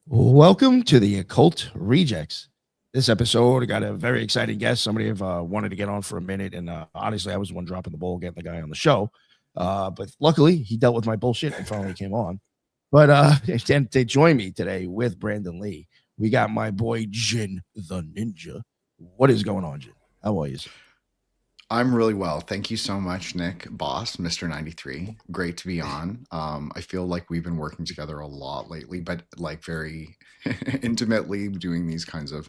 Welcome to the Occult Rejects. This episode, I got a very exciting guest. Somebody I've wanted to get on for a minute, and honestly, I was the one dropping the ball, getting the guy on the show. But luckily, he dealt with my bullshit and finally came on. But and to join me today with Brandon Lee, we got my boy Jin the Ninja. What is going on, Jin? How are you, sir? I'm really well. Thank you so much, Nick, boss, Mr. 93. Great to be on. I feel like we've been working together a lot lately, but like very intimately doing these kinds of,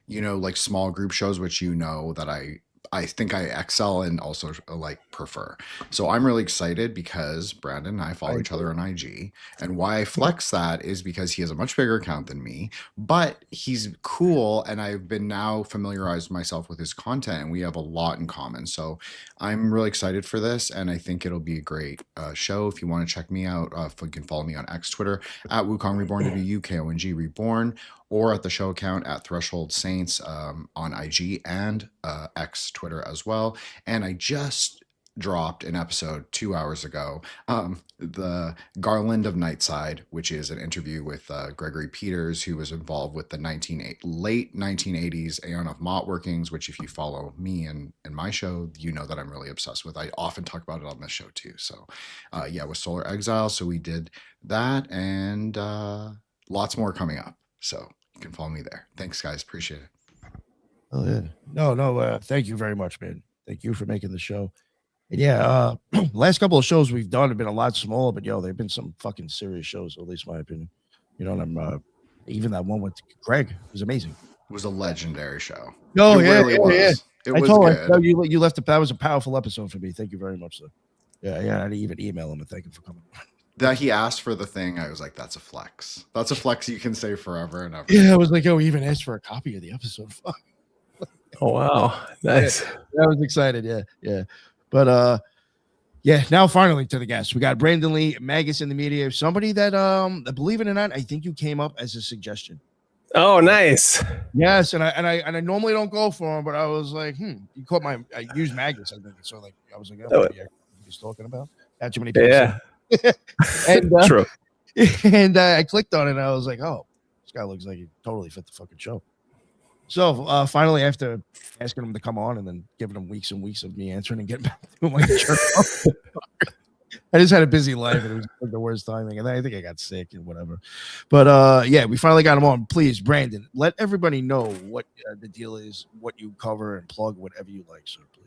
like small group shows, which that I think I excel and also like prefer. So I'm really excited because Brandon and I follow each other on IG. And why I flex that is because he has a much bigger account than me, but he's cool. And I've been now familiarized myself with his content and we have a lot in common. So I'm really excited for this. And I think it'll be a great show. If you want to check me out, you can follow me on X Twitter at Wukong Reborn, WUKONG Reborn, or at the show account at Threshold Saints on IG and X Twitter as well. And I just dropped an episode 2 hours ago, the Garland of Nightside, which is an interview with Gregory Peters, who was involved with the late 1980s Aeon of Mott workings, which if you follow me and my show, you know that I'm really obsessed with. I often talk about it on this show too. So with Solar Exile, so we did that and lots more coming up. So you can follow me there. Thanks, guys. Appreciate it. Oh, yeah. No. Thank you very much, man. Thank you for making the show. And yeah, last couple of shows we've done have been a lot smaller, but they've been some fucking serious shows, at least my opinion. And I'm even that one with Greg was amazing. It was a legendary show. Oh, yeah. It was good. You left that was a powerful episode for me. Thank you very much, sir. Yeah. I didn't even email him and thank him for coming. That he asked for the thing, I was like, that's a flex. That's a flex you can say forever and ever. Yeah, I was like, he even asked for a copy of the episode. Oh, wow. Nice. Yeah, I was excited. Yeah. But now finally to the guests. We got Brandon Lee, Magus in the media. Somebody that believe it or not, I think you came up as a suggestion. Oh, nice. Yes, and I normally don't go for him, but I was like, you caught I used Magus, I think. So like I was like, he's talking about. Not too many people. Yeah. And true. And I clicked on it and I was like, oh, this guy looks like he totally fit the fucking show. So finally, after asking him to come on and then giving him weeks and weeks of me answering and getting back to him, I just had a busy life and it was like the worst timing. And then I think I got sick and whatever. But we finally got him on. Please, Brandon, let everybody know what the deal is, what you cover, and plug whatever you like, sir. Please.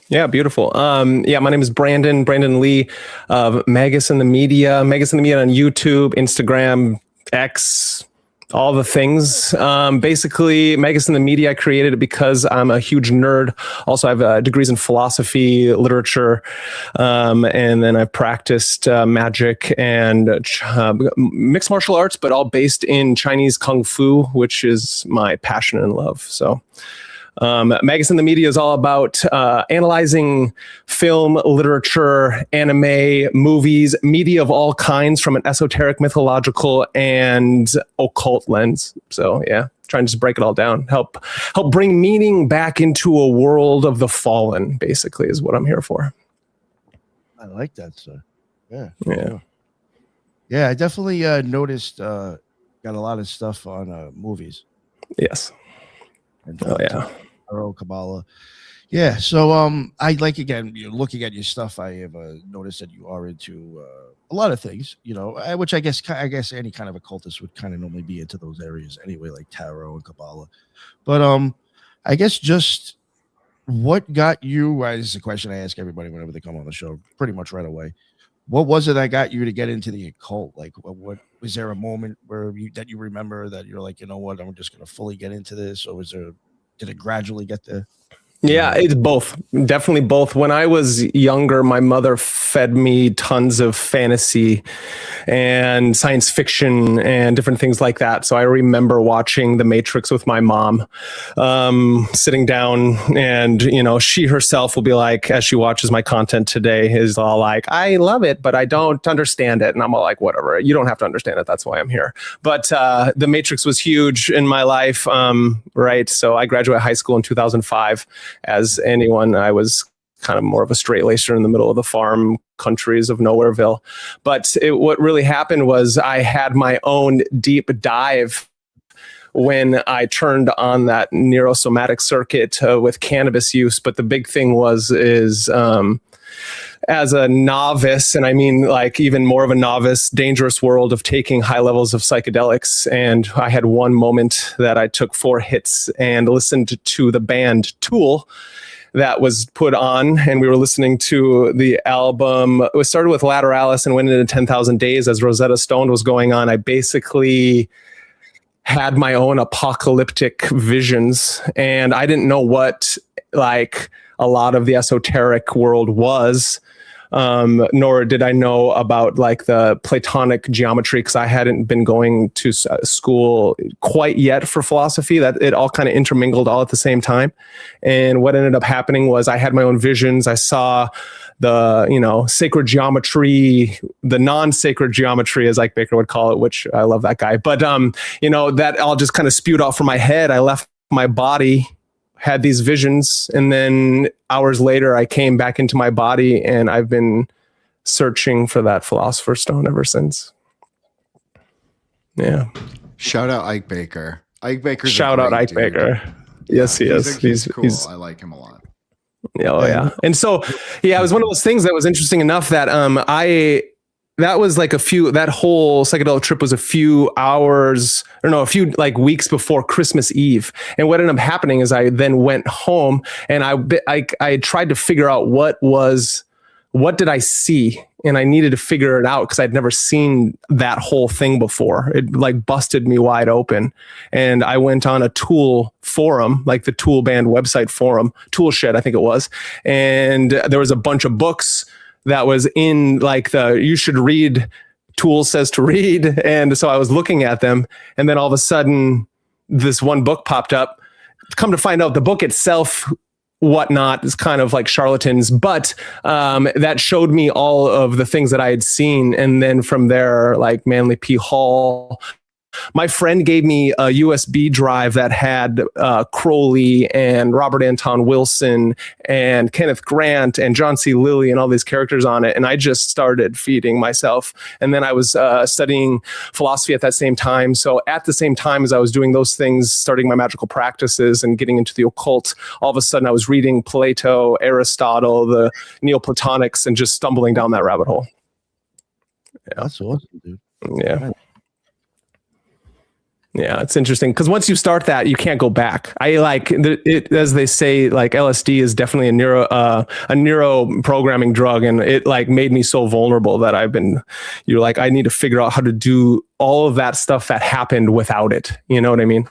Yeah, beautiful. My name is Brandon Lee of Magus in the Media on YouTube, Instagram, X, all the things. Basically, Magus in the Media, I created it because I'm a huge nerd. Also, I have degrees in philosophy, literature, and then I've practiced magic and mixed martial arts, but all based in Chinese Kung Fu, which is my passion and love. So Magus in the Media is all about analyzing film, literature, anime, movies, media of all kinds from an esoteric, mythological, and occult lens. So yeah, trying to just break it all down, help bring meaning back into a world of the fallen, basically, is what I'm here for. I like that, sir. Yeah. I definitely noticed got a lot of stuff on movies. Yes. And, Kabbalah. Yeah. So I like, again, looking at your stuff, I have noticed that you are into a lot of things, which I guess any kind of occultist would kind of normally be into those areas anyway, like tarot and Kabbalah. But I guess just what got you, this is a question I ask everybody whenever they come on the show pretty much right away. What was it that got you to get into the occult? Like, what was there a moment that you remember that you're like, you know what, I'm just going to fully get into this? Or did it gradually get there? Yeah, it's both. Definitely both. When I was younger, my mother fed me tons of fantasy and science fiction and different things like that. So I remember watching The Matrix with my mom, sitting down, and she herself will be like, as she watches my content today, is all like, I love it, but I don't understand it. And I'm all like, whatever, you don't have to understand it. That's why I'm here. But The Matrix was huge in my life, right? So I graduated high school in 2005. As anyone, I was kind of more of a straight-lacer in the middle of the farm countries of Nowhereville. But what really happened was I had my own deep dive when I turned on that neurosomatic circuit with cannabis use. But the big thing is as a novice, and I mean like even more of a novice, dangerous world of taking high levels of psychedelics. And I had one moment that I took 4 hits and listened to the band Tool that was put on, and we were listening to the album. It started with Lateralis and went into 10,000 Days as Rosetta Stone was going on. I basically had my own apocalyptic visions, and I didn't know what like a lot of the esoteric world was, nor did I know about like the Platonic geometry, because I hadn't been going to school quite yet for philosophy. That it all kind of intermingled all at the same time. And what ended up happening was I had my own visions. I saw the, sacred geometry, the non-sacred geometry, as Ike Baker would call it, which I love that guy. But, that all just kind of spewed out from my head. I left my body, had these visions, and then hours later I came back into my body, and I've been searching for that philosopher's stone ever since. Yeah. Shout out Ike Baker. Ike Baker's Shout out Ike Baker. Yes, he is. He's cool. I like him a lot. Oh yeah. And so, it was one of those things that was interesting enough that that was like that whole psychedelic trip was a few like weeks before Christmas Eve. And what ended up happening is I then went home and I tried to figure out what did I see? And I needed to figure it out because I'd never seen that whole thing before. It like busted me wide open. And I went on a Tool forum, like the Tool band website forum, Tool Shed, I think it was. And there was a bunch of books that was in like you should read, Tool says to read. And so I was looking at them, and then all of a sudden this one book popped up. Come to find out, the book itself, whatnot, is kind of like charlatans, but that showed me all of the things that I had seen. And then from there, like Manly P. Hall, my friend gave me a USB drive that had Crowley and Robert Anton Wilson and Kenneth Grant and John C. Lilly and all these characters on it. And I just started feeding myself. And then I was studying philosophy at that same time. So at the same time as I was doing those things, starting my magical practices and getting into the occult, all of a sudden I was reading Plato, Aristotle, the Neoplatonics, and just stumbling down that rabbit hole. Yeah. That's awesome, dude. Yeah. Yeah, it's interesting because once you start that, you can't go back. I like it, as they say, like LSD is definitely a neuro programming drug, and it like made me so vulnerable that you're like, I need to figure out how to do all of that stuff that happened without it. You know what I mean?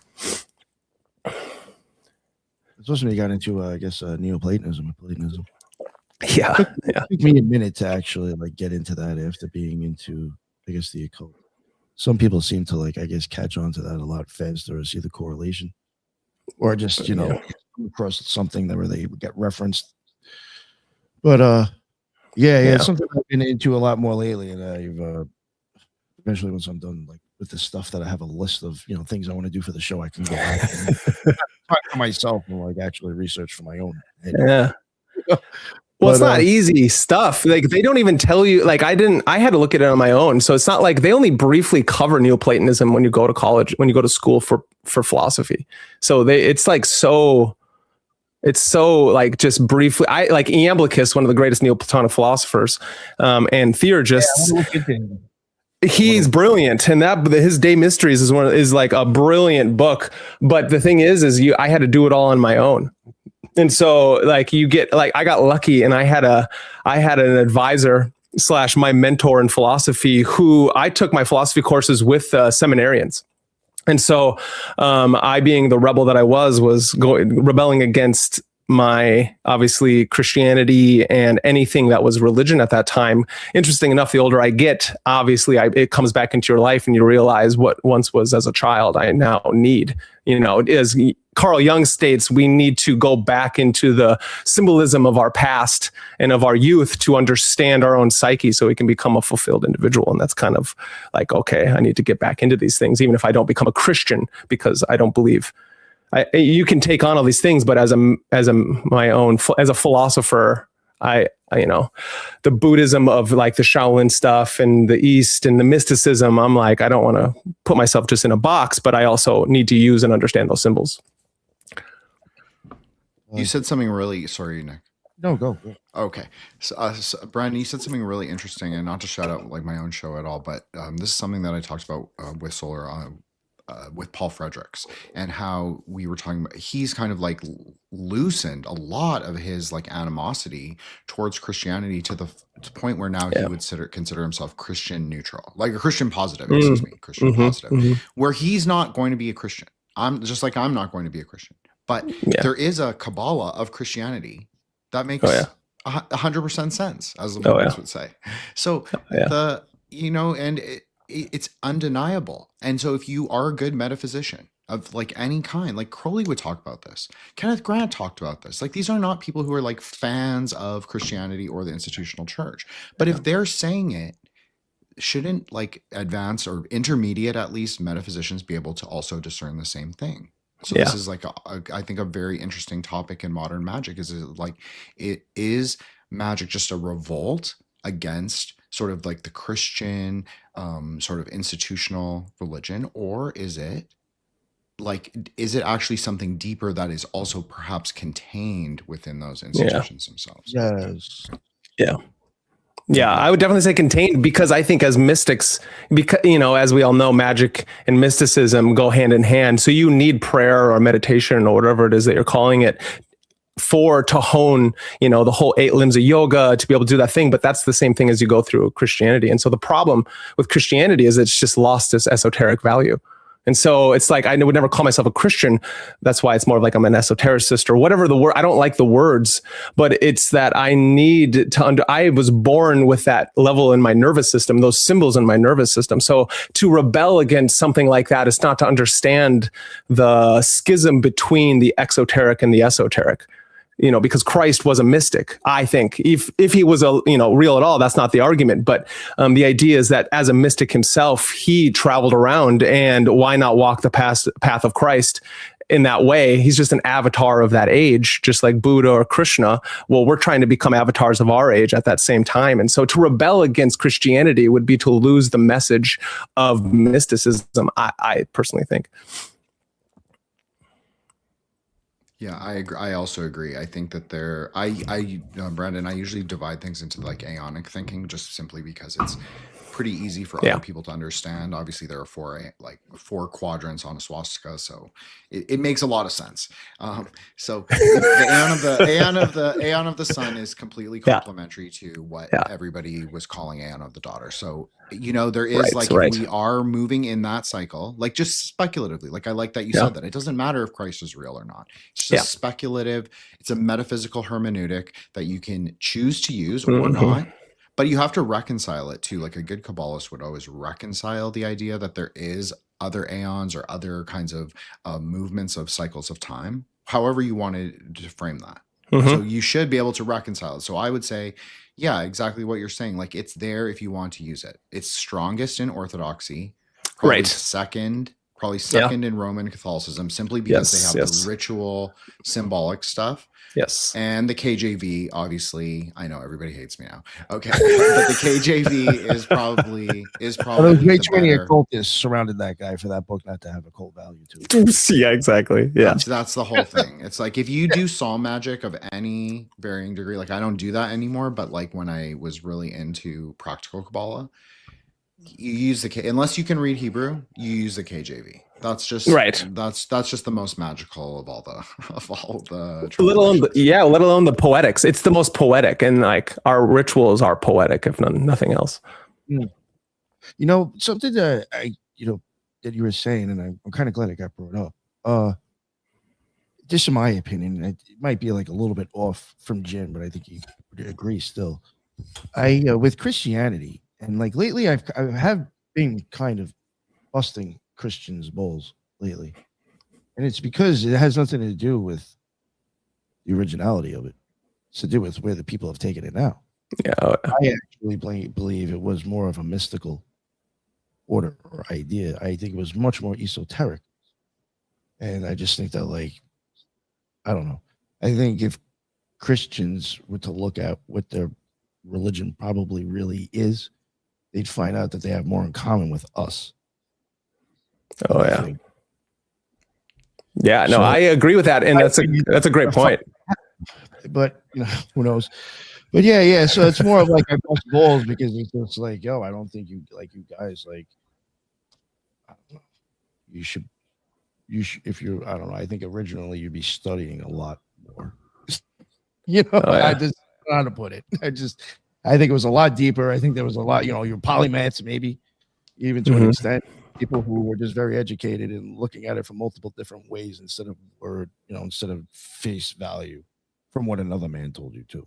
Especially when you got into, I guess, Neoplatonism and Platonism. Yeah, it took me a minute to actually like get into that after being into, I guess, the occult. Some people seem to like, I guess, catch on to that a lot faster or see the correlation, or just come across something where they get referenced. But it's something I've been into a lot more lately, and I've eventually, once I'm done like with the stuff that I have a list of things I want to do for the show, I can go back and talk to myself and like actually research for my own head. Yeah. Well, it's not easy stuff. Like they don't even tell you, like I had to look at it on my own. So it's not like they only briefly cover Neoplatonism when you go to college, when you go to school for philosophy. So it's so like just briefly, I like Iamblichus, one of the greatest Neoplatonic philosophers, and theurgists. He's brilliant, and his Day Mysteries is like a brilliant book. But the thing is I had to do it all on my own. And so like I got lucky, and I had an advisor / my mentor in philosophy who I took my philosophy courses with seminarians. And so I, being the rebel that I was rebelling against my obviously Christianity and anything that was religion at that time. Interesting enough, the older I get, obviously it comes back into your life, and you realize what once was as a child I now need. As Carl Jung states, we need to go back into the symbolism of our past and of our youth to understand our own psyche so we can become a fulfilled individual. And that's kind of like, okay, I need to get back into these things, even if I don't become a Christian, because I don't believe you can take on all these things, but as a philosopher, You know, the Buddhism of like the Shaolin stuff and the East and the mysticism, I'm like, I don't want to put myself just in a box, but I also need to use and understand those symbols. You said something really, sorry, Nick. No, go. Okay. So, Brandon, you said something really interesting, and not to shout out like my own show at all, but this is something that I talked about with Solar with Paul Fredericks, and how we were talking about, he's kind of like loosened a lot of his like animosity towards Christianity to the point where now he would consider himself Christian neutral, like a Christian positive, excuse me, Christian positive, where he's not going to be a Christian. I'm not going to be a Christian, but there is a Kabbalah of Christianity that makes 100% sense, as the Magus would say. So and it's undeniable. And so if you are a good metaphysician of like any kind, like Crowley would talk about this, Kenneth Grant talked about this, like these are not people who are like fans of Christianity or the institutional church, but if they're saying it, shouldn't like advanced or intermediate, at least, metaphysicians be able to also discern the same thing? So this is like I think a very interesting topic in modern magic. Is magic just a revolt against sort of like the Christian sort of institutional religion, or is it actually something deeper that is also perhaps contained within those institutions themselves? Yes. Yeah, I would definitely say contained, because I think as mystics, because, as we all know, magic and mysticism go hand in hand. So you need prayer or meditation or whatever it is that you're calling it to hone, the whole 8 limbs of yoga, to be able to do that thing. But that's the same thing as you go through Christianity. And so the problem with Christianity is it's just lost its esoteric value. And so it's like, I would never call myself a Christian. That's why it's more of like I'm an esotericist or whatever the word. I don't like the words, but it's that I need to I was born with that level in my nervous system, those symbols in my nervous system. So to rebel against something like that is not to understand the schism between the exoteric and the esoteric. Because Christ was a mystic, I think. If he was real at all, that's not the argument. But the idea is that as a mystic himself, he traveled around, and why not walk the path of Christ in that way? He's just an avatar of that age, just like Buddha or Krishna. Well, we're trying to become avatars of our age at that same time. And so to rebel against Christianity would be to lose the message of mysticism, I personally think. Yeah, I agree. I also agree. I think that Brandon, I usually divide things into like aeonic thinking, just simply because it's pretty easy for other people to understand. Obviously, there are four quadrants on a swastika, so it makes a lot of sense. So the aeon of the sun is completely complementary to what everybody was calling aeon of the daughter. So there is we are moving in that cycle, like just speculatively. Like I like that you said that it doesn't matter if Christ is real or not. It's just speculative. It's a metaphysical hermeneutic that you can choose to use or not. But you have to reconcile it too. Like a good Kabbalist would always reconcile the idea that there is other aeons or other kinds of movements of cycles of time, however you wanted to frame that. So you should be able to reconcile it. So I would say, yeah, exactly what you're saying. Like it's there if you want to use it. It's strongest in Orthodoxy, probably second in Roman Catholicism, simply because they have the ritual symbolic stuff. Yes. And the KJV, obviously, I know everybody hates me now. Okay. But the KJV is probably there's way too many occultists surrounded that guy for that book not to have occult value to it. Yeah, exactly. Yeah. That's the whole thing. It's like if you do psalm magic of any varying degree, like I don't do that anymore, but like when I was really into practical Kabbalah, you use unless you can read Hebrew, you use the KJV. That's just That's just the most magical of all the let alone the poetics. It's the most poetic, and like our rituals are poetic, if nothing else. Something that that you were saying, and I'm kind of glad it got brought up. Just in my opinion, it might be like a little bit off from Jim, but I think he would agree still. With Christianity, and like lately, I have been kind of busting Christians' balls lately, and it's because it has nothing to do with the originality of it. It's to do with where the people have taken it now. I actually believe it was more of a mystical order or idea. I think it was much more esoteric, and I just think that, like, I don't know. I think if Christians were to look at what their religion probably really is, they'd find out that they have more in common with us. Oh yeah. Yeah, no, I agree with that, and that's a great point. But who knows? But yeah. So it's more of like I bust balls because it's just like, yo, I don't think you guys like. I don't know. You should if you're, I don't know. I think originally you'd be studying a lot more. I just don't know how to put it. I think it was a lot deeper. I think there was a lot. Your polymaths maybe even to an extent. People who were just very educated and looking at it from multiple different ways instead of instead of face value from what another man told you to.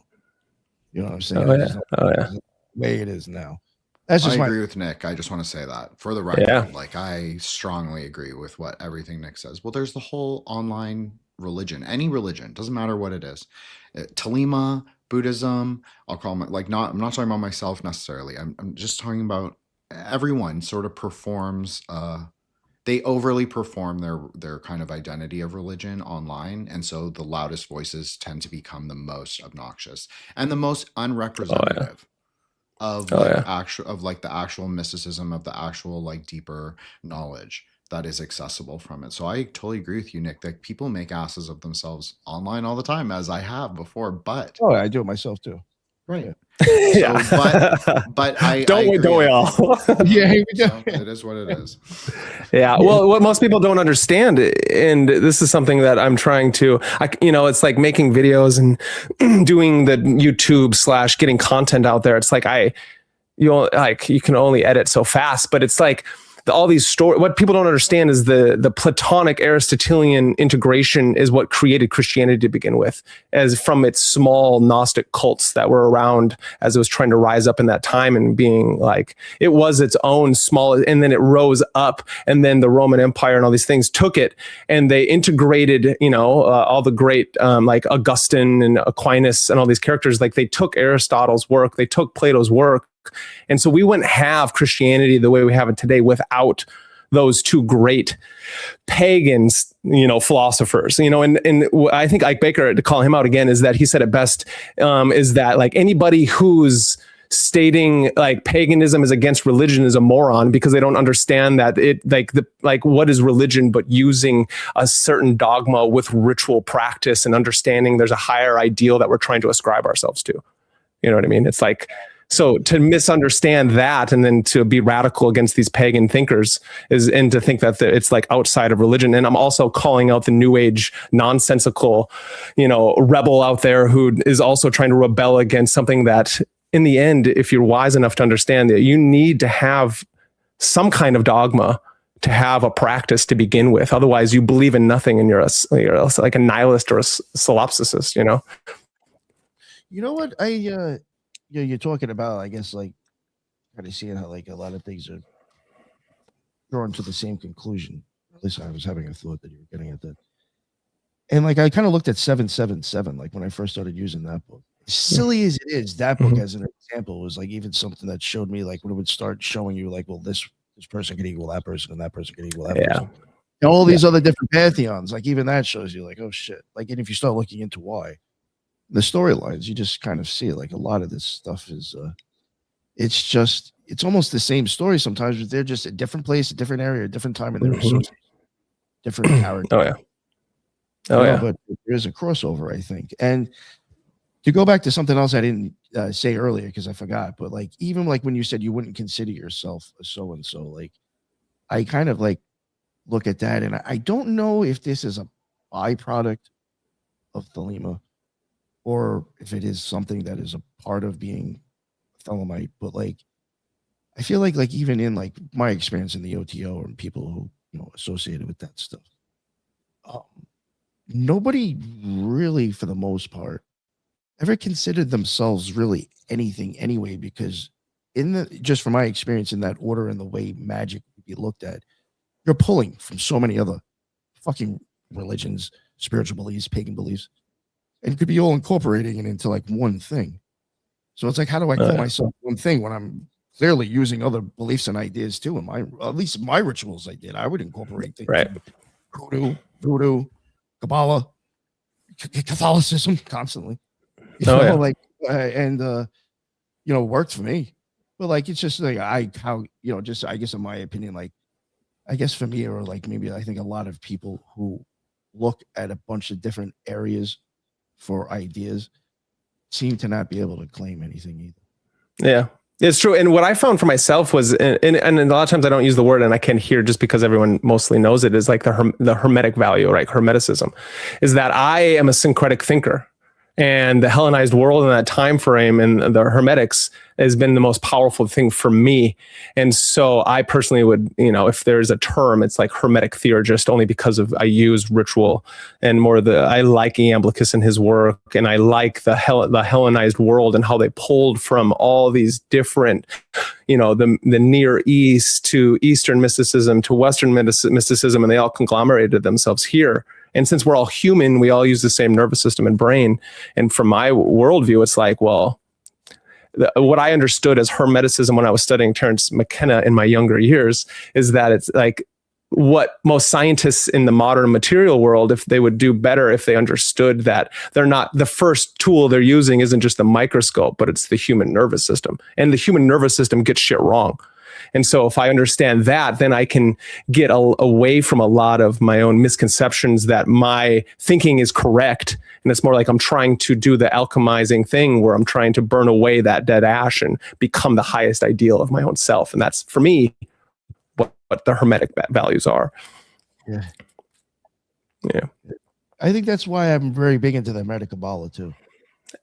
You know what I'm saying? The way it is now. That's just I agree with Nick. I just want to say that for the record, like I strongly agree with everything Nick says. Well, there's the whole online religion, any religion, doesn't matter what it is. Talima, Buddhism, I'll call them I'm not talking about myself necessarily. I'm just talking about everyone sort of performs they overly perform their kind of identity of religion online, and so the loudest voices tend to become the most obnoxious and the most unrepresentative of the actual mysticism, of the actual like deeper knowledge that is accessible from it. So I totally agree with you, Nick, that people make asses of themselves online all the time, as I have before, but I do it myself too. Right. But I don't we all? Yeah, so it is what it is. Yeah. Well, what most people don't understand, and this is something that I'm trying to, it's like making videos and doing the YouTube / getting content out there. It's like you can only edit so fast, but it's like all these stories. What people don't understand is the Platonic Aristotelian integration is what created Christianity to begin with, as from its small Gnostic cults that were around as it was trying to rise up in that time and being like, it was its own small, and then it rose up, and then the Roman Empire and all these things took it and they integrated, all the great like Augustine and Aquinas and all these characters. Like they took Aristotle's work, they took Plato's work. And so we wouldn't have Christianity the way we have it today without those two great pagans, philosophers, and I think Ike Baker, to call him out again, is that he said it best, is that like anybody who's stating like paganism is against religion is a moron, because they don't understand that it what is religion but using a certain dogma with ritual practice and understanding there's a higher ideal that we're trying to ascribe ourselves to. You know what I mean? It's like, so to misunderstand that and then to be radical against these pagan thinkers and to think that it's like outside of religion. And I'm also calling out the new age nonsensical, rebel out there who is also trying to rebel against something that in the end, if you're wise enough to understand that you need to have some kind of dogma to have a practice to begin with. Otherwise you believe in nothing and you're like a nihilist or a solipsist, You know what? You're talking about, I guess, like kind of seeing how like a lot of things are drawn to the same conclusion. At least I was having a thought that you were getting at that. And like I kind of looked at 777, like when I first started using that book. As silly as it is, that book as an example was like even something that showed me like when it would start showing you like, well, this person can equal that person and that person can equal that person. And all these other different pantheons, like even that shows you like, oh shit. Like, and if you start looking into why. The storylines, you just kind of see it. Like a lot of this stuff is, it's almost the same story sometimes, but they're just a different place, a different area, a different time, and they're different characters. But there's a crossover, I think. And to go back to something else I didn't say earlier because I forgot, but like even like when you said you wouldn't consider yourself a so and so, like I kind of like look at that, and I don't know if this is a byproduct of Thelema, or if it is something that is a part of being a Thelemite, but like, I feel like even in like my experience in the OTO and people who, associated with that stuff, nobody really, for the most part, ever considered themselves really anything anyway, because just from my experience in that order and the way magic would be looked at, you're pulling from so many other fucking religions, spiritual beliefs, pagan beliefs. And could be all incorporating it into like one thing. So it's like, how do I call myself one thing when I'm clearly using other beliefs and ideas too? And at least my rituals I would incorporate things. Right. Voodoo, Kabbalah, Catholicism constantly. Oh, yeah. like, and worked for me. But like, it's just like just I guess in my opinion, like, I guess for me, or like maybe I think a lot of people who look at a bunch of different areas for ideas seem to not be able to claim anything either. Yeah, it's true. And what I found for myself was, and a lot of times I don't use the word, and I can hear just because everyone mostly knows it, is like the hermetic value, right? Hermeticism is that I am a syncretic thinker. And the Hellenized world in that time frame and the Hermetics has been the most powerful thing for me. And so I personally would, if there's a term, it's like Hermetic theurgist, only because I use ritual and more I like Iamblichus and his work, and I like the Hellenized world and how they pulled from all these different, the Near East to Eastern mysticism to Western mysticism, and they all conglomerated themselves here. And since we're all human, we all use the same nervous system and brain. And from my worldview, it's like, well, what I understood as Hermeticism when I was studying Terence McKenna in my younger years is that it's like what most scientists in the modern material world, if they would do better, if they understood that they're not, the first tool they're using isn't just the microscope, but it's the human nervous system. And the human nervous system gets shit wrong. And so if I understand that, then I can get away from a lot of my own misconceptions that my thinking is correct. And it's more like I'm trying to do the alchemizing thing where I'm trying to burn away that dead ash and become the highest ideal of my own self. And that's, for me, what the Hermetic values are. Yeah. Yeah. I think that's why I'm very big into the Hermetic Kabbalah too.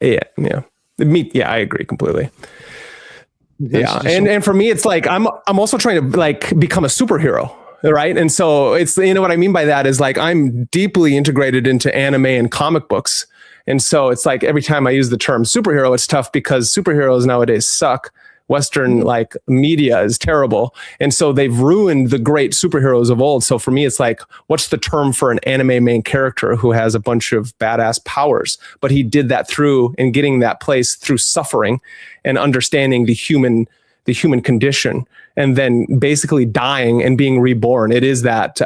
Yeah. Yeah. I agree completely. Yeah, and for me, it's like I'm also trying to like become a superhero, right? And so it's, what I mean by that is like I'm deeply integrated into anime and comic books, and so it's like every time I use the term superhero, it's tough because superheroes nowadays suck. Western like media is terrible, and so they've ruined the great superheroes of old. So for me, it's like, what's the term for an anime main character who has a bunch of badass powers, but he did that through and getting that place through suffering and understanding the human condition, and then basically dying and being reborn. It is that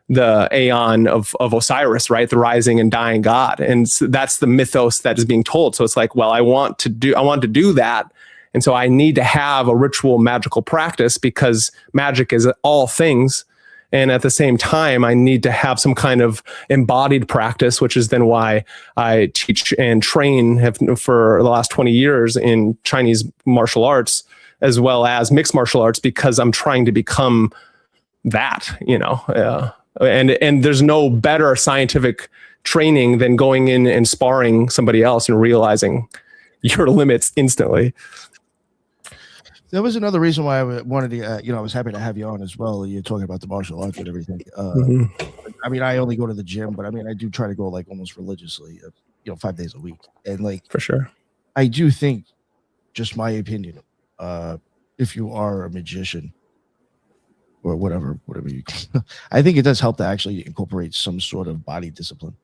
the Aeon of Osiris, right? The rising and dying god, and so that's the mythos that is being told. So it's like, well, I want to do that. And so I need to have a ritual magical practice because magic is all things. And at the same time, I need to have some kind of embodied practice, which is then why I teach and train for the last 20 years in Chinese martial arts, as well as mixed martial arts, because I'm trying to become that, and there's no better scientific training than going in and sparring somebody else and realizing your limits instantly. There was another reason why I wanted to, I was happy to have you on as well. You're talking about the martial arts and everything. I mean, I only go to the gym, but I mean, I do try to go like almost religiously, 5 days a week. And like, for sure, I do think, just my opinion, if you are a magician or whatever you, I think it does help to actually incorporate some sort of body discipline.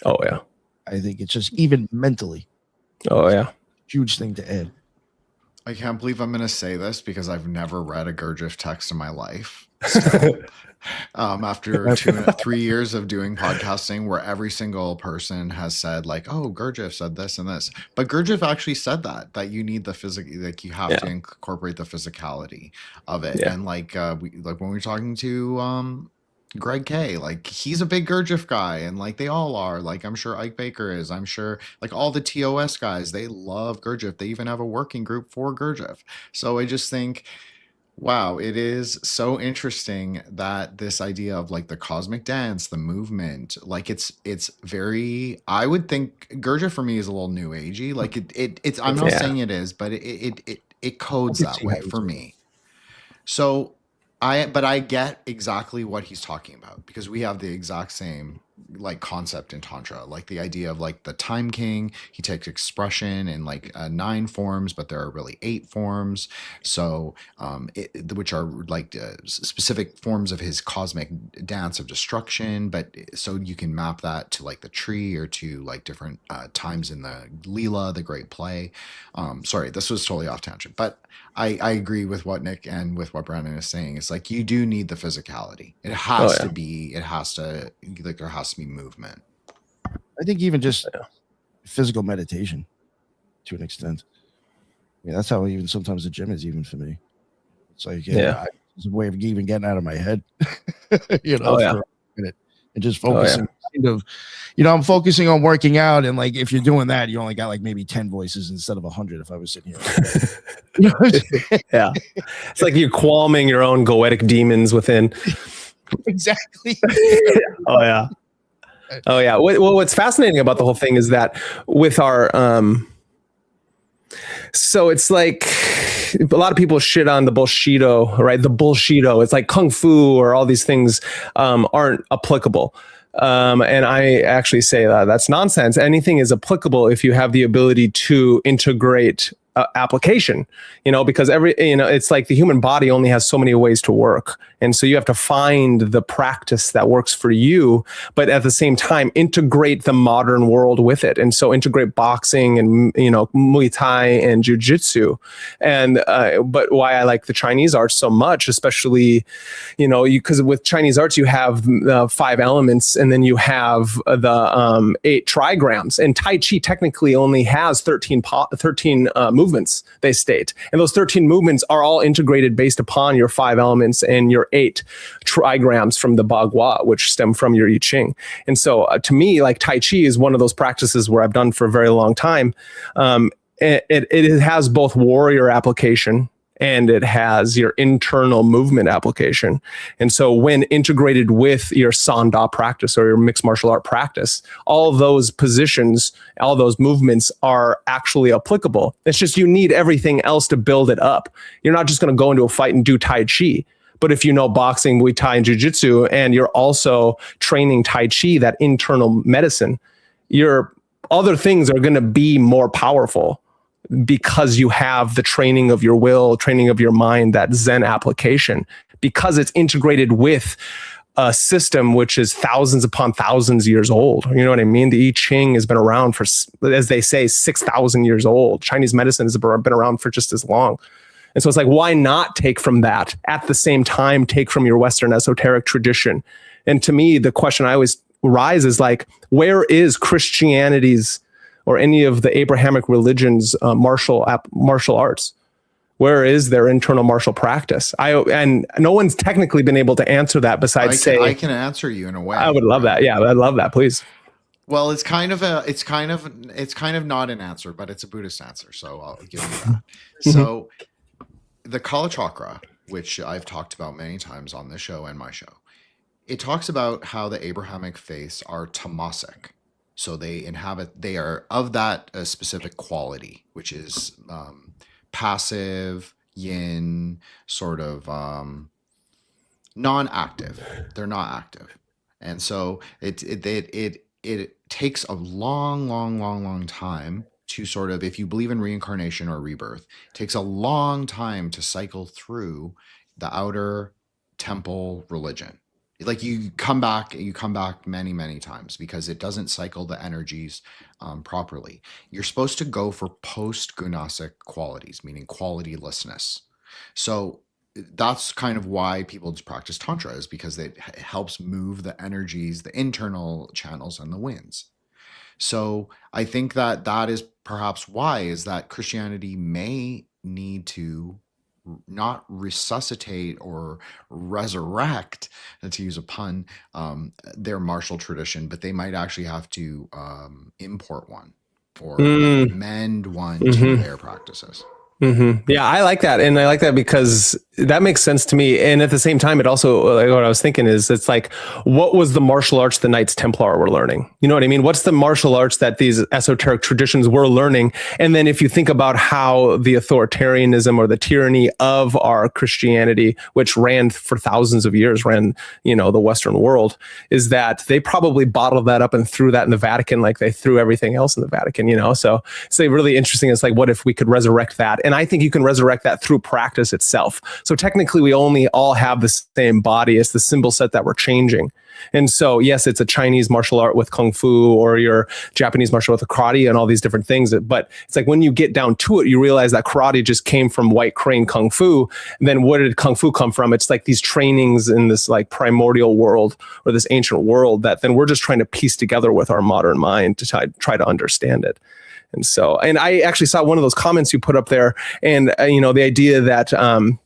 Oh yeah. I think it's just even mentally. Oh yeah. Huge thing to add. I can't believe I'm going to say this because I've never read a Gurdjieff text in my life. Still, after 3 years of doing podcasting, where every single person has said like, "Oh, Gurdjieff said this and this," but Gurdjieff actually said that you need the like you have to incorporate the physicality of it, and like when we were talking to Greg K, like he's a big Gurdjieff guy, and like they all are. Like I'm sure Ike Baker is. I'm sure like all the TOS guys, they love Gurdjieff. They even have a working group for Gurdjieff. So I just think, wow, it is so interesting that this idea of like the cosmic dance, the movement, like it's very. I would think Gurdjieff for me is a little new agey. Like it's. I'm not saying it is, but it codes that way for me. So. But I get exactly what he's talking about because we have the exact same like concept in Tantra, like the idea of like the time king. He takes expression in like 9 forms, but there are really 8 forms. So, which are like specific forms of his cosmic dance of destruction. But so you can map that to like the tree or to like different times in the Leela, the great play. Sorry, this was totally off tangent, but I agree with what Nick and with what Brandon is saying. It's like you do need the physicality. It has to be. It has to like there has to be movement. I think even just physical meditation to an extent. I mean, that's how even sometimes the gym is even for me. It's like, it's a way of even getting out of my head, for a minute and just focusing kind of, I'm focusing on working out. And like, if you're doing that, you only got like maybe 10 voices instead of 100. If I was sitting here, yeah, it's like you're qualming your own goetic demons within. Exactly. Oh yeah. Well, what's fascinating about the whole thing is that with our, so it's like a lot of people shit on the bullshido, right? The bullshido. It's like kung fu or all these things aren't applicable. And I actually say that that's nonsense. Anything is applicable if you have the ability to integrate application, because it's like the human body only has so many ways to work. And so you have to find the practice that works for you, but at the same time, integrate the modern world with it. And so integrate boxing and, Muay Thai and Jiu-Jitsu. And, but why I like the Chinese arts so much, especially, because with Chinese arts, you have the 5 elements and then you have the 8 trigrams, and Tai Chi technically only has 13 movements, they state. And those 13 movements are all integrated based upon your 5 elements and your 8 trigrams from the Bagua, which stem from your I Ching. And so to me, like Tai Chi is one of those practices where I've done for a very long time. It has both warrior application and it has your internal movement application. And so when integrated with your Sanda practice or your mixed martial art practice, all those positions, all those movements are actually applicable. It's just you need everything else to build it up. You're not just going to go into a fight and do Tai Chi. But if you know boxing, Muay Thai, and Jiu-Jitsu, and you're also training Tai Chi, that internal medicine, your other things are going to be more powerful, because you have the training of your will, training of your mind, that Zen application, because it's integrated with a system which is thousands upon thousands years old. You know what I mean? The I Ching has been around for, as they say, 6,000 years old. Chinese medicine has been around for just as long. And so it's like, why not take from that at the same time, take from your Western esoteric tradition? And to me, the question I always rise is like, where is Christianity's or any of the Abrahamic religions, martial arts? Where is their internal martial practice? And no one's technically been able to answer that besides I can answer you in a way. I would love that. Yeah, I'd love that, please. Well, it's kind of not an answer, but it's a Buddhist answer. So I'll give you that. So the Kala Chakra, which I've talked about many times on this show and my show, it talks about how the Abrahamic faiths are tamasic. So they are of that specific quality, which is passive, yin, sort of non-active. They're not active. And so it takes a long time to sort of, if you believe in reincarnation or rebirth, it takes a long time to cycle through the outer temple religion. Like you come back many times because it doesn't cycle the energies properly. You're supposed to go for post-gunasic qualities, meaning qualitylessness. So that's kind of why people practice Tantra, is because it helps move the energies, the internal channels and the winds. So I think that is perhaps why is that Christianity may need to not resuscitate or resurrect, to use a pun, their martial tradition, but they might actually have to import one or amend one to their practices. Mm-hmm. Yeah, I like that. And I like that because that makes sense to me. And at the same time, it also, like what I was thinking is, it's like, what was the martial arts the Knights Templar were learning? You know what I mean? What's the martial arts that these esoteric traditions were learning? And then if you think about how the authoritarianism or the tyranny of our Christianity, which ran for thousands of years, the Western world, is that they probably bottled that up and threw that in the Vatican like they threw everything else in the Vatican, So it's really interesting. It's like, what if we could resurrect that? And I think you can resurrect that through practice itself. So technically, we only all have the same body. It's the symbol set that we're changing. And so, yes, it's a Chinese martial art with Kung Fu, or your Japanese martial art with karate and all these different things. But it's like when you get down to it, you realize that karate just came from White Crane Kung Fu. And then where did Kung Fu come from? It's like these trainings in this like primordial world or this ancient world that then we're just trying to piece together with our modern mind to try to understand it. And so, and I actually saw one of those comments you put up there, and the idea that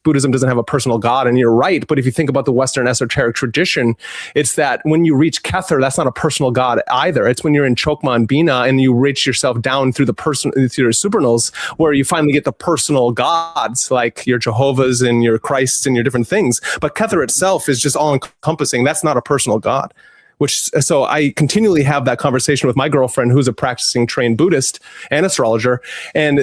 Buddhism doesn't have a personal God, and you're right. But if you think about the Western esoteric tradition, it's that when you reach Kether, that's not a personal God either. It's when you're in Chokma and Bina and you reach yourself down through through your supernals, where you finally get the personal gods like your Jehovah's and your Christs and your different things. But Kether itself is just all encompassing. That's not a personal God. So I continually have that conversation with my girlfriend, who's a practicing trained Buddhist and astrologer. And,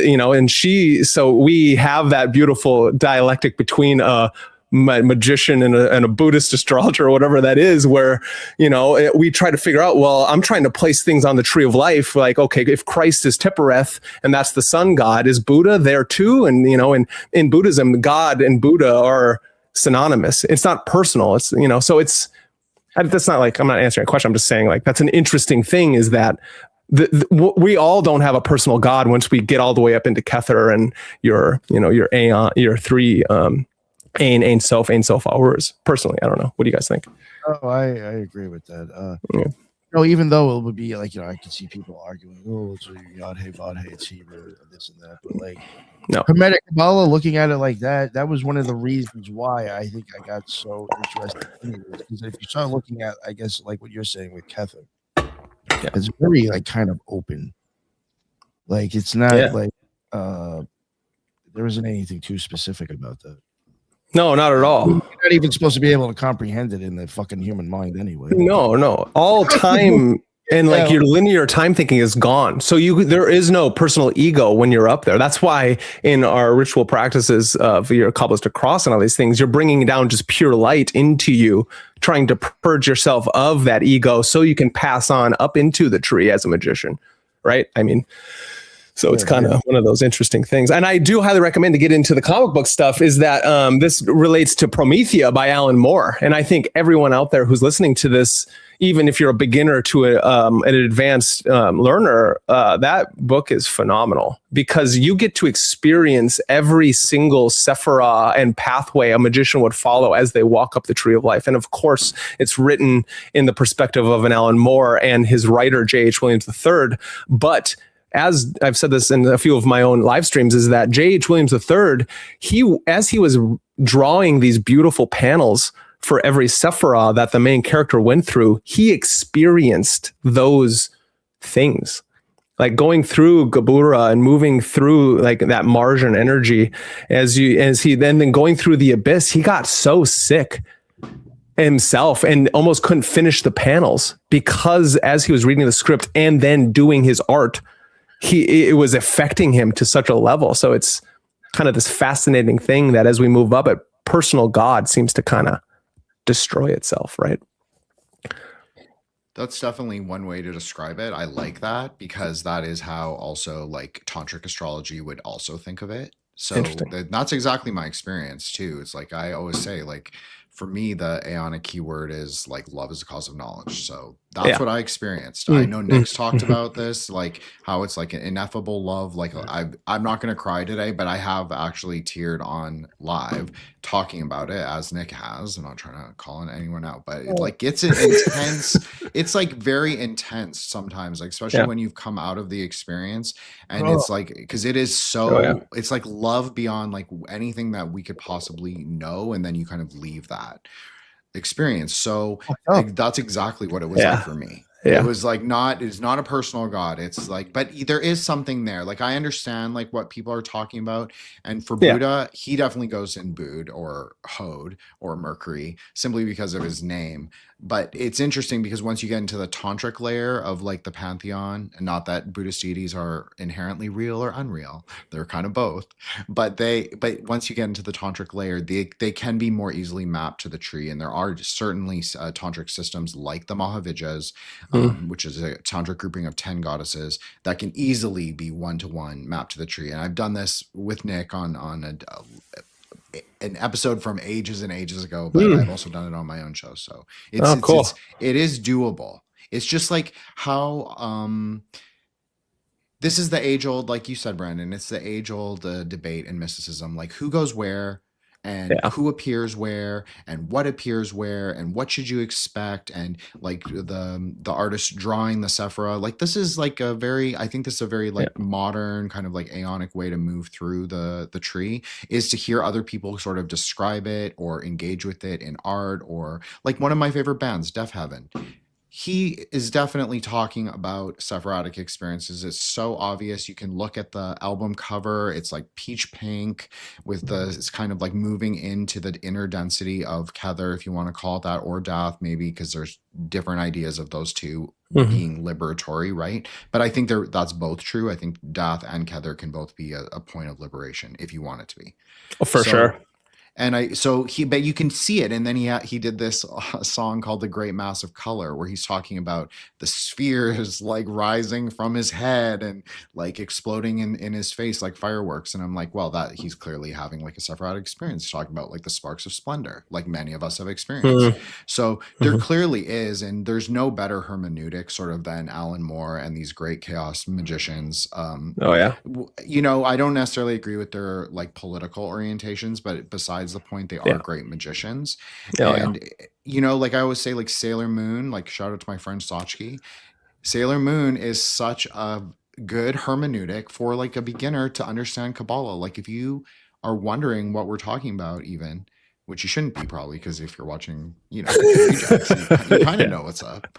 so we have that beautiful dialectic between a magician and a Buddhist astrologer, or whatever that is, where, we try to figure out, well, I'm trying to place things on the tree of life. Like, okay, if Christ is Tippereth and that's the sun god, is Buddha there too? And, in Buddhism, God and Buddha are synonymous. It's not personal. It's, so that's not like, I'm not answering a question. I'm just saying like, that's an interesting thing, is that we all don't have a personal God once we get all the way up into Kether and your Aeon, your three Ain Sof hours. Personally, I don't know. What do you guys think? Oh, I agree with that. Even though it would be like, I can see people arguing, oh, it's Yod Hey Vod Hey, it's Hebrew, this and that, but like, no. Hermetic Kabbalah, looking at it like that was one of the reasons why I think I got so interested in it. Because if you start looking at, I guess, like what you're saying with Kether, it's very like kind of open. Like it's not like there isn't anything too specific about that. No, not at all. You're not even supposed to be able to comprehend it in the fucking human mind anyway. No. All time and like your linear time thinking is gone. So there is no personal ego when you're up there. That's why in our ritual practices of your Kabbalist cross and all these things, you're bringing down just pure light into you, trying to purge yourself of that ego so you can pass on up into the tree as a magician, right? I mean, so it's kind of one of those interesting things. And I do highly recommend to get into the comic book stuff, is that this relates to Promethea by Alan Moore. And I think everyone out there who's listening to this, even if you're a beginner to an advanced learner, that book is phenomenal, because you get to experience every single sephira and pathway a magician would follow as they walk up the tree of life. And of course, it's written in the perspective of an Alan Moore and his writer, J.H. Williams III. But as I've said this in a few of my own live streams, is that J.H. Williams III, as he was drawing these beautiful panels for every sephira that the main character went through, he experienced those things, like going through Gabura and moving through like that margin energy. As he then going through the abyss, he got so sick himself and almost couldn't finish the panels, because as he was reading the script and then doing his art, it was affecting him to such a level. So it's kind of this fascinating thing that as we move up, a personal God seems to kind of destroy itself, right? That's definitely one way to describe it. I like that, because that is how also like tantric astrology would also think of it. So that's exactly my experience too. It's like I always say, like, for me, the Aeonic keyword is like love is the cause of knowledge. So that's what I experienced. I know Nick's talked about this, like how it's like an ineffable love. Like I'm not going to cry today, but I have actually teared on live talking about it, as Nick has. I'm not trying to call anyone out, but it like gets it intense. It's like very intense sometimes, like especially when you've come out of the experience, and it's like, because it is so it's like love beyond like anything that we could possibly know, and then you kind of leave that experience. So like, that's exactly what it was like for me. It was like it's not a personal God. It's like, but there is something there. Like I understand like what people are talking about. And for Buddha, he definitely goes in Bud or Hod or Mercury simply because of his name. But it's interesting because once you get into the tantric layer of like the pantheon, and not that Buddhist deities are inherently real or unreal, they're kind of both. But once you get into the tantric layer, they can be more easily mapped to the tree. And there are certainly tantric systems like the Mahavijjas which is a tantric grouping of 10 goddesses that can easily be one-to-one mapped to the tree. And I've done this with Nick on an episode from ages and ages ago, but I've also done it on my own show. So it is doable. It's just like how this is the age old, like you said, Brandon, it's the age old debate in mysticism, like who goes where and who appears where and what appears where and what should you expect, and like the artist drawing the Sephira. Like this is like I think this is a very like modern kind of like aeonic way to move through the tree, is to hear other people sort of describe it or engage with it in art. Or like one of my favorite bands, Deaf Heaven, he is definitely talking about Sephirotic experiences. It's so obvious. You can look at the album cover. It's like peach pink with it's kind of like moving into the inner density of Kether, if you want to call it that, or Dath maybe, because there's different ideas of those two being liberatory, right? But I think that's both true. I think Dath and Kether can both be a point of liberation if you want it to be. Oh, for sure. And but you can see it. And then he did this song called The Great Mass of Color, where he's talking about the spheres like rising from his head and like exploding in his face like fireworks. And I'm like, well, that he's clearly having like a Sephirotic experience, talking about like the sparks of splendor, like many of us have experienced. So there clearly is, and there's no better hermeneutic sort of than Alan Moore and these great chaos magicians. You know, I don't necessarily agree with their like political orientations, but besides the point, they are great magicians. You know, like I always say, like Sailor Moon, like shout out to my friend Sochki. Sailor Moon is such a good hermeneutic for like a beginner to understand Kabbalah. Like if you are wondering what we're talking about, even, which you shouldn't be probably, because if you're watching, you know, Rejects, you kind of know what's up.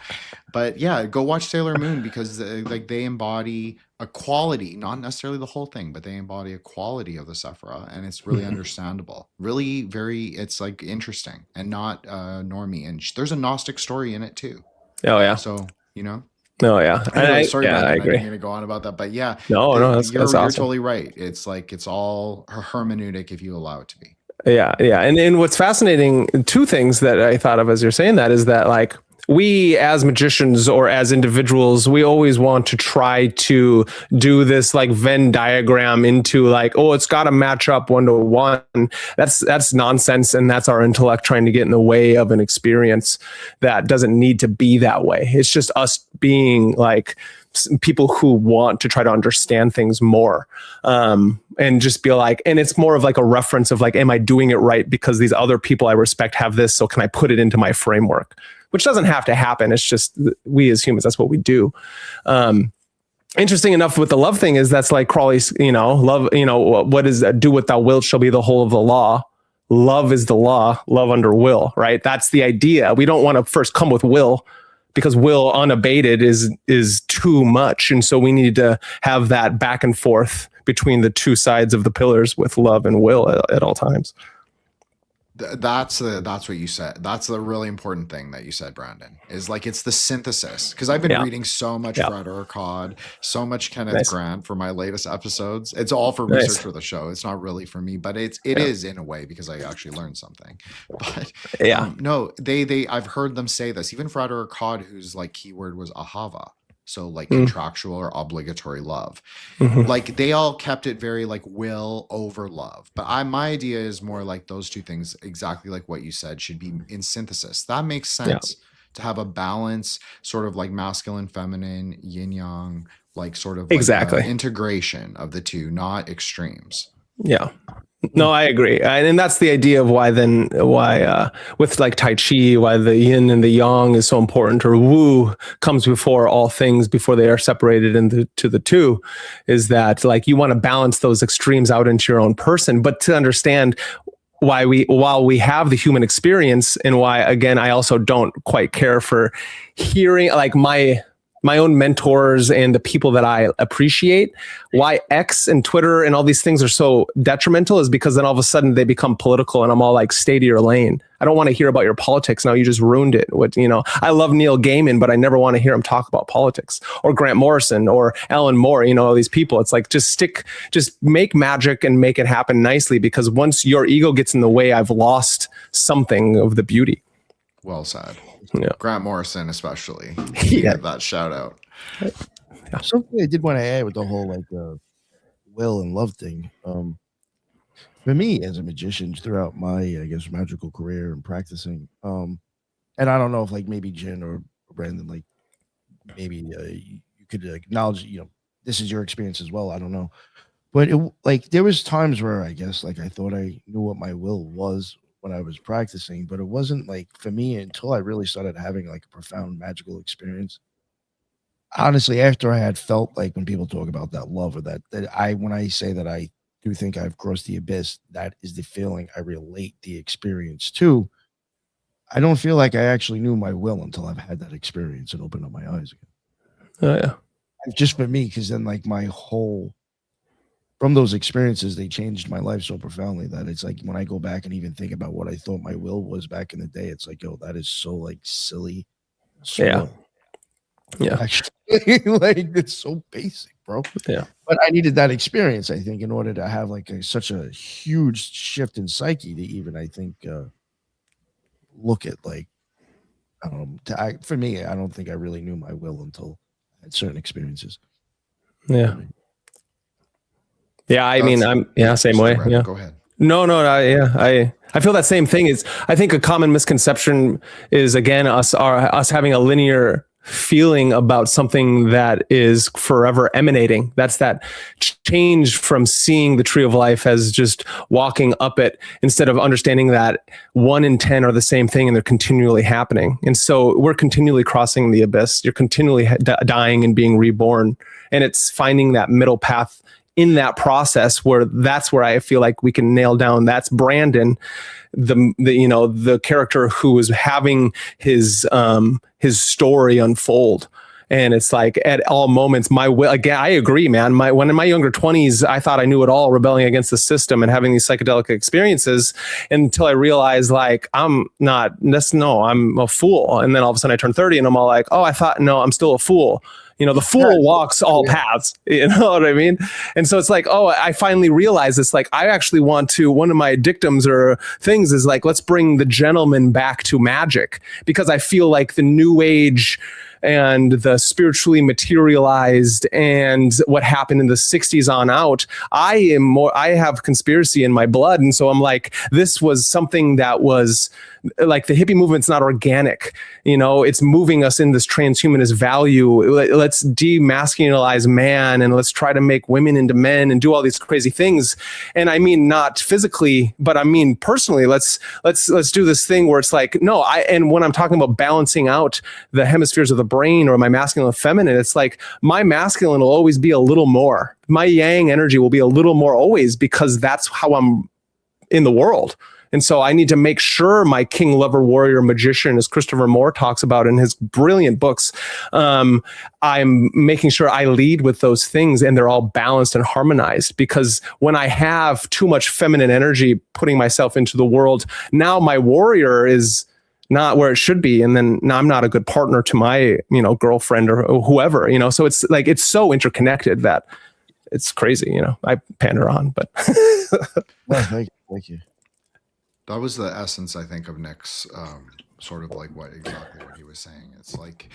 But yeah, go watch Sailor Moon, because like they embody a quality, not necessarily the whole thing, but they embody a quality of the Sephira, and it's really understandable. Really, it's like interesting and not normie. And there's a Gnostic story in it too. Oh yeah. So you know. Anyway, sorry, I agree. I didn't mean to go on about that, but yeah. That's you're awesome. totally right. It's like it's all hermeneutic if you allow it to be. Yeah. And what's fascinating, two things that I thought of as you're saying that, is that like we as magicians or as individuals, we always want to try to do this like Venn diagram into like, oh, it's got to match up 1-to-1. That's nonsense. And that's our intellect trying to get in the way of an experience that doesn't need to be that way. It's just us being like people who want to try to understand things more, and just be like, and it's more of like a reference of like, am I doing it right because these other people I respect have this, so can I put it into my framework? Which doesn't have to happen. It's just we as humans, that's what we do. Interesting enough with the love thing is that's like Crawley's, you know, love, you know, what is that? Do what thou wilt shall be the whole of the law. Love is the law, love under will, right? That's the idea. We don't want to first come with will, because will unabated is too much. And so we need to have that back and forth between the two sides of the pillars with love and will at all times. That's what you said. That's the really important thing that you said, Brandon, is like, it's the synthesis. Because I've been reading so much Fred Urquhart, so much Kenneth Grant for my latest episodes. It's all for research for the show. It's not really for me, but it is in a way, because I actually learned something. But no, I've heard them say this. Even Fred Urquhart, whose like keyword was ahava. So like contractual or obligatory love, like they all kept it very like will over love. But my idea is more like those two things, exactly like what you said, should be in synthesis. That makes sense to have a balance, sort of like masculine, feminine, yin yang, like sort of like integration of the two, not extremes. Yeah. No, I agree. And that's the idea of why with like Tai Chi, why the yin and the yang is so important, or Wu comes before all things, before they are separated into the two, is that like you want to balance those extremes out into your own person. But to understand while we have the human experience, and why, again, I also don't quite care for hearing like my own mentors and the people that I appreciate, why X and Twitter and all these things are so detrimental is because then all of a sudden they become political and I'm all like, stay to your lane. I don't want to hear about your politics. Now you just ruined it. I love Neil Gaiman, but I never want to hear him talk about politics, or Grant Morrison or Alan Moore, all these people. It's like, just make magic and make it happen nicely, because once your ego gets in the way, I've lost something of the beauty. Well said. Yeah. Grant Morrison, especially. Yeah. Give that shout out. Something I did want to add with the whole like will and love thing. For me as a magician throughout my, I guess, magical career and practicing, and I don't know if like maybe Jen or Brandon, like maybe you could acknowledge, this is your experience as well. I don't know, but like there was times where I guess like I thought I knew what my will was when I was practicing, but it wasn't like for me until I really started having like a profound magical experience. Honestly, after I had felt like when people talk about that love or when I say that I do think I've crossed the abyss, that is the feeling I relate the experience to. I don't feel like I actually knew my will until I've had that experience and opened up my eyes again. Oh yeah. Just for me, because then like from those experiences, they changed my life so profoundly that it's like when I go back and even think about what I thought my will was back in the day, it's like, oh, that is so like silly. Yeah. Yeah. Actually, like it's so basic, bro. Yeah. But I needed that experience, I think, in order to have like such a huge shift in psyche to even, I think, look at like, for me, I don't think I really knew my will until I had certain experiences. Yeah. Yeah. I mean, same way. Brandon, Yeah. Go ahead. No, I feel that same thing is, I think a common misconception is, again, us having a linear feeling about something that is forever emanating. That's that change from seeing the tree of life as just walking up it, instead of understanding that 1 in 10 are the same thing and they're continually happening. And so we're continually crossing the abyss. You're continually dying and being reborn. And it's finding that middle path in that process, that's where I feel like we can nail down. That's Brandon, the character who is having his story unfold. And it's like at all moments, my will, again, I agree, man. When in my younger 20s, I thought I knew it all, rebelling against the system and having these psychedelic experiences, until I realized like, I'm a fool. And then all of a sudden I turned 30 and I'm all like, oh, I'm still a fool. The fool walks all paths, you know what I mean? And so it's like, oh, I finally realized it's like, I actually want to, one of my dictums or things is like, let's bring the gentleman back to magic, because I feel like the new age and the spiritually materialized and what happened in the 60s on out, I have conspiracy in my blood. And so I'm like, this was something that was like, the hippie movement's not organic, it's moving us in this transhumanist value. Let's demasculinize man and let's try to make women into men and do all these crazy things. And I mean, not physically, but I mean, personally, let's do this thing where it's like, no, and when I'm talking about balancing out the hemispheres of the brain or my masculine and feminine, it's like my masculine will always be a little more. My yang energy will be a little more always, because that's how I'm in the world. And so I need to make sure my king, lover, warrior, magician, as Christopher Moore talks about in his brilliant books, I'm making sure I lead with those things and they're all balanced and harmonized. Because when I have too much feminine energy putting myself into the world, now my warrior is not where it should be. And then now I'm not a good partner to my, girlfriend or whoever, so it's like, it's so interconnected that it's crazy. I pander on, but. Well, thank you. That was the essence, I think, of Nick's sort of like exactly what he was saying. It's like,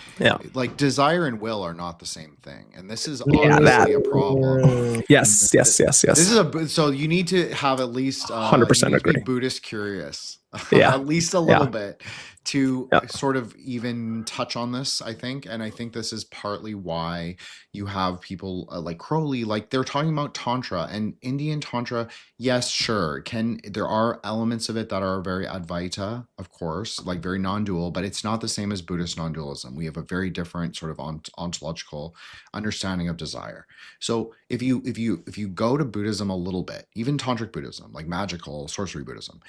like desire and will are not the same thing, and this is obviously a problem. Yes. This is so you need to have at least 100% agree. Be Buddhist curious, Yeah. at least a little bit, to sort of even touch on this, I think. And I think this is partly why you have people like Crowley, like they're talking about Tantra and Indian Tantra. Yes, sure. There are elements of it that are very Advaita, of course, like very non-dual, but it's not the same as Buddhist non-dualism. We have a very different sort of ontological understanding of desire. So if you go to Buddhism a little bit, even Tantric Buddhism, like magical sorcery Buddhism,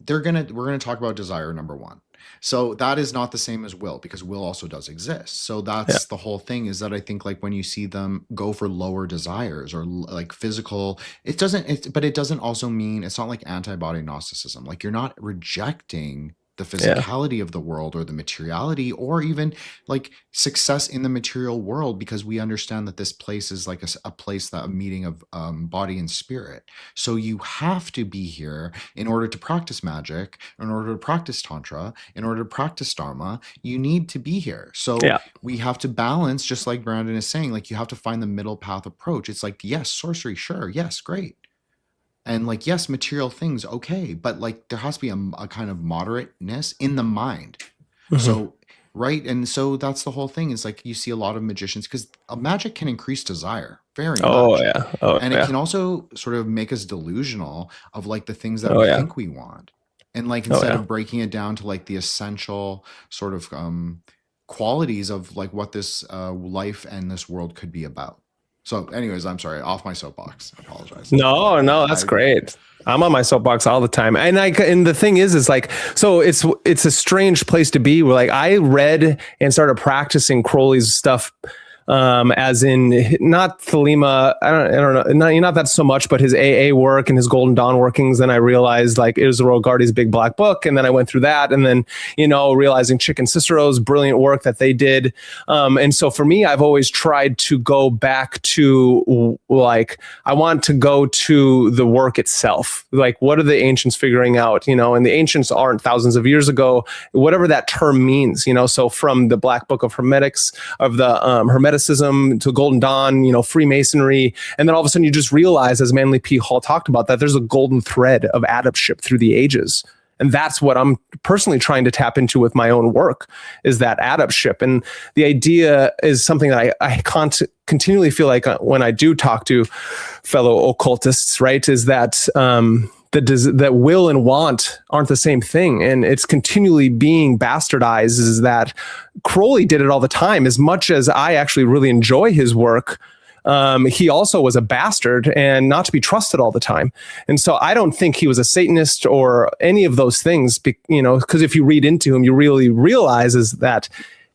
we're gonna talk about desire, number one. So that is not the same as will, because will also does exist. So that's the whole thing, is that I think like when you see them go for lower desires or like physical, but it doesn't also mean, it's not like antibody Gnosticism. Like you're not rejecting the physicality of the world, or the materiality, or even like success in the material world, because we understand that this place is like a place, that a meeting of body and spirit. So you have to be here in order to practice magic, in order to practice tantra, in order to practice dharma. You need to be here. So we have to balance, just like Brandon is saying, like you have to find the middle path approach. It's like, yes, sorcery, sure, yes, great. And like, yes, material things, okay. But like, there has to be a kind of moderateness in the mind. So, right. And so that's the whole thing, is like, you see a lot of magicians, because magic can increase desire very much. And it can also sort of make us delusional of like the things that we think we want. And like, instead of breaking it down to like the essential sort of qualities of like what this life and this world could be about. So anyways, I'm sorry, off my soapbox. I apologize. No, that's great. I'm on my soapbox all the time. And the thing is like, so it's a strange place to be. Where like I read and started practicing Crowley's stuff, as in not Thelema, I don't know, not that so much, but his AA work and his Golden Dawn workings. Then I realized like it was Royal Guardi's big black book. And then I went through that, and then, realizing Chick and Cicero's brilliant work that they did. And so for me, I've always tried to go back to like, I want to go to the work itself. Like, what are the ancients figuring out, and the ancients aren't thousands of years ago, whatever that term means, so from the black book of Hermetics, of the Hermeticism to Golden Dawn, Freemasonry. And then all of a sudden you just realize, as Manly P. Hall talked about, that there's a golden thread of adeptship through the ages. And that's what I'm personally trying to tap into with my own work, is that adeptship. And the idea is something that I continually feel like when I do talk to fellow occultists, right, is that that will and want aren't the same thing. And it's continually being bastardized, is that Crowley did it all the time. As much as I actually really enjoy his work, he also was a bastard and not to be trusted all the time. And so I don't think he was a Satanist or any of those things, because if you read into him, you really realize is that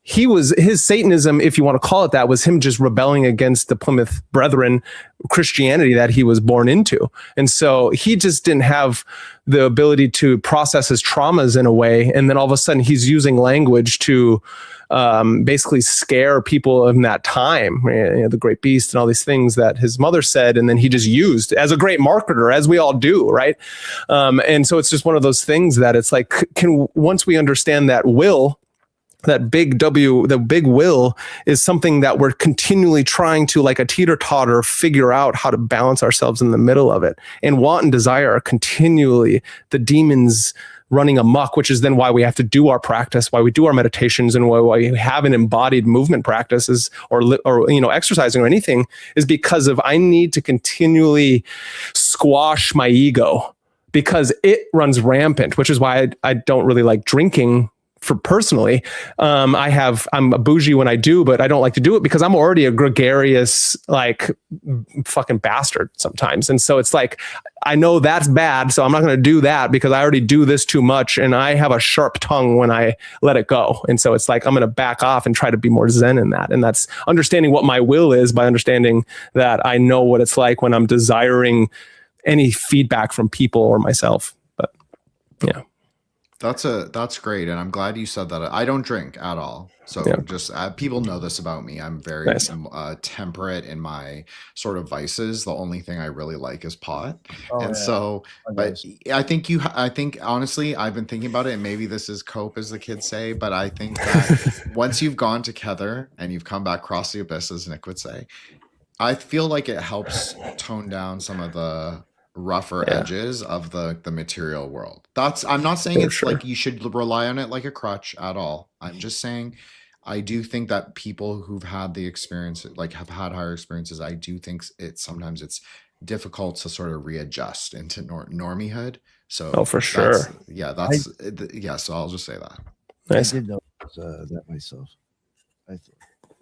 his Satanism, if you want to call it that, was him just rebelling against the Plymouth Brethren Christianity that he was born into. And so he just didn't have the ability to process his traumas in a way. And then all of a sudden he's using language to basically scare people in that time, the great beast and all these things that his mother said. And then he just used as a great marketer, as we all do. Right. And so it's just one of those things that it's like, once we understand that will, that big W, the big will, is something that we're continually trying to, like a teeter-totter, figure out how to balance ourselves in the middle of it. And want and desire are continually the demons running amok, which is then why we have to do our practice, why we do our meditations, and why we have an embodied movement practices or exercising or anything, is because of I need to continually squash my ego, because it runs rampant, which is why I don't really like drinking. For personally, I'm a bougie when I do, but I don't like to do it because I'm already a gregarious, like fucking bastard sometimes. And so it's like, I know that's bad, so I'm not going to do that because I already do this too much. And I have a sharp tongue when I let it go. And so it's like, I'm going to back off and try to be more zen in that. And that's understanding what my will is by understanding that I know what it's like when I'm desiring any feedback from people or myself. But yeah. That's great, and I'm glad you said that. I don't drink at all, so just people know this about me. I'm very temperate in my sort of vices. The only thing I really like is pot, so. But I think honestly, I've been thinking about it, and maybe this is cope, as the kids say. But I think that once you've gone together and you've come back across the abyss, as Nick would say, I feel like it helps tone down some of the rougher edges of the material world. I'm not saying it's like you should rely on it like a crutch at all. I'm just saying I do think that people who've had the experience, like have had higher experiences, I do think sometimes it's difficult to sort of readjust into normiehood. So for sure. So I'll just say that. Nice. I did notice that myself.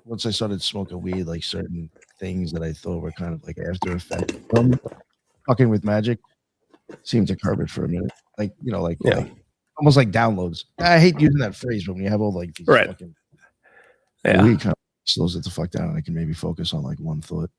Once I started smoking weed, like certain things that I thought were kind of like after effect from fucking with magic seemed to curb it for a minute. Like almost like downloads. I hate using that phrase, but when you have all like these fucking weed, kind of slows it the fuck down. I can maybe focus on like one thought.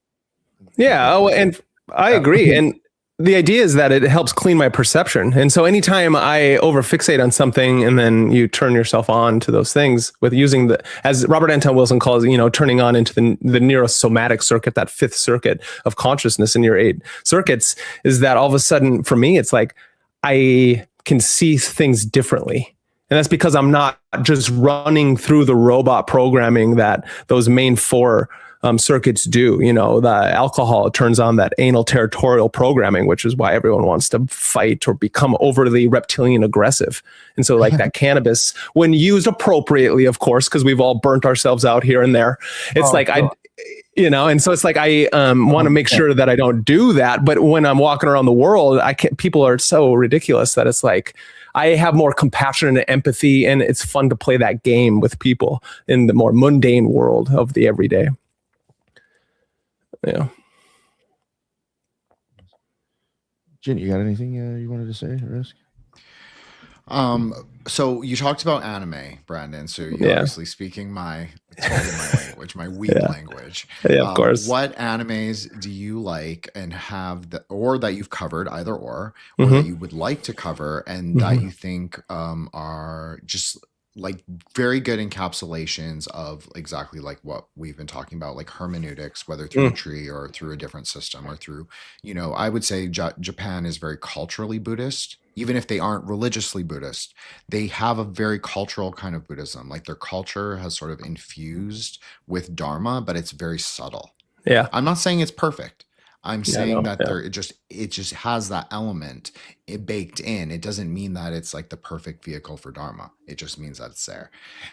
Yeah. Oh, and I agree. And the idea is that it helps clean my perception. And so anytime I overfixate on something and then you turn yourself on to those things with using the, as Robert Anton Wilson calls it, turning on into the neurosomatic circuit, that fifth circuit of consciousness in your 8 circuits, is that all of a sudden for me, it's like I can see things differently. And that's because I'm not just running through the robot programming that those main 4 circuits do. The alcohol turns on that anal territorial programming, which is why everyone wants to fight or become overly reptilian aggressive. And so like that cannabis, when used appropriately, of course, because we've all burnt ourselves out here and there, it's and so it's like I want to make sure that I don't do that. But when I'm walking around the world, people are so ridiculous that it's like I have more compassion and empathy, and it's fun to play that game with people in the more mundane world of the everyday. Yeah. Jen, you got anything you wanted to say or ask? So you talked about anime, Brandon. So you're obviously speaking my language, my weeb language. Yeah, of course. What animes do you like and have or that you've covered, either or that you would like to cover, and that you think are just like very good encapsulations of exactly like what we've been talking about, like hermeneutics, whether through a tree or through a different system or through, I would say Japan is very culturally Buddhist. Even if they aren't religiously Buddhist, they have a very cultural kind of Buddhism. Like their culture has sort of infused with Dharma, but it's very subtle. Yeah. I'm not saying it's perfect. I'm saying that it just has that element baked in. It doesn't mean that it's like the perfect vehicle for Dharma. It just means that it's there.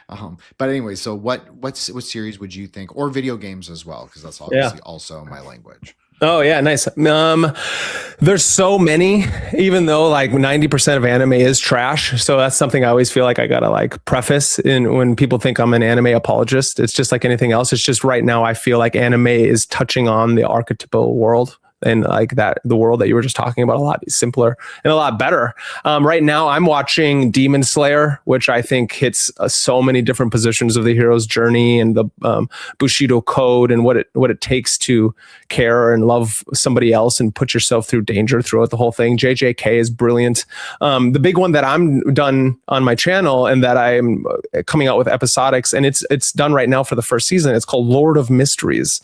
But anyway, so what series would you think, or video games as well? Because that's obviously also my language. Oh yeah, nice. There's so many, even though like 90% of anime is trash. So that's something I always feel like I gotta like preface when people think I'm an anime apologist. It's just like anything else. It's just right now I feel like anime is touching on the archetypal world. And like that, the world that you were just talking about, a lot simpler and a lot better. Right now, I'm watching Demon Slayer, which I think hits so many different positions of the hero's journey and the Bushido code and what it takes to care and love somebody else and put yourself through danger throughout the whole thing. JJK is brilliant. The big one that I'm done on my channel and that I'm coming out with episodics, and it's done right now for the first season. It's called Lord of Mysteries,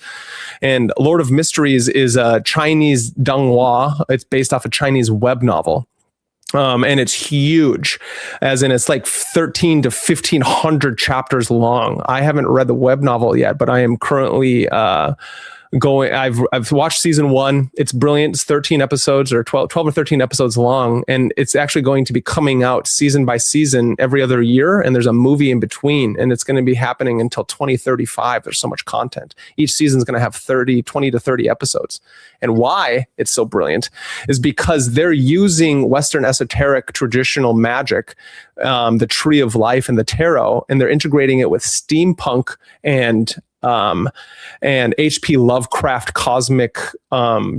and Lord of Mysteries is a Chinese donghua. It's based off a Chinese web novel. And it's huge, as in it's like 13 to 1,500 chapters long. I haven't read the web novel yet, but I am currently I've watched season 1. It's brilliant. It's 13 episodes or 12 or 13 episodes long. And it's actually going to be coming out season by season every other year. And there's a movie in between, and it's going to be happening until 2035. There's so much content. Each season is going to have 20 to 30 episodes. And why it's so brilliant is because they're using Western esoteric traditional magic, the tree of life and the tarot, and they're integrating it with steampunk and H.P. Lovecraft cosmic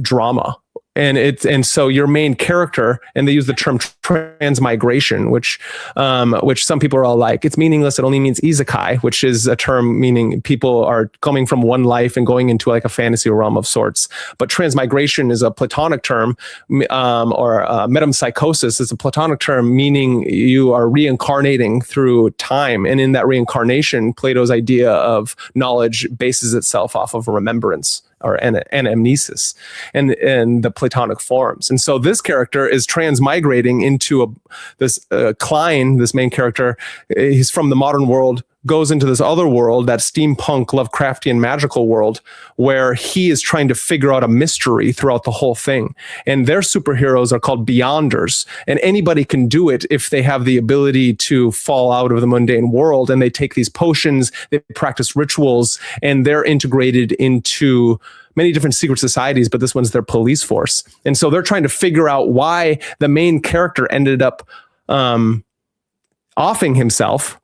drama. And so your main character, and they use the term transmigration, which some people are all like, it's meaningless. It only means isekai, which is a term meaning people are coming from one life and going into like a fantasy realm of sorts. But transmigration is a Platonic term, or metempsychosis is a Platonic term, meaning you are reincarnating through time. And in that reincarnation, Plato's idea of knowledge bases itself off of remembrance or anamnesis and the Platonic forms. And so this character is transmigrating into Klein, this main character. He's from the modern world, goes into this other world, that steampunk Lovecraftian magical world, where he is trying to figure out a mystery throughout the whole thing. And their superheroes are called Beyonders. And anybody can do it if they have the ability to fall out of the mundane world. And they take these potions, they practice rituals, and they're integrated into many different secret societies, but this one's their police force. And so they're trying to figure out why the main character ended up offing himself.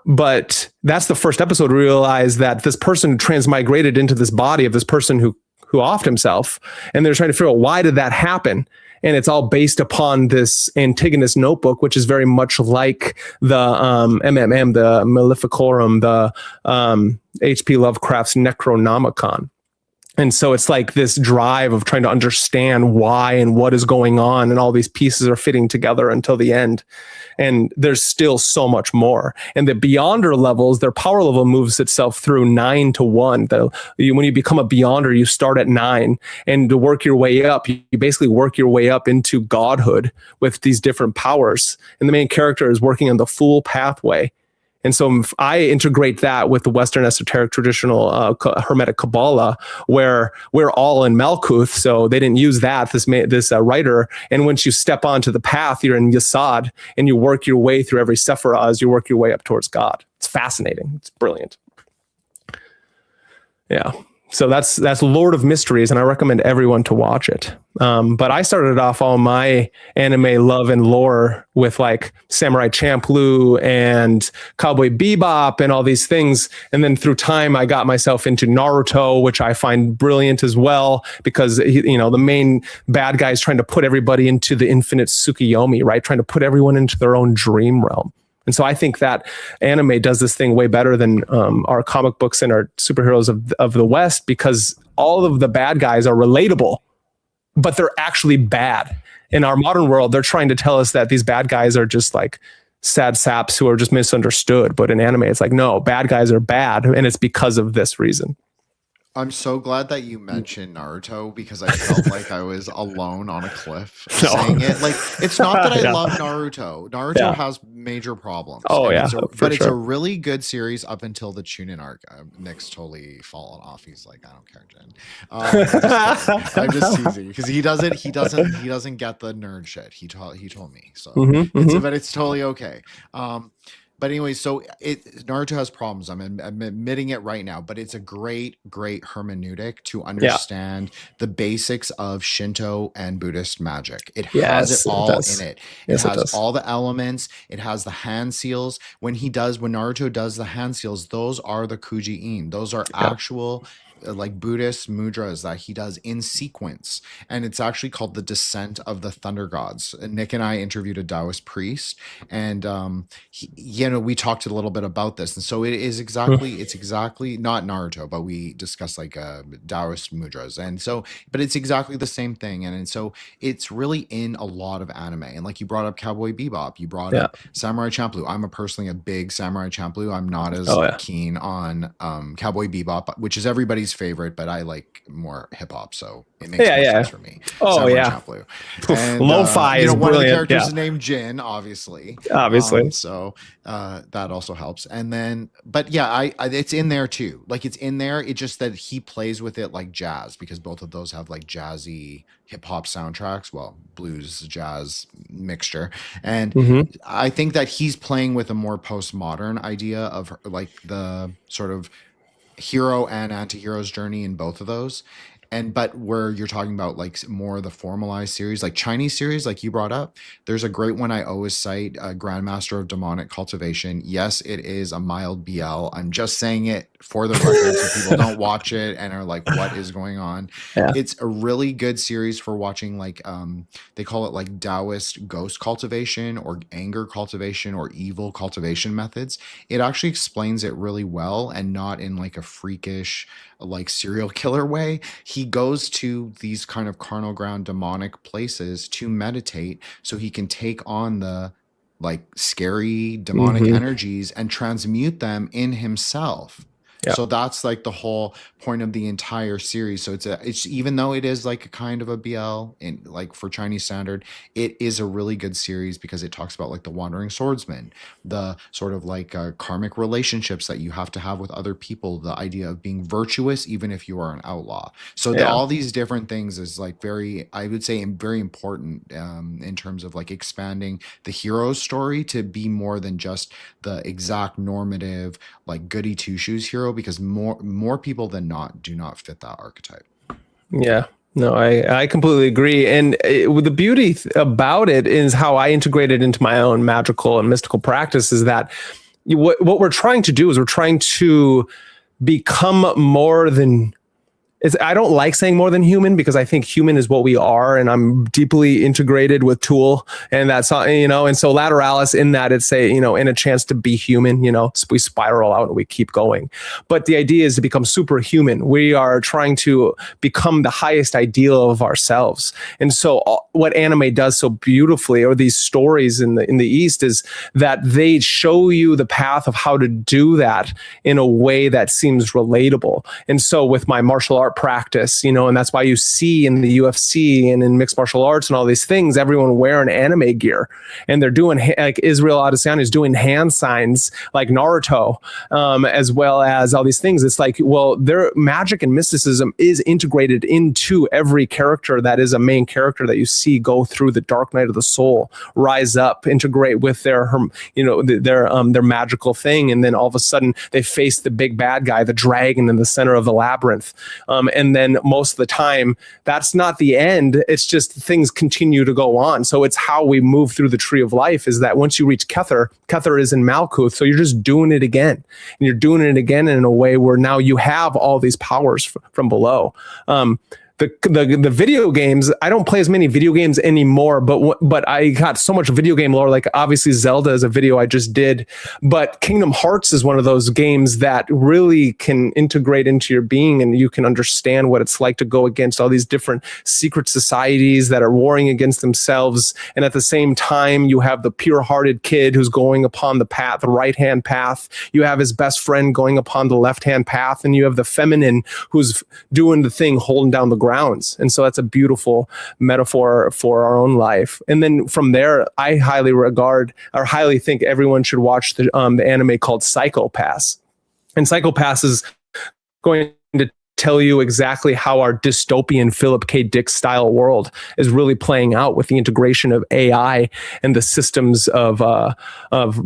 But that's the first episode, to realize that this person transmigrated into this body of this person who offed himself. And they're trying to figure out, why did that happen? And it's all based upon this Antigonus notebook, which is very much like the MMM, the Maleficorum, the H.P. Lovecraft's Necronomicon. And so it's like this drive of trying to understand why and what is going on, and all these pieces are fitting together until the end. And there's still so much more. And the Beyonder levels, their power level moves itself through 9 to 1. When you become a Beyonder, you start at 9, and to work your way up, you basically work your way up into godhood with these different powers. And the main character is working on the full pathway. And so I integrate that with the Western esoteric traditional Hermetic Kabbalah, where we're all in Malkuth. So they didn't use that, this writer. And once you step onto the path, you're in Yesod, and you work your way through every Sephirah as you work your way up towards God. It's fascinating. It's brilliant. Yeah. So that's Lord of Mysteries, and I recommend everyone to watch it. But I started off all my anime love and lore with like Samurai Champloo and Cowboy Bebop and all these things. And then through time, I got myself into Naruto, which I find brilliant as well, because the main bad guy is trying to put everybody into the infinite Tsukiyomi, right? Trying to put everyone into their own dream realm. And so I think that anime does this thing way better than our comic books and our superheroes of the West, because all of the bad guys are relatable, but they're actually bad. In our modern world, they're trying to tell us that these bad guys are just like sad saps who are just misunderstood. But in anime, it's like, no, bad guys are bad, and it's because of this reason. I'm so glad that you mentioned Naruto, because I felt like I was alone on a cliff saying it. Like, it's not that I love Naruto. Naruto has major problems. Oh, yeah. But it's a really good series up until the Chunin arc. Nick's totally fallen off. He's like, I don't care, Jen. I'm just teasing, because he doesn't get the nerd shit. He told me. So but it's totally okay. But anyway, so Naruto has problems. I'm admitting it right now, but it's a great hermeneutic to understand the basics of Shinto and Buddhist magic. It has it all in it. It has all the elements. It has the hand seals. When Naruto does the hand seals, those are the Kuji-in. Those are actual like Buddhist mudras that he does in sequence, and it's actually called the Descent of the Thunder Gods. And Nick and I interviewed a Taoist priest, and we talked a little bit about this. And so it's exactly not Naruto, but we discussed like Taoist mudras, and so but it's exactly the same thing. And so it's really in a lot of anime. And like you brought up Cowboy Bebop, you brought up Samurai Champloo. I'm personally a big Samurai Champloo. I'm not as keen on Cowboy Bebop, which is everybody's favorite, but I like more hip hop, so it makes more sense for me. Champloo. And, Lo-fi is one brilliant. of the characters is named Jin, obviously. So that also helps. And then, but yeah, it's in there too. Like it's in there. It's just that he plays with it like jazz, because both of those have like jazzy hip hop soundtracks. Well, blues, jazz mixture. And I think that he's playing with a more postmodern idea of like the sort of hero and anti-hero's journey in both of those. But where you're talking about like more the formalized series, like Chinese series, like you brought up, there's a great one I always cite, Grandmaster of Demonic Cultivation. Yes, it is a mild BL. I'm just saying it for the record so people don't watch it and are like, what is going on? It's a really good series for watching, like they call it like Taoist ghost cultivation or anger cultivation or evil cultivation methods. It actually explains it really well, and not in like a freakish like serial killer way. He goes to these kind of carnal ground demonic places to meditate so he can take on the like scary demonic energies and transmute them in himself. So that's like the whole point of the entire series. So it's even though it is like a kind of a BL in like for Chinese standard, it is a really good series because it talks about like the wandering swordsman, the sort of like karmic relationships that you have to have with other people, the idea of being virtuous even if you are an outlaw. So all these different things is like very, I would say, very important in terms of like expanding the hero's story to be more than just the exact normative like goody two shoes hero, because more people than not do not fit that archetype. Yeah. No, I completely agree. And the beauty about it is how I integrate it into my own magical and mystical practice is that what we're trying to do is we're trying to become more than I don't like saying more than human, because I think human is what we are, and I'm deeply integrated with Tool, and that's, and so Lateralis, in that it's in a chance to be human, we spiral out and we keep going. But the idea is to become superhuman. We are trying to become the highest ideal of ourselves. And so what anime does so beautifully, or these stories in the East, is that they show you the path of how to do that in a way that seems relatable. And so with my martial art practice, and that's why you see in the UFC and in mixed martial arts and all these things, everyone wearing anime gear, and they're doing like Israel Adesanya is doing hand signs like Naruto, as well as all these things. It's like, well, their magic and mysticism is integrated into every character that is a main character that you see go through the dark night of the soul, rise up, integrate with their magical thing, and then all of a sudden they face the big bad guy, the dragon in the center of the labyrinth. And then most of the time, that's not the end. It's just things continue to go on. So it's how we move through the tree of life, is that once you reach Kether is in Malkuth. So you're just doing it again. And you're doing it again in a way where now you have all these powers from below. The video games, I don't play as many video games anymore, but I got so much video game lore. Like obviously Zelda is a video I just did, but Kingdom Hearts is one of those games that really can integrate into your being, and you can understand what it's like to go against all these different secret societies that are warring against themselves. And at the same time, you have the pure-hearted kid who's going upon the path, the right-hand path. You have his best friend going upon the left-hand path, and you have the feminine who's doing the thing, holding down the grounds. And so that's a beautiful metaphor for our own life. And then from there, I highly think everyone should watch the anime called Psycho-Pass. And Psycho-Pass is going to tell you exactly how our dystopian Philip K. Dick style world is really playing out with the integration of AI and the systems of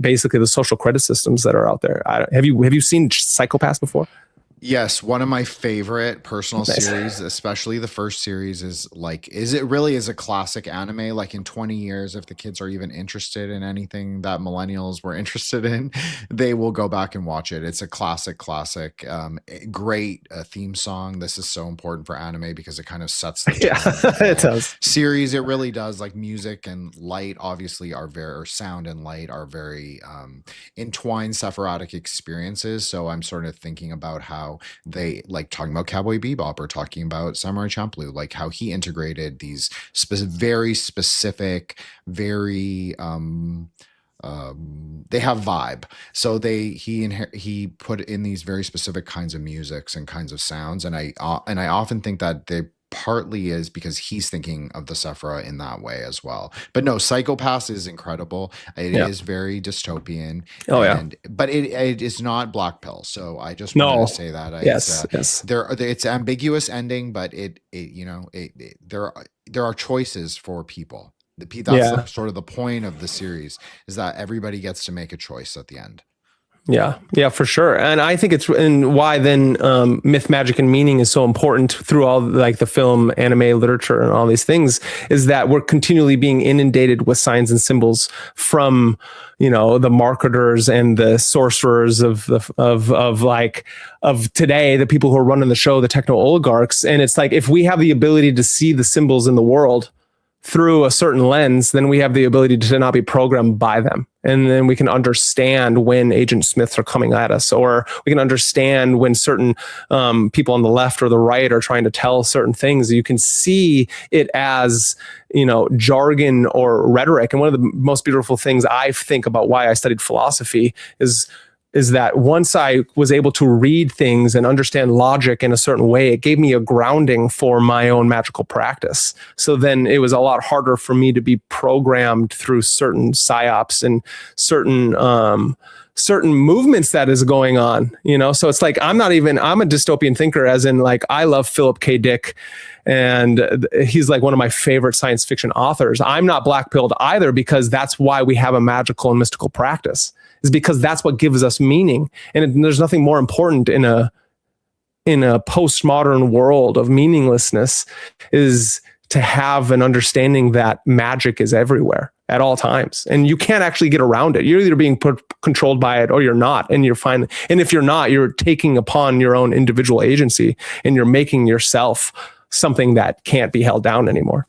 basically the social credit systems that are out there. Have you seen Psycho-Pass before? Yes, one of my favorite personal series, especially the first series, is it really is a classic anime. Like in 20 years, if the kids are even interested in anything that millennials were interested in, they will go back and watch it. It's a classic, great theme song. This is so important for anime because it kind of sets the tone. It does. Series, it really does. Like music and light, obviously, or sound and light are very entwined Sephirotic experiences. So I'm sort of thinking about how they like talking about Cowboy Bebop or talking about Samurai Champloo, like how he integrated these very specific, very they have vibe. So he put in these very specific kinds of musics and kinds of sounds, and I often think that they partly is because he's thinking of the Sephira in that way as well. But no, Psycho-Pass is incredible. It is very dystopian. But it is not Black Pill. So I just wanted to say that. Yes. It's ambiguous ending, but there are choices for people. That's sort of the point of the series, is that everybody gets to make a choice at the end. Yeah, for sure. And I think and why then myth, magic, and meaning is so important through all like the film, anime, literature, and all these things, is that we're continually being inundated with signs and symbols from, the marketers and the sorcerers of today, the people who are running the show, the techno oligarchs. And it's like, if we have the ability to see the symbols in the world through a certain lens, then we have the ability to not be programmed by them. And then we can understand when Agent Smiths are coming at us, or we can understand when certain people on the left or the right are trying to tell certain things. You can see it as, jargon or rhetoric. And one of the most beautiful things I think about why I studied philosophy is that once I was able to read things and understand logic in a certain way, it gave me a grounding for my own magical practice. So then it was a lot harder for me to be programmed through certain psyops and certain movements that is going on, So it's like, I'm a dystopian thinker, as in like, I love Philip K. Dick, and he's like one of my favorite science fiction authors. I'm not black pilled either, because that's why we have a magical and mystical practice, is because that's what gives us meaning. And there's nothing more important in a postmodern world of meaninglessness is to have an understanding that magic is everywhere at all times, and you can't actually get around it. You're either being controlled by it or you're not, and you're fine. And if you're not, you're taking upon your own individual agency, and you're making yourself something that can't be held down anymore.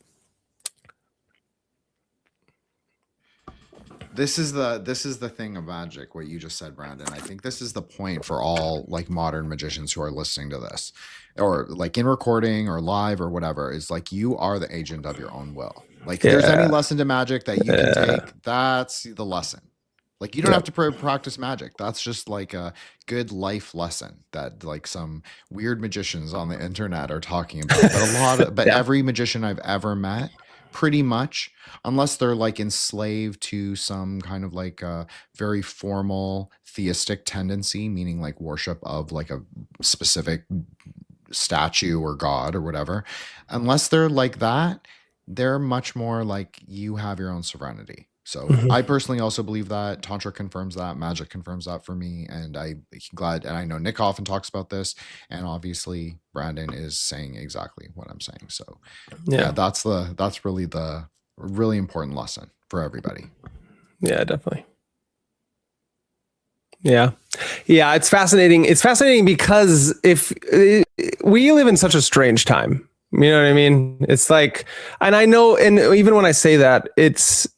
This is the thing of magic, what you just said, Brandon. I think this is the point for all like modern magicians who are listening to this, or like in recording or live or whatever, is like you are the agent of your own will. Like if there's any lesson to magic that you can take, that's the lesson. Like you don't have to practice magic. That's just like a good life lesson that like some weird magicians on the internet are talking about. But every magician I've ever met, pretty much, unless they're like enslaved to some kind of like a very formal theistic tendency, meaning like worship of like a specific statue or god or whatever, unless they're like that, they're much more like you have your own serenity. So I personally also believe that. Tantra confirms that. Magic confirms that for me. And I'm glad, and I know Nick often talks about this, and obviously Brandon is saying exactly what I'm saying. So yeah, that's really the really important lesson for everybody. Yeah, definitely. Yeah. It's fascinating. It's fascinating because we live in such a strange time. You know what I mean? It's like, and I know, and even when I say that,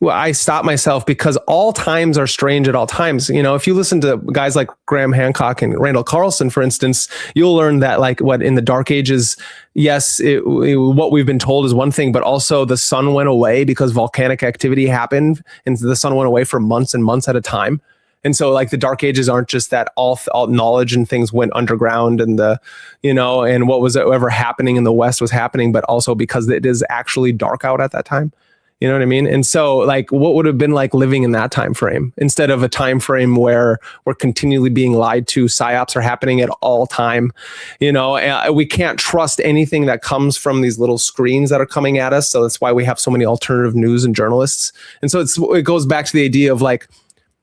I stop myself because all times are strange at all times. You know, if you listen to guys like Graham Hancock and Randall Carlson, for instance, you'll learn that like what in the Dark Ages, yes, what we've been told is one thing, but also the sun went away because volcanic activity happened, and the sun went away for months and months at a time. And so like the Dark Ages aren't just that all knowledge and things went underground and and what was ever happening in the West was happening, but also because it is actually dark out at that time. You know what I mean? And so like what would have been like living in that time frame instead of a time frame where we're continually being lied to, psyops are happening at all time. We can't trust anything that comes from these little screens that are coming at us. So that's why we have so many alternative news and journalists. And so it goes back to the idea of like,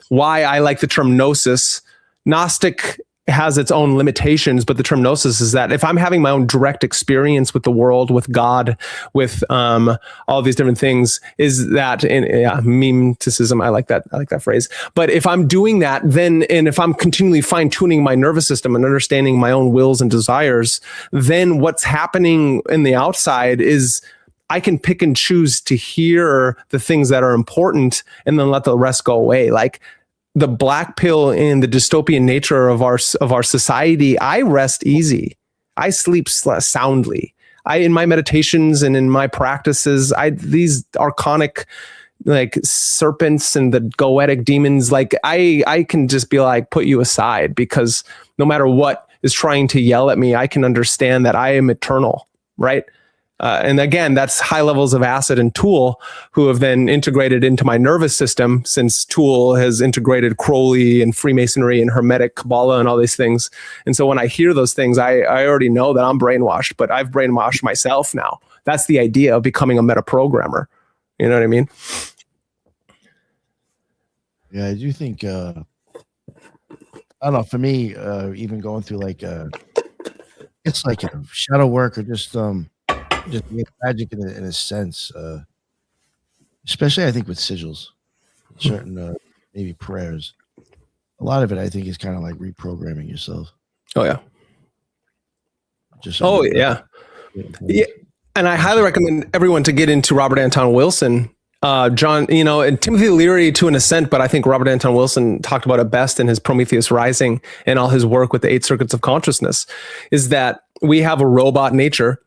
why I like the term gnosis. Gnostic has its own limitations, but the term gnosis is that if I'm having my own direct experience with the world, with God, with all these different things, is that memeticism. I like that phrase. But if I'm doing that, then, and if I'm continually fine tuning my nervous system and understanding my own wills and desires, then what's happening in the outside is I can pick and choose to hear the things that are important and then let the rest go away. Like the black pill in the dystopian nature of our society, I rest easy. I sleep soundly. In my meditations and in my practices, these archonic like serpents and the goetic demons, like I can just be like, put you aside, because no matter what is trying to yell at me, I can understand that I am eternal, right? And again, that's high levels of acid and Tool, who have then integrated into my nervous system, since Tool has integrated Crowley and Freemasonry and Hermetic Kabbalah and all these things. And so when I hear those things, I already know that I'm brainwashed, but I've brainwashed myself now. That's the idea of becoming a meta programmer. You know what I mean? Yeah, I do think, I don't know, for me, even going through like, it's like a shadow work or just magic in a sense, especially I think with sigils, certain maybe prayers. A lot of it I think is kind of like reprogramming yourself. Oh yeah. Yeah. And I highly recommend everyone to get into Robert Anton Wilson. John, and Timothy Leary to an extent, but I think Robert Anton Wilson talked about it best in his Prometheus Rising and all his work with the 8 circuits of consciousness, is that we have a robot nature.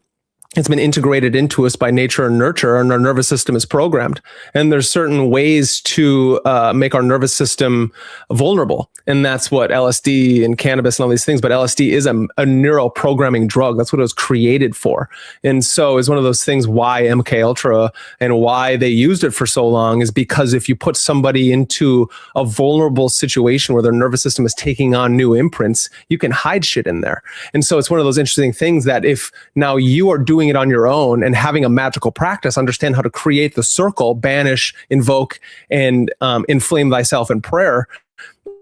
It's been integrated into us by nature and nurture, and our nervous system is programmed. And there's certain ways to make our nervous system vulnerable. And that's what LSD and cannabis and all these things. But LSD is a neural programming drug. That's what it was created for. And so it's one of those things why MK Ultra and why they used it for so long is because if you put somebody into a vulnerable situation where their nervous system is taking on new imprints, you can hide shit in there. And so it's one of those interesting things that if now you are doing it on your own and having a magical practice, understand how to create the circle, banish, invoke, and inflame thyself in prayer,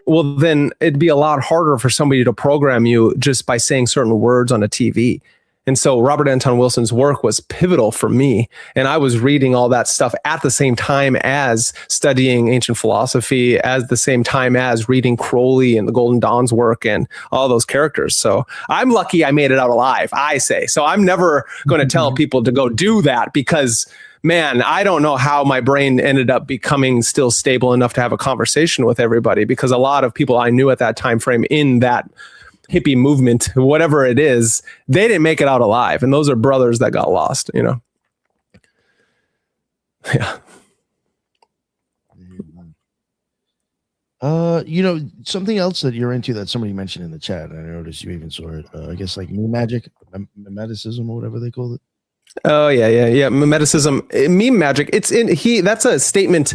well, then it'd be a lot harder for somebody to program you just by saying certain words on a TV. And so Robert Anton Wilson's work was pivotal for me. And I was reading all that stuff at the same time as studying ancient philosophy, at the same time as reading Crowley and the Golden Dawn's work and all those characters. So I'm lucky I made it out alive, I say. So I'm never going to tell people to go do that because, man, I don't know how my brain ended up becoming still stable enough to have a conversation with everybody, because a lot of people I knew at that time frame in that hippie movement, whatever it is, they didn't make it out alive. And those are brothers that got lost, you know? Yeah. You know, something else that you're into that somebody mentioned in the chat, and I noticed you even saw it, I guess like meme magic, memeticism or whatever they call it. Oh yeah. Memeticism, meme magic. That's a statement.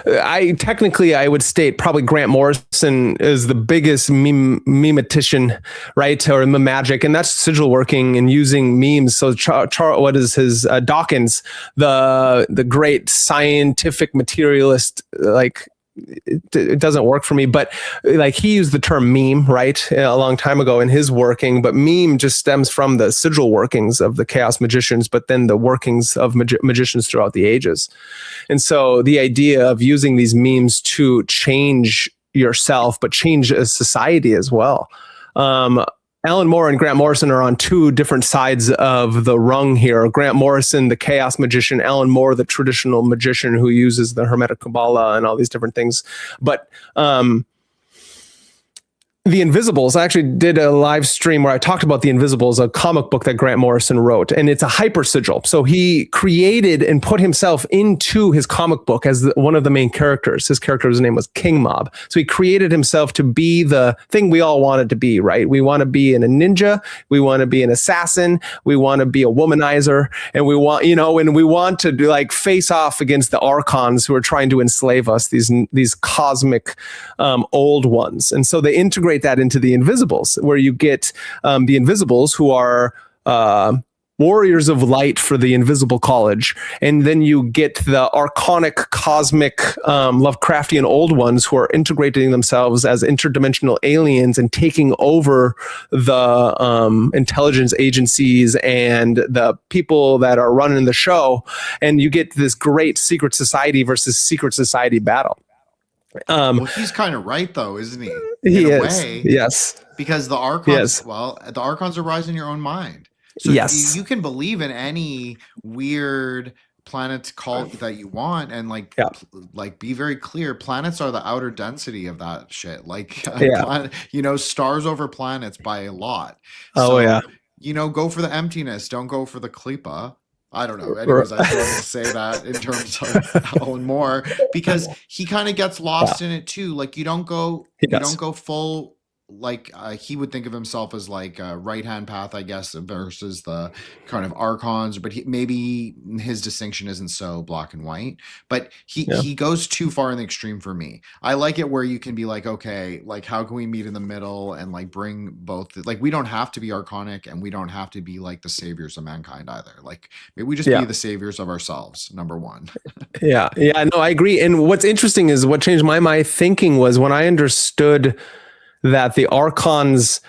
I would state probably Grant Morrison is the biggest memetician, right? Or meme magic, and that's sigil working and using memes. So what is his Dawkins, the great scientific materialist, like. It doesn't work for me, but like he used the term meme, right, a long time ago in his working, but meme just stems from the sigil workings of the chaos magicians, but then the workings of magicians throughout the ages. And so the idea of using these memes to change yourself, but change a society as well. Alan Moore and Grant Morrison are on two different sides of the rung here. Grant Morrison, the chaos magician, Alan Moore, the traditional magician who uses the Hermetic Kabbalah and all these different things. But The Invisibles, I actually did a live stream where I talked about The Invisibles, a comic book that Grant Morrison wrote, and it's a hyper sigil. So he created and put himself into his comic book as one of the main characters. His character's name was King Mob. So he created himself to be the thing we all wanted to be, right? We want to be a ninja. We want to be an assassin. We want to be a womanizer. And we want, and we want to do like face off against the archons who are trying to enslave us, these cosmic old ones. And so they integrate that into the Invisibles, where you get the Invisibles, who are warriors of light for the Invisible College, and then you get the archonic, cosmic, Lovecraftian old ones who are integrating themselves as interdimensional aliens and taking over the intelligence agencies and the people that are running the show, and you get this great secret society versus secret society battle. Well, he's kind of right, though, isn't he? He is. Way, yes. Because the archons, the archons arise in your own mind. So yes, you can believe in any weird planet cult that you want, and like be very clear. Planets are the outer density of that shit. Like, stars over planets by a lot. So, go for the emptiness. Don't go for the klipa. I don't know. Anyways, I just wanted to say that in terms of Alan Moore, because he kind of gets lost in it too. Like you don't go full, like he would think of himself as like a right-hand path, I guess, versus the kind of archons, but maybe his distinction isn't so black and white, but he goes too far in the extreme for me. I like it where you can be like, okay, like how can we meet in the middle and like bring both, like we don't have to be archonic and we don't have to be like the saviors of mankind either. Like maybe we just be the saviors of ourselves, number one. No, I agree. And what's interesting is what changed my thinking was when I understood that the archons,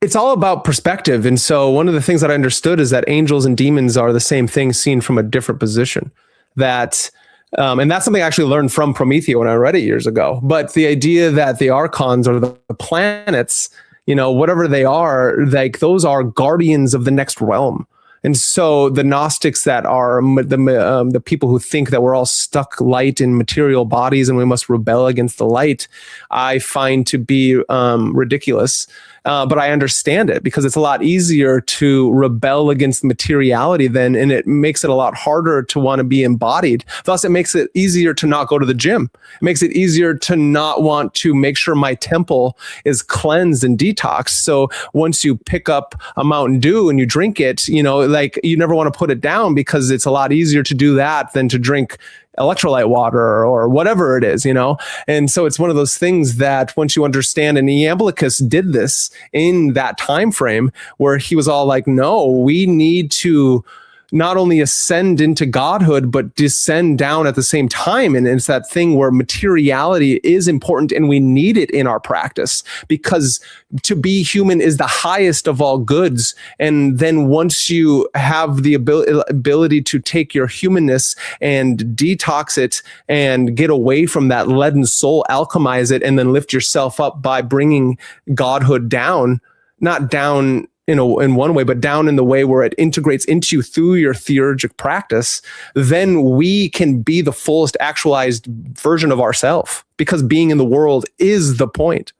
it's all about perspective. And so one of the things that I understood is that angels and demons are the same thing seen from a different position. That, and that's something I actually learned from Promethea when I read it years ago. But the idea that the archons or the planets, whatever they are, like those are guardians of the next realm. And so the Gnostics that are the people who think that we're all stuck light in material bodies and we must rebel against the light, I find to be ridiculous. But I understand it because it's a lot easier to rebel against materiality and it makes it a lot harder to want to be embodied. Thus, it makes it easier to not go to the gym. It makes it easier to not want to make sure my temple is cleansed and detoxed. So once you pick up a Mountain Dew and you drink it, like you never want to put it down because it's a lot easier to do that than to drink electrolyte water or whatever it is, And so it's one of those things that once you understand, and Iamblichus did this in that time frame where he was all like, no, we need to not only ascend into godhood, but descend down at the same time. And it's that thing where materiality is important and we need it in our practice, because to be human is the highest of all goods. And then once you have the ability to take your humanness and detox it and get away from that leaden soul, alchemize it, and then lift yourself up by bringing godhood down, not down in one way, but down in the way where it integrates into you through your theurgic practice, then we can be the fullest actualized version of ourselves, because being in the world is the point.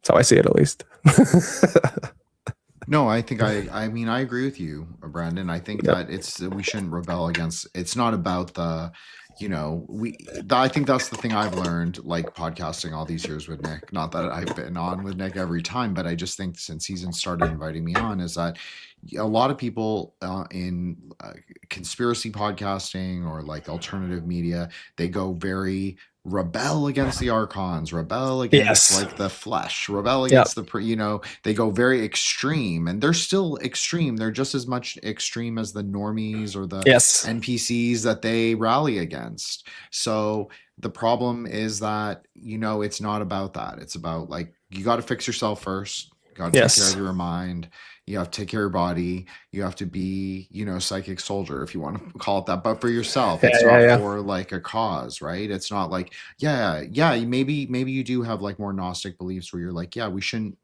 That's how I see it, at least. No, I think I mean, I agree with you, Brandon. I think that we shouldn't rebel against, it's not about the, I think that's the thing I've learned, like podcasting all these years with Nick. Not that I've been on with Nick every time, but I just think since he's started inviting me on, is that a lot of people in conspiracy podcasting or like alternative media, they go very rebel against the archons, rebel against like the flesh, rebel against they go very extreme, and they're still extreme. They're just as much extreme as the normies or the NPCs that they rally against. So the problem is that, it's not about that. It's about, like, you got to fix yourself first. You got to take care of your mind. You have to take care of your body. You have to be, psychic soldier, if you want to call it that, but for yourself. It's not for like a cause, right? It's not like, maybe you do have like more Gnostic beliefs where you're like, we shouldn't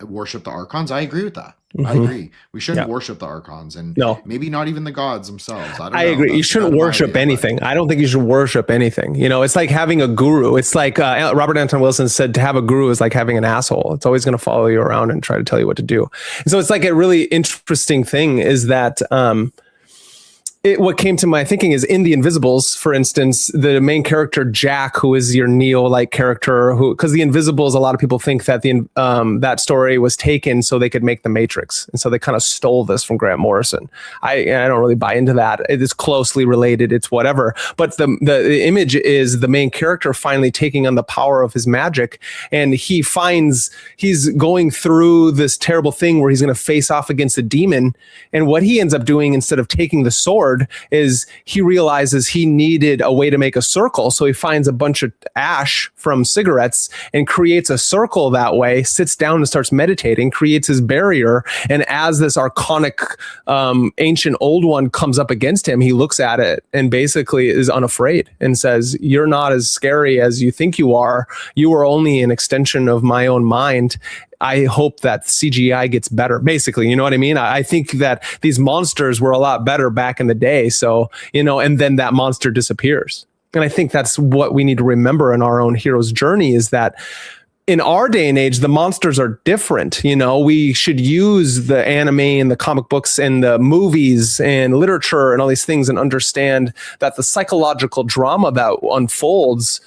worship the archons. I agree with that. I agree. We shouldn't worship the archons, and maybe not even the gods themselves. I agree. You shouldn't worship anything. I don't think you should worship anything. It's like having a guru. It's like Robert Anton Wilson said, to have a guru is like having an asshole. It's always going to follow you around and try to tell you what to do. And so it's like a really interesting thing is that what came to my thinking is in The Invisibles, for instance, the main character, Jack, who is your Neo-like character, because The Invisibles, a lot of people think that that story was taken so they could make The Matrix. And so they kind of stole this from Grant Morrison. I don't really buy into that. It is closely related. It's whatever. But the image is the main character finally taking on the power of his magic. And he's going through this terrible thing where he's going to face off against a demon. And what he ends up doing, instead of taking the sword, is he realizes he needed a way to make a circle. So he finds a bunch of ash from cigarettes and creates a circle that way, sits down and starts meditating, creates his barrier. And as this archonic, ancient old one comes up against him, he looks at it and basically is unafraid and says, "You're not as scary as you think you are. You are only an extension of my own mind. I hope that CGI gets better." Basically, you know what I mean? I think that these monsters were a lot better back in the day. So, and then that monster disappears. And I think that's what we need to remember in our own hero's journey, is that in our day and age, the monsters are different. We should use the anime and the comic books and the movies and literature and all these things and understand that the psychological drama that unfolds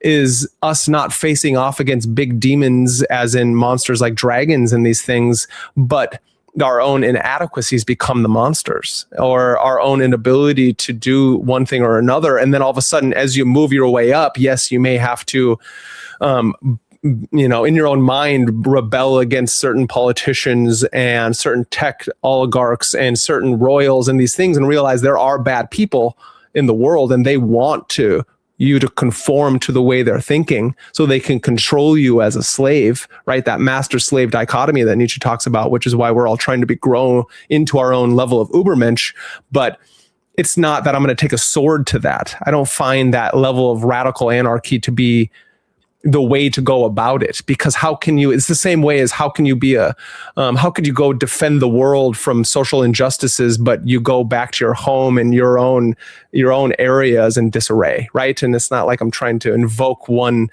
is us not facing off against big demons, as in monsters like dragons and these things, but our own inadequacies become the monsters, or our own inability to do one thing or another. And then all of a sudden, as you move your way up, yes, you may have to, in your own mind, rebel against certain politicians and certain tech oligarchs and certain royals and these things, and realize there are bad people in the world and they want you to conform to the way they're thinking so they can control you as a slave, right? That master-slave dichotomy that Nietzsche talks about, which is why we're all trying to grow into our own level of Ubermensch. But it's not that I'm going to take a sword to that. I don't find that level of radical anarchy to be the way to go about it, because it's the same way as how could you go defend the world from social injustices, but you go back to your home and your own areas in disarray, right? And it's not like I'm trying to invoke one,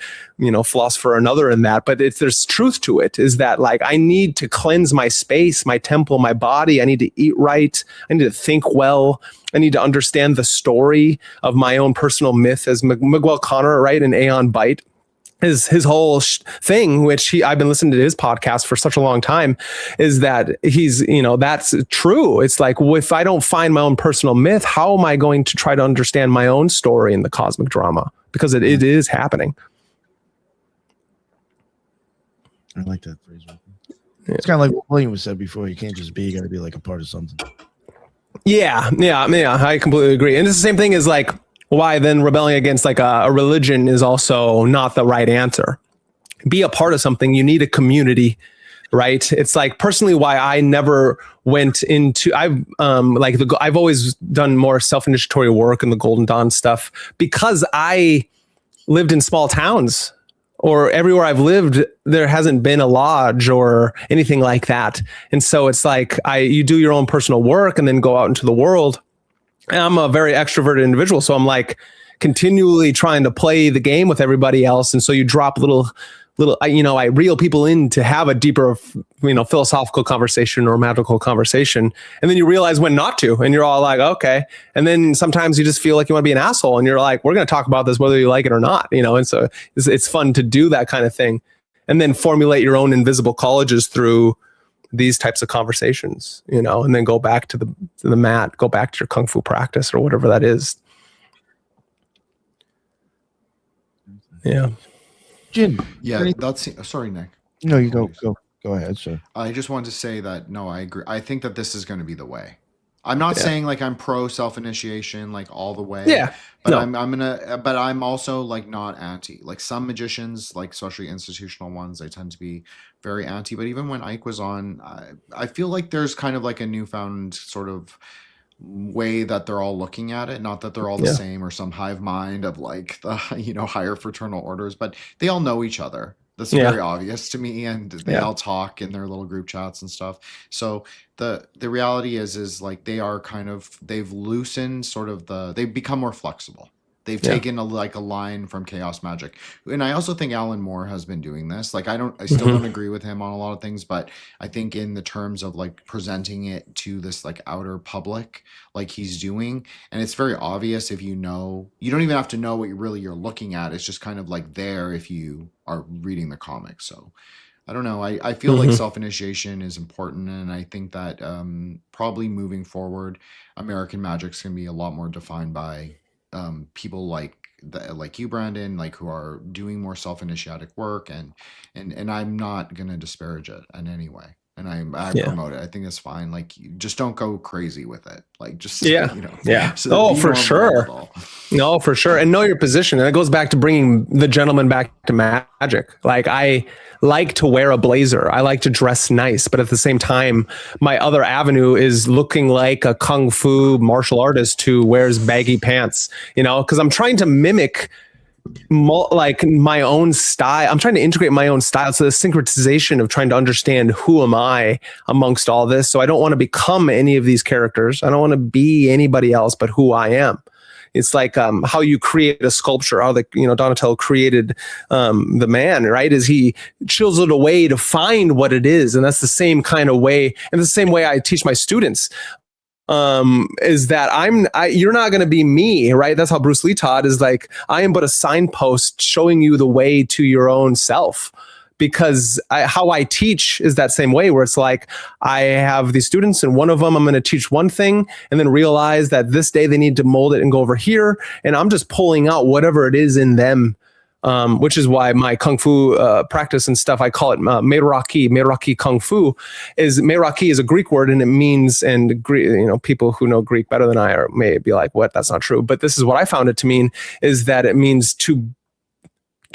philosopher or another in that, but there's truth to it, is that like, I need to cleanse my space, my temple, my body. I need to eat right. I need to think well. I need to understand the story of my own personal myth, as Miguel Connor, right, in Aeon Byte. His whole thing, which I've been listening to his podcast for such a long time, is that he's, that's true. It's like, if I don't find my own personal myth, how am I going to try to understand my own story in the cosmic drama? Because it is happening. I like that phrase. It's kind of like what William said before. You can't just be. You got to be like a part of something. Yeah. I completely agree. And it's the same thing as like why then rebelling against like a religion is also not the right answer. Be a part of something. You need a community, right? It's like personally why I never went into, I've always done more self-initiatory work and the Golden Dawn stuff because I lived in small towns, or everywhere I've lived, there hasn't been a lodge or anything like that. And so it's like you do your own personal work and then go out into the world. And I'm a very extroverted individual, so I'm like continually trying to play the game with everybody else. And so you drop little, I reel people in to have a deeper, philosophical conversation or magical conversation. And then you realize when not to, and you're all like, okay. And then sometimes you just feel like you want to be an asshole and you're like, we're going to talk about this, whether you like it or not, and so it's fun to do that kind of thing. And then formulate your own invisible colleges through these types of conversations, and then go back to the mat, go back to your Kung Fu practice or whatever that is. Yeah. Jin. Yeah, sorry, Nick. No, you go ahead, sir. I just wanted to say that, no, I agree. I think that this is going to be the way. I'm not saying like I'm pro self-initiation, like all the way. Yeah. But no. but I'm also like not anti. Like some magicians, like especially institutional ones, they tend to be very anti. But even when Ike was on, I feel like there's kind of like a newfound sort of way that they're all looking at it. Not that they're all the same or some hive mind of like the higher fraternal orders, but they all know each other. That's very obvious to me, and they all talk in their little group chats and stuff. So the reality is like they've loosened sort of they've become more flexible. They've taken a line from chaos magic. And I also think Alan Moore has been doing this. Like I still don't agree with him on a lot of things, but I think in the terms of like presenting it to this like outer public, like he's doing, and it's very obvious if you don't even have to know what you're looking at. It's just kind of like there if you are reading the comics. So I don't know. I feel like self-initiation is important, and I think that probably moving forward, American magic's gonna be a lot more defined by people like you, Brandon, like who are doing more self-initiatic work, and I'm not gonna disparage it in any way, and I promote it. I think it's fine. Like you just don't go crazy with it. Like just So for sure. No, for sure, and know your position. And it goes back to bringing the gentleman back to magic. Like I like to wear a blazer. I like to dress nice, but at the same time, my other avenue is looking like a kung fu martial artist who wears baggy pants, because I'm trying to mimic like my own style. I'm trying to integrate my own style. So the syncretization of trying to understand who am I amongst all this. So I don't want to become any of these characters. I don't want to be anybody else but who I am. It's like how you create a sculpture, how Donatello created the man, right? Is he chiseled away to find what it is. And that's the same kind of way. And the same way I teach my students is that you're not going to be me, right? That's how Bruce Lee taught, is like, I am but a signpost showing you the way to your own self. Because how I teach is that same way, where it's like I have these students and one of them I'm going to teach one thing and then realize that this day they need to mold it and go over here. And I'm just pulling out whatever it is in them, which is why my Kung Fu practice and stuff, I call it Meiraki Kung Fu. Meiraki is a Greek word, and it means, and people who know Greek better than I may be like, what? That's not true. But this is what I found it to mean, is that it means to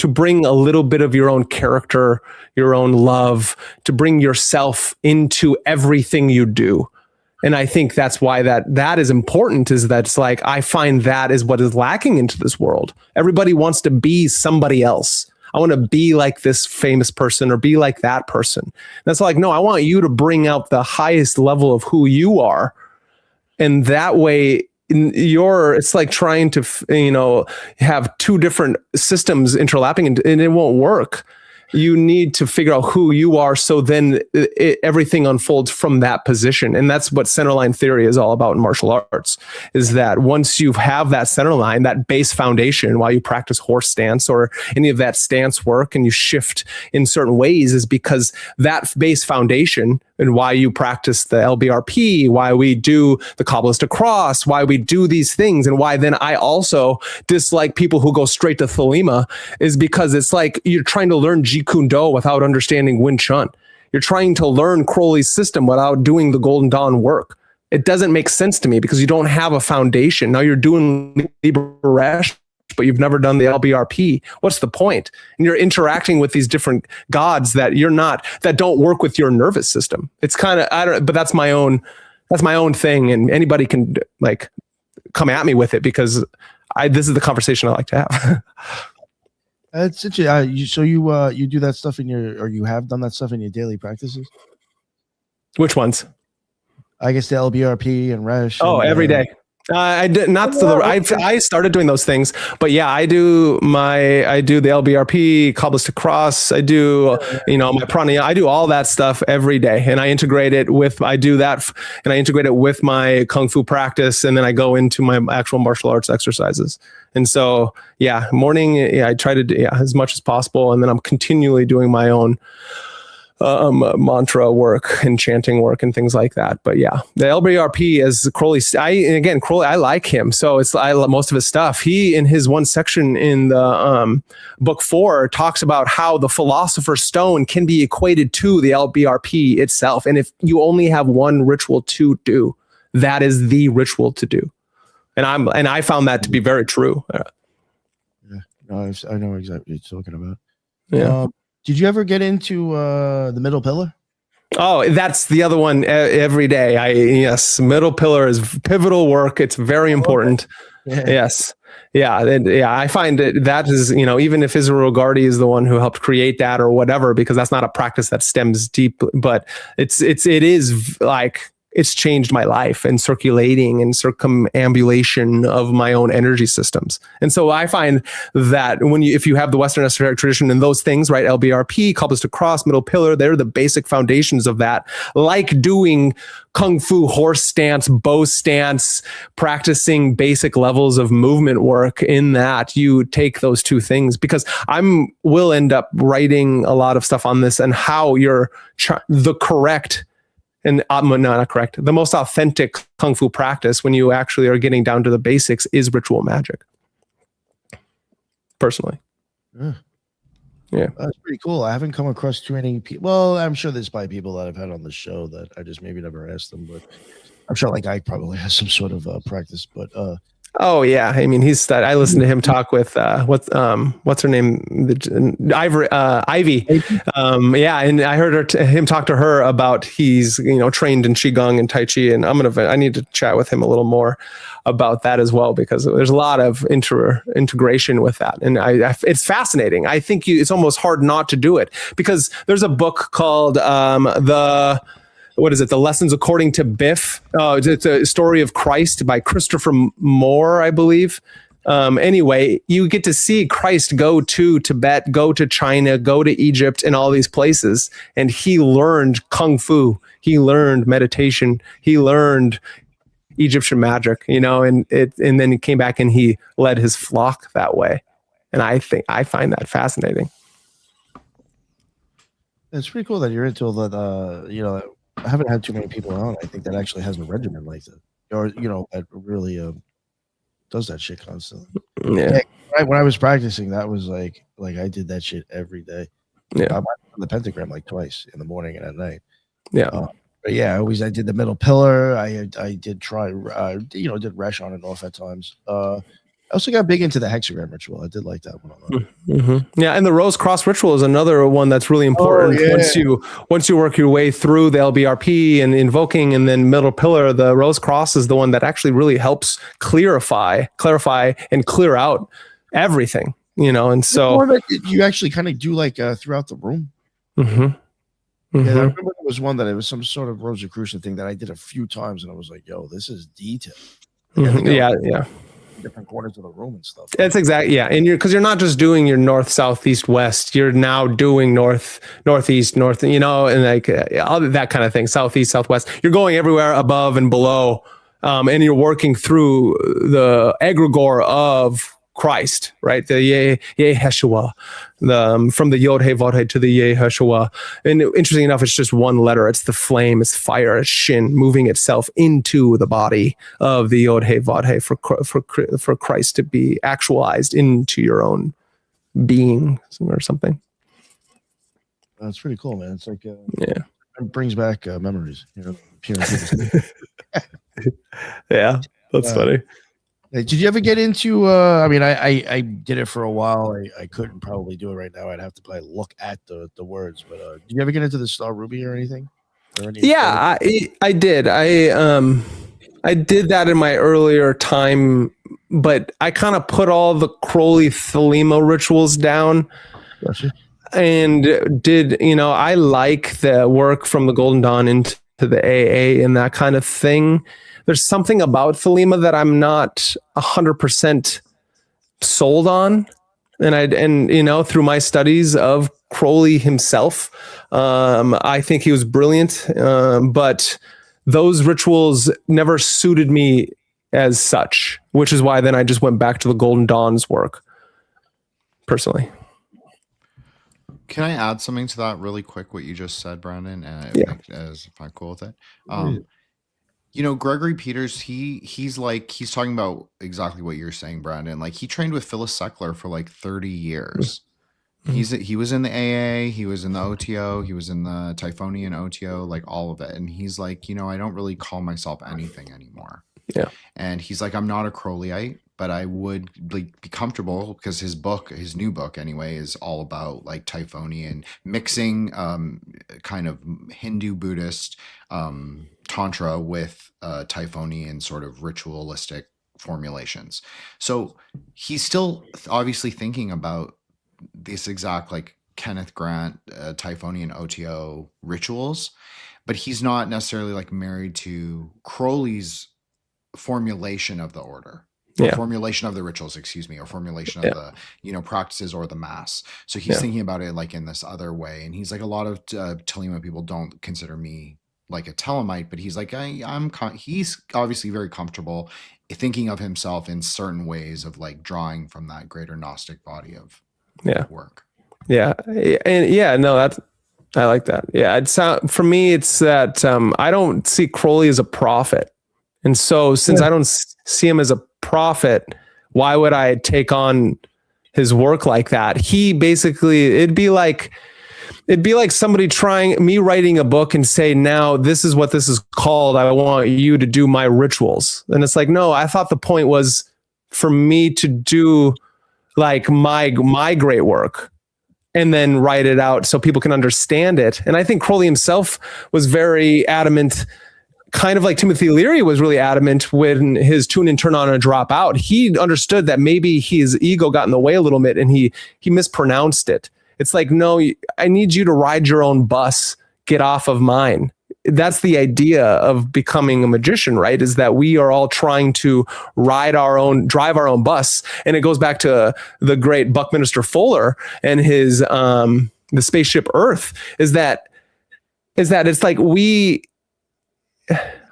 bring a little bit of your own character, your own love, to bring yourself into everything you do. And I think that's why that is important, is that it's like, I find that is what is lacking into this world. Everybody wants to be somebody else. I want to be like this famous person or be like that person. That's like, no, I want you to bring out the highest level of who you are. And that way, it's like trying to have two different systems interlapping, and it won't work. You need to figure out who you are, so then everything unfolds from that position. And that's what centerline theory is all about in martial arts, is that once you have that centerline, that base foundation, while you practice horse stance or any of that stance work, and you shift in certain ways, is because that base foundation, and why you practice the LBRP, why we do the Kabbalist cross, why we do these things, and why then I also dislike people who go straight to Thelema, is because it's like you're trying to learn Jeet Kune Do without understanding Wing Chun. You're trying to learn Crowley's system without doing the Golden Dawn work. It doesn't make sense to me because you don't have a foundation. Now you're doing Liber Resh, but you've never done the LBRP. What's the point? And you're interacting with these different gods that that don't work with your nervous system. It's kind of, but that's my own thing. And anybody can like come at me with it because this is the conversation I like to have. It's interesting. You do that stuff you have done that stuff in your daily practices? Which ones? I guess the LBRP and Resh. Oh, every day. I did not. I started doing those things, but yeah, I do the LBRP, Kabbalistic Cross. I do, my pranayama. I do all that stuff every day, and I integrate it with. I do that, and I integrate it with my kung fu practice, and then I go into my actual martial arts exercises. And so, morning, I try to do as much as possible, and then I'm continually doing my own mantra work and chanting work and things like that. But yeah, the LBRP is Crowley. Crowley, I like him. So I love most of his stuff. He, in his one section in the book 4, talks about how the Philosopher's Stone can be equated to the LBRP itself. And if you only have one ritual to do, that is the ritual to do. And I found that to be very true. Yeah, no, I know exactly what you're talking about. Yeah. Did you ever get into the middle pillar? Oh, that's the other one every day. Yes, middle pillar is pivotal work. It's very important. Yeah. Yes. Yeah. I find that is, even if Israel Gardi is the one who helped create that or whatever, because that's not a practice that stems deep, but it is like, it's changed my life and circulating and circumambulation of my own energy systems. And so I find that if you have the Western esoteric tradition and those things, right, LBRP, Kabbalistic Cross, middle pillar, they're the basic foundations of that, like doing Kung Fu, horse stance, bow stance, practicing basic levels of movement work. In that, you take those two things, because will end up writing a lot of stuff on this and how you're the correct and not correct. The most authentic Kung Fu practice, when you actually are getting down to the basics, is ritual magic. Personally. Yeah. That's pretty cool. I haven't come across too many people. Well, I'm sure there's probably people that I've had on the show that I just maybe never asked them, but I'm sure like I probably has some sort of practice, but oh yeah, I mean I listened to him talk with what's her name, Ivy. Yeah, and I heard him talk to her about he's trained in qigong and tai chi, and I need to chat with him a little more about that as well, because there's a lot of integration with that, and it's fascinating. I think it's almost hard not to do it, because there's a book called what is it? The Lessons According to Biff. It's a story of Christ by Christopher Moore, I believe. Anyway, you get to see Christ go to Tibet, go to China, go to Egypt, and all these places. And he learned Kung Fu. He learned meditation. He learned Egyptian magic, and then he came back and he led his flock that way. And I find that fascinating. It's pretty cool that you're into all that, I haven't had too many people around, I think, that actually has a regimen like that, or that really does that shit constantly. Yeah. When I was practicing, that was like I did that shit every day. Yeah. I'm on the pentagram like twice in the morning and at night. Yeah. But yeah, I did the middle pillar. I did try, did Resh on and off at times. I also got big into the hexagram ritual. I did like that one. Mm-hmm. Yeah, and the Rose Cross ritual is another one that's really important. Once you work your way through the LBRP and invoking, and then middle pillar, the Rose Cross is the one that actually really helps clarify, and clear out everything. And so you actually kind of do like throughout the room. Mm-hmm. Mm-hmm. Yeah, I remember there was one that it was some sort of Rosicrucian thing that I did a few times, and I was like, "Yo, this is detailed." Yeah. Different corners of the room and stuff. That's exactly, yeah. And because you're not just doing your north, south, east, west. You're now doing north, northeast, north. And like all that kind of thing. Southeast, southwest. You're going everywhere above and below, and you're working through the egregore of Christ, right? The Yeh Heshua, from the Yod He Vod He to the Yeh Heshua. And interesting enough, it's just one letter. It's the flame, it's fire, it's Shin, moving itself into the body of the Yod He Vod He for Christ to be actualized into your own being or something. That's pretty cool, man. It's like Yeah. it brings back memories. Yeah, that's funny. Did you ever get into? I mean, I did it for a while. I couldn't probably do it right now. I'd have to probably look at the words. But did you ever get into the Star Ruby or anything? Yeah, I did. I did that in my earlier time, but I kind of put all the Crowley Thelema rituals down. Gotcha. And I like the work from the Golden Dawn into the AA and that kind of thing. There's something about Thelema that I'm not 100% sold on. And through my studies of Crowley himself, I think he was brilliant. But those rituals never suited me as such, which is why then I just went back to the Golden Dawn's work personally. Can I add something to that really quick? What you just said, Brandon, if I'm cool with it. Gregory Peters, he's talking about exactly what you're saying, Brandon. Like, he trained with Phyllis Seckler for like 30 years. Mm-hmm. He was in the AA, he was in the OTO, he was in the Typhonian OTO, like all of it. And he's like, I don't really call myself anything anymore. Yeah. And he's like, I'm not a Crowleyite, but I would be comfortable because his new book anyway, is all about like Typhonian mixing kind of Hindu Buddhist Tantra with Typhonian sort of ritualistic formulations. So he's still obviously thinking about this exact like Kenneth Grant Typhonian OTO rituals, but he's not necessarily like married to Crowley's formulation of the order. Formulation of the rituals, or formulation of the practices or the mass. So he's thinking about it like in this other way, and he's like, a lot of Thelema people don't consider me like a Thelemite, but he's like, he's obviously very comfortable thinking of himself in certain ways of like drawing from that greater Gnostic body of work. I like that. For me, it's that I don't see Crowley as a prophet, and so since I don't see him as a prophet, why would I take on his work like that? He basically, it'd be like somebody writing a book and say, now this is what this is called, I want you to do my rituals. And it's like, no, I thought the point was for me to do like my great work and then write it out so people can understand it. And I think Crowley himself was very adamant, kind of like Timothy Leary was really adamant when his tune in, turn on and drop out. He understood that maybe his ego got in the way a little bit and he mispronounced it. It's like, no, I need you to ride your own bus, get off of mine. That's the idea of becoming a magician, right? Is that we are all trying to drive our own bus. And it goes back to the great Buckminster Fuller and his, the spaceship Earth, is that it's like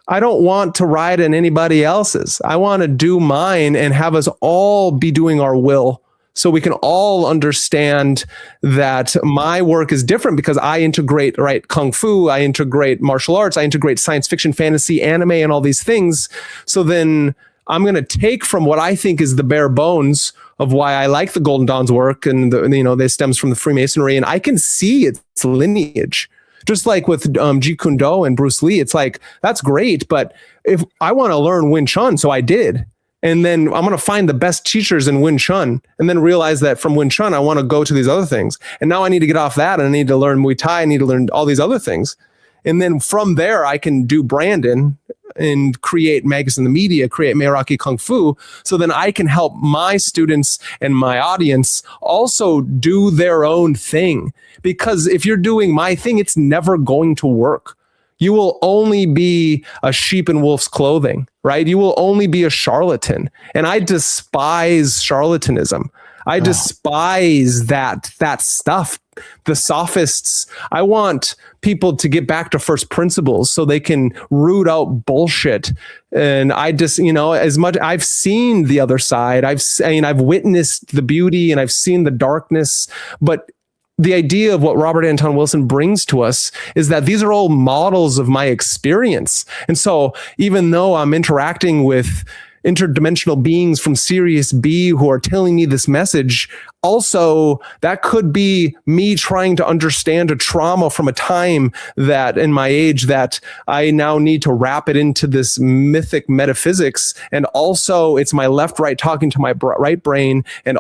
I don't want to ride in anybody else's. I want to do mine and have us all be doing our will, so we can all understand that my work is different because I integrate, Kung Fu, I integrate martial arts, I integrate science fiction, fantasy, anime, and all these things. So then I'm going to take from what I think is the bare bones of why I like the Golden Dawn's work, and this stems from the Freemasonry, and I can see its lineage. Just like with Jeet Kune Do and Bruce Lee, it's like, that's great, but if I want to learn Wing Chun, so I did. And then I'm going to find the best teachers in Wing Chun and then realize that from Wing Chun, I want to go to these other things. And now I need to get off that and I need to learn Muay Thai. I need to learn all these other things. And then from there, I can do Brandon and create Magus in the Media, create Meraki Kung Fu. So then I can help my students and my audience also do their own thing. Because if you're doing my thing, it's never going to work. You will only be a sheep in wolf's clothing, right? You will only be a charlatan. And I despise charlatanism. I despise that stuff. The sophists. I want people to get back to first principles so they can root out bullshit. And I just, as much I've seen the other side, I've witnessed the beauty and I've seen the darkness, but the idea of what Robert Anton Wilson brings to us is that these are all models of my experience. And so even though I'm interacting with interdimensional beings from Sirius B who are telling me this message. Also, that could be me trying to understand a trauma from a time that in my age that I now need to wrap it into this mythic metaphysics. And also it's my left, right talking to my right brain, and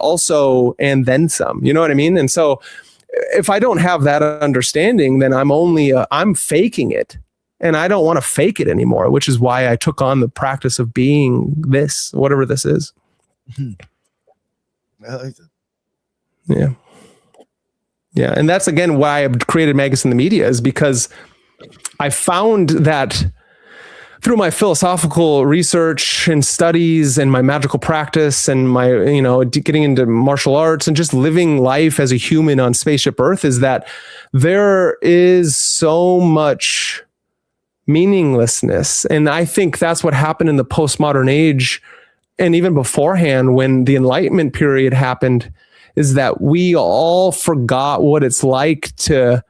then some, you know what I mean? And so if I don't have that understanding, then I'm faking it. And I don't want to fake it anymore, which is why I took on the practice of being this, whatever this is. I like that. Yeah. Yeah. And that's, again, why I created Magus in the Media, is because I found that through my philosophical research and studies and my magical practice and my, getting into martial arts and just living life as a human on Spaceship Earth, is that there is so much meaninglessness. And I think that's what happened in the postmodern age. And even beforehand, when the Enlightenment period happened, is that we all forgot what it's like to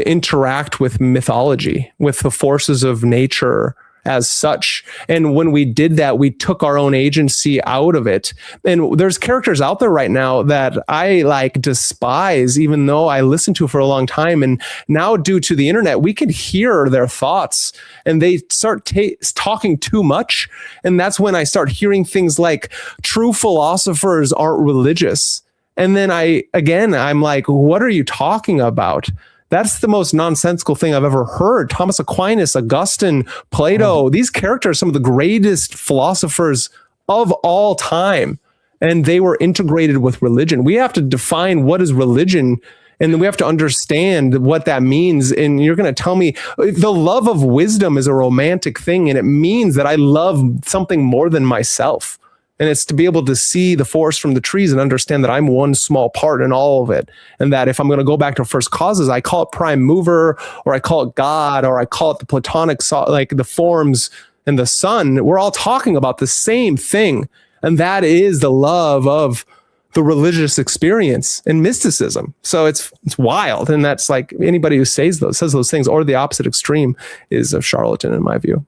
interact with mythology, with the forces of nature as such. And when we did that, we took our own agency out of it. And there's characters out there right now that I despise, even though I listened to for a long time. And now, due to the internet, we can hear their thoughts and they start talking too much. And that's when I start hearing things like true philosophers aren't religious. And then I'm like, what are you talking about? That's the most nonsensical thing I've ever heard. Thomas Aquinas, Augustine, Plato, these characters are some of the greatest philosophers of all time. And they were integrated with religion. We have to define what is religion, and then we have to understand what that means. And you're going to tell me the love of wisdom is a romantic thing, and it means that I love something more than myself. And it's to be able to see the forest from the trees and understand that I'm one small part in all of it. And that if I'm going to go back to first causes, I call it prime mover, or I call it God, or I call it the Platonic, like the forms and the sun. We're all talking about the same thing. And that is the love of the religious experience and mysticism. So it's wild. And that's like anybody who says those things, or the opposite extreme, is a charlatan in my view.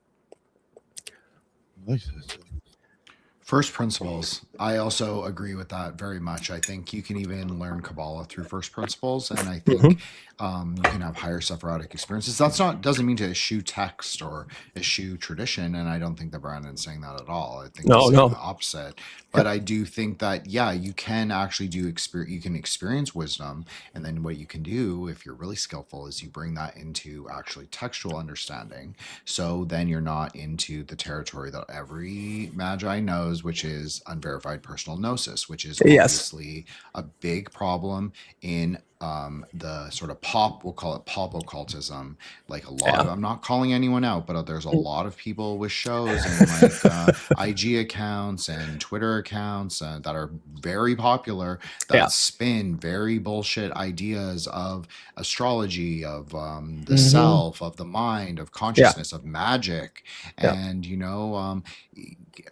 First principles. I also agree with that very much. I think you can even learn Kabbalah through first principles, and I think you can have higher Sephirotic experiences. Doesn't mean to eschew text or eschew tradition, and I don't think that Brandon's saying that at all. I think he's saying the opposite. But I do think that you can actually you can experience wisdom, and then what you can do if you're really skillful is you bring that into actually textual understanding. So then you're not into the territory that every magi knows, which is unverified personal gnosis, which is obviously a big problem in the sort of we'll call it pop occultism. Like a lot of, I'm not calling anyone out, but there's a lot of people with shows and IG accounts and Twitter accounts that are very popular that spin very bullshit ideas of astrology, of the self, of the mind, of consciousness, of magic. And,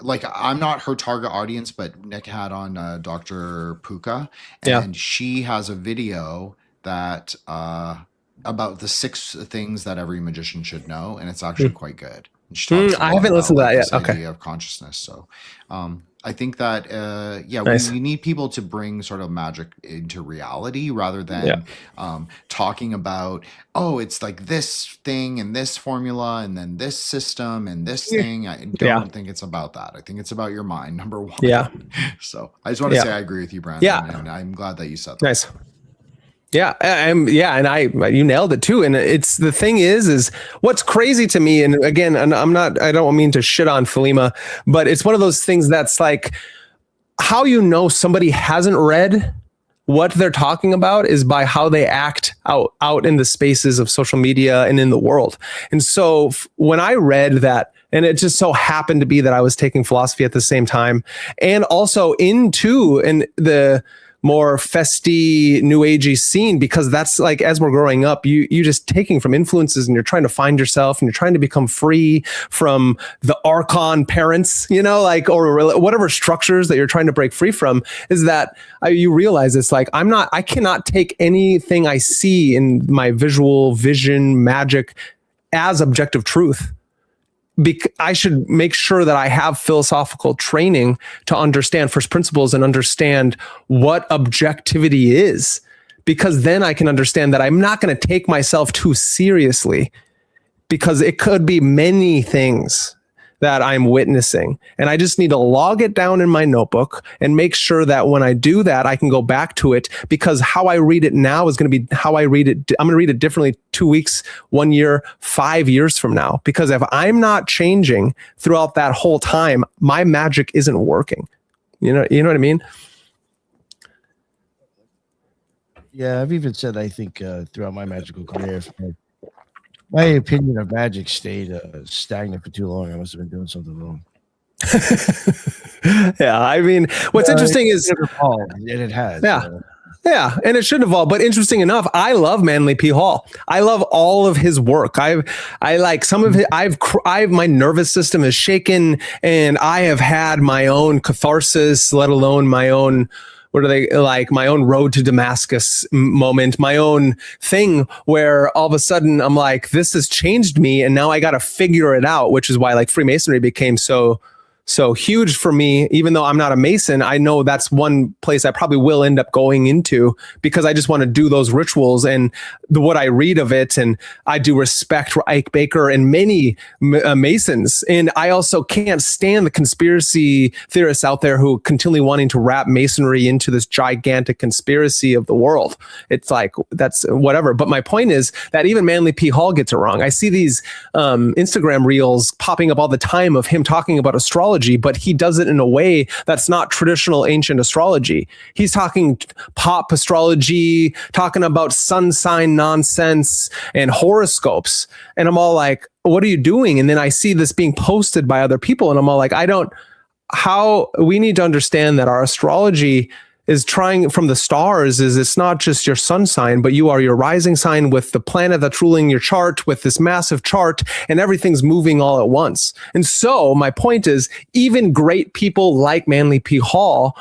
like I'm not her target audience, but Nick had on Dr. Puka, and she has a video that about the 6 things that every magician should know, and it's actually quite good. I haven't listened to that yet. Okay. Idea of consciousness. So I think that we need people to bring sort of magic into reality rather than talking about, it's like this thing and this formula and then this system and this thing. I don't think it's about that. I think it's about your mind, number one. Yeah. So I just want to say I agree with you, Brandon. And I'm glad that you said that. Nice. Yeah. And you nailed it too. And it's the thing is what's crazy to me. And again, and I don't mean to shit on Philema, but it's one of those things that's like how somebody hasn't read what they're talking about is by how they act out in the spaces of social media and in the world. And so when I read that, and it just so happened to be that I was taking philosophy at the same time, and also into the more festy, new agey scene, because that's like, as we're growing up, you just taking from influences and you're trying to find yourself and you're trying to become free from the archon parents, or whatever structures that you're trying to break free from, is that you realize it's like, I cannot take anything I see in my visual vision magic as objective truth. I should make sure that I have philosophical training to understand first principles and understand what objectivity is, because then I can understand that I'm not going to take myself too seriously, because it could be many things that I'm witnessing. And I just need to log it down in my notebook and make sure that when I do that, I can go back to it, because how I read it now is going to be how I read it. I'm going to read it differently 2 weeks, 1 year, 5 years from now, because if I'm not changing throughout that whole time, my magic isn't working. You know what I mean? Yeah, I've even said, I think throughout my magical career, my opinion of magic stayed stagnant for too long. I must have been doing something wrong. Yeah, I mean, what's interesting is it evolved, and it has. Yeah. Yeah, and it should evolve. But interesting enough, I love Manly P. Hall. I love all of his work. I like some of it. My nervous system is shaken, and I have had my own catharsis, let alone my own, my own road to Damascus moment, my own thing where all of a sudden I'm like, this has changed me, and now I got to figure it out, which is why like Freemasonry became so huge for me. Even though I'm not a Mason, I know that's one place I probably will end up going into, because I just want to do those rituals and what I read of it. And I do respect Ike Baker and many Masons. And I also can't stand the conspiracy theorists out there who continually wanting to wrap Masonry into this gigantic conspiracy of the world. It's like, that's whatever. But my point is that even Manly P. Hall gets it wrong. I see these Instagram reels popping up all the time of him talking about astrology, but he does it in a way that's not traditional ancient astrology. He's talking pop astrology, talking about sun sign nonsense and horoscopes. And I'm all like, what are you doing? And then I see this being posted by other people, and I'm all like, we need to understand that our astrology is trying from the stars, is it's not just your sun sign, but you are your rising sign with the planet that's ruling your chart, with this massive chart, and everything's moving all at once. And so my point is, even great people like Manly P. Hall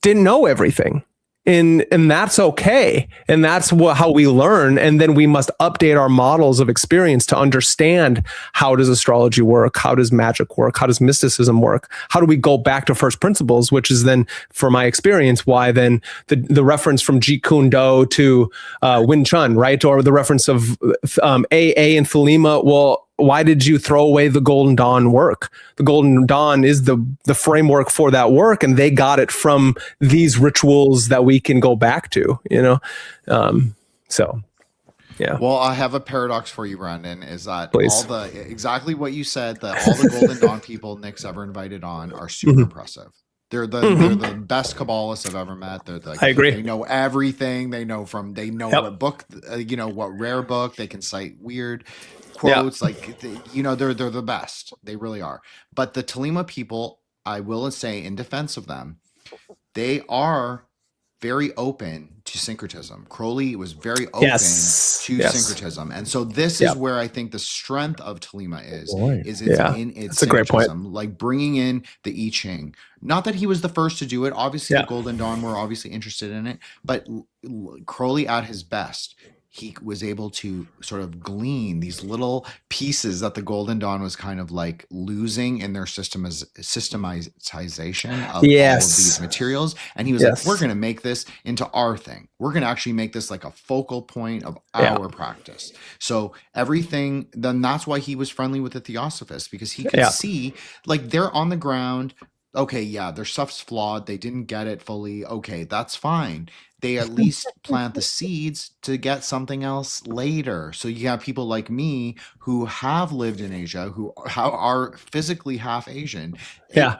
didn't know everything. And that's okay. And that's how we learn. And then we must update our models of experience to understand, how does astrology work? How does magic work? How does mysticism work? How do we go back to first principles, which is then, for my experience, why then the reference from Jeet Kune Do to Wing Chun, right? Or the reference of AA and Thelema. Well, why did you throw away the Golden Dawn work? The Golden Dawn is the framework for that work, and they got it from these rituals that we can go back to, so yeah. Well, I have a paradox for you, Brandon, is that Please. exactly what you said, that all the Golden Dawn people Nick's ever invited on are super impressive. They're the best Kabbalists I've ever met. I agree. They know everything. They know what book, what rare book. They can cite weird quotes. They're the best. They really are. But the Thelema people, I will say in defense of them, they are very open to syncretism. Crowley was very open to syncretism. And so this is where I think the strength of Thelema is in its That's a great point. like bringing in the I Ching. Not that he was the first to do it. Obviously, the Golden Dawn were obviously interested in it, but Crowley at his best, he was able to sort of glean these little pieces that the Golden Dawn was kind of like losing in their systematization of all of these materials. And he was like, we're going to make this into our thing. We're going to actually make this like a focal point of our practice. So everything, then that's why he was friendly with the Theosophists, because he could see, like, they're on the ground. Okay, their stuff's flawed. They didn't get it fully. Okay, that's fine. They at least plant the seeds to get something else later. So you have people like me who have lived in Asia, who are physically half Asian,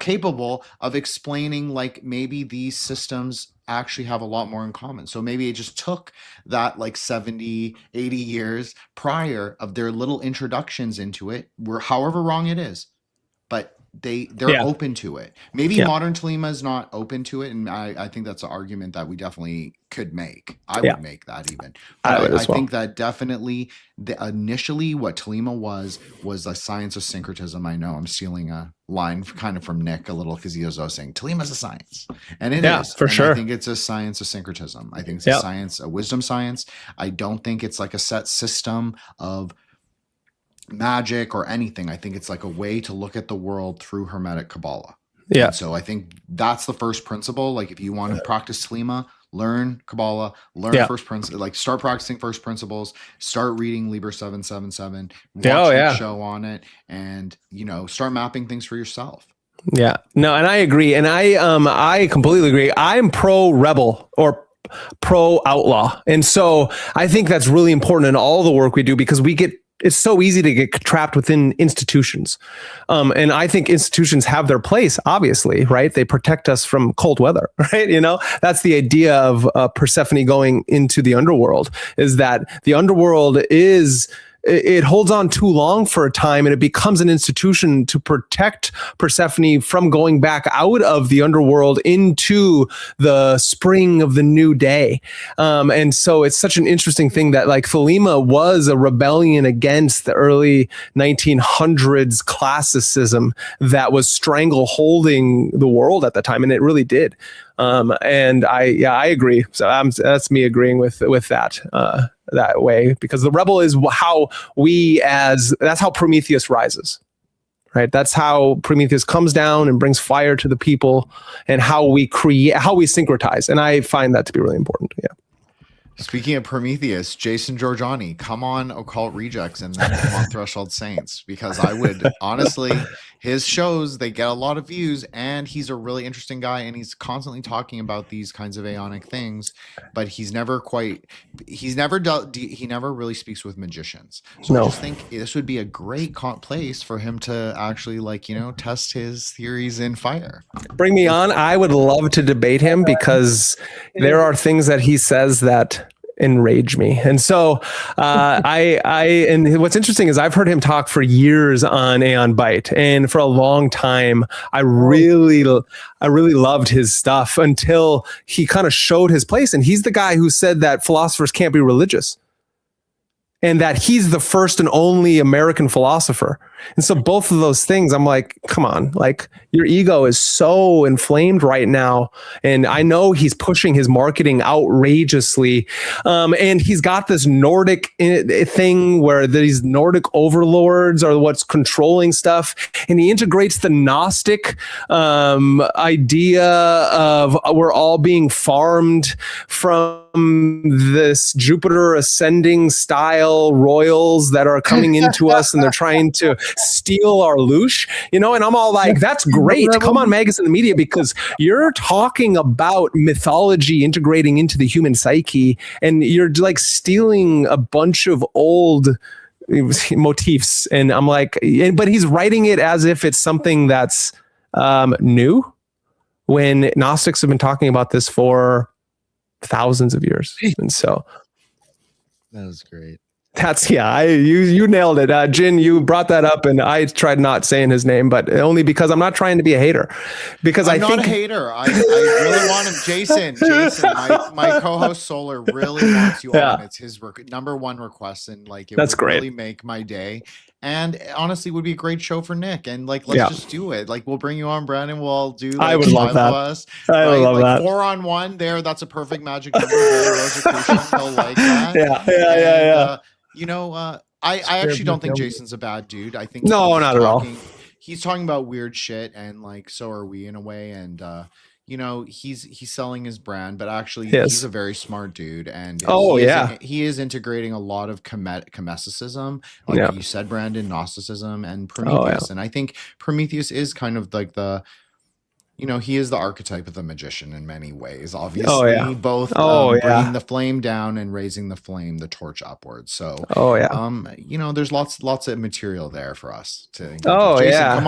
capable of explaining, like, maybe these systems actually have a lot more in common. So maybe it just took that like 70, 80 years prior of their little introductions into it, however wrong it is. But they're open to it. Maybe modern Thelema is not open to it, and I think that's an argument that we definitely could make. I would make that even. But I think that definitely initially what Thelema was a science of syncretism. I know I'm stealing a line kind of from Nick a little, because he was always saying Thelema's a science, and it is for sure. I think it's a science of syncretism. I think it's a science, a wisdom science. I don't think it's like a set system of magic or anything. I think it's like a way to look at the world through Hermetic Kabbalah. Yeah. And so I think that's the first principle. Like if you want to practice Slima, learn Kabbalah, learn first principles, like start practicing first principles, start reading Liber 777, watch the show on it, and start mapping things for yourself. Yeah, no, and I agree. And I completely agree. I'm pro rebel or pro outlaw. And so I think that's really important in all the work we do, because it's so easy to get trapped within institutions. And I think institutions have their place, obviously, right? They protect us from cold weather, right? That's the idea of Persephone going into the underworld, is that the underworld it holds on too long for a time, and it becomes an institution to protect Persephone from going back out of the underworld into the spring of the new day. And so it's such an interesting thing that like Thelema was a rebellion against the early 1900s classicism that was strangle-holding the world at the time, and it really did. And I agree. So that's me agreeing with that. That way, because the rebel is that's how Prometheus rises, right? That's how Prometheus comes down and brings fire to the people, and how we syncretize. And I find that to be really important. Yeah. Speaking of Prometheus, Jason Giorgiani, come on Occult Rejects and then come on Threshold Saints, because I would honestly, his shows, they get a lot of views, and he's a really interesting guy, and he's constantly talking about these kinds of aeonic things, but he never really speaks with magicians. So I just think this would be a great place for him to actually test his theories in fire. Bring me on. I would love to debate him, because there are things that he says that enrage me. And so and what's interesting is I've heard him talk for years on Aeon Byte, and for a long time I really loved his stuff until he kind of showed his place. And he's the guy who said that philosophers can't be religious, and that he's the first and only American philosopher. And so both of those things, I'm like, come on, like your ego is so inflamed right now. And I know he's pushing his marketing outrageously. And he's got this Nordic thing where these Nordic overlords are what's controlling stuff. And he integrates the Gnostic idea of we're all being farmed from this Jupiter ascending style royals that are coming into us, and they're trying to steal our loosh, and I'm all like, that's great. Come on, Magus in the Media, because you're talking about mythology integrating into the human psyche, and you're like stealing a bunch of old motifs. And I'm like, but he's writing it as if it's something that's new, when Gnostics have been talking about this for thousands of years. And so that was great. That's you nailed it. Jin, you brought that up, and I tried not saying his name, but only because I'm not trying to be a hater. Because I'm not a hater. I really want him. Jason, my co-host Solar really wants you on. It's his number one request, and that's great. Really make my day. And honestly, would be a great show for Nick. And let's just do it. We'll bring you on, Brandon. We'll do. I would love that. I would love that. 4-on-1 there. That's a perfect magic number. He'll like that. Yeah. I actually don't think Jason's a bad dude. I think not at all. He's talking about weird shit, and so are we in a way. And he's selling his brand, but actually he's a very smart dude. And he is integrating a lot of Chemeticism, you said, Brandon, Gnosticism, and Prometheus. And I think Prometheus is kind of like he is the archetype of the magician in many ways, obviously. Both bringing the flame down and raising the torch upwards. So, there's lots of material there for us to. Jason, come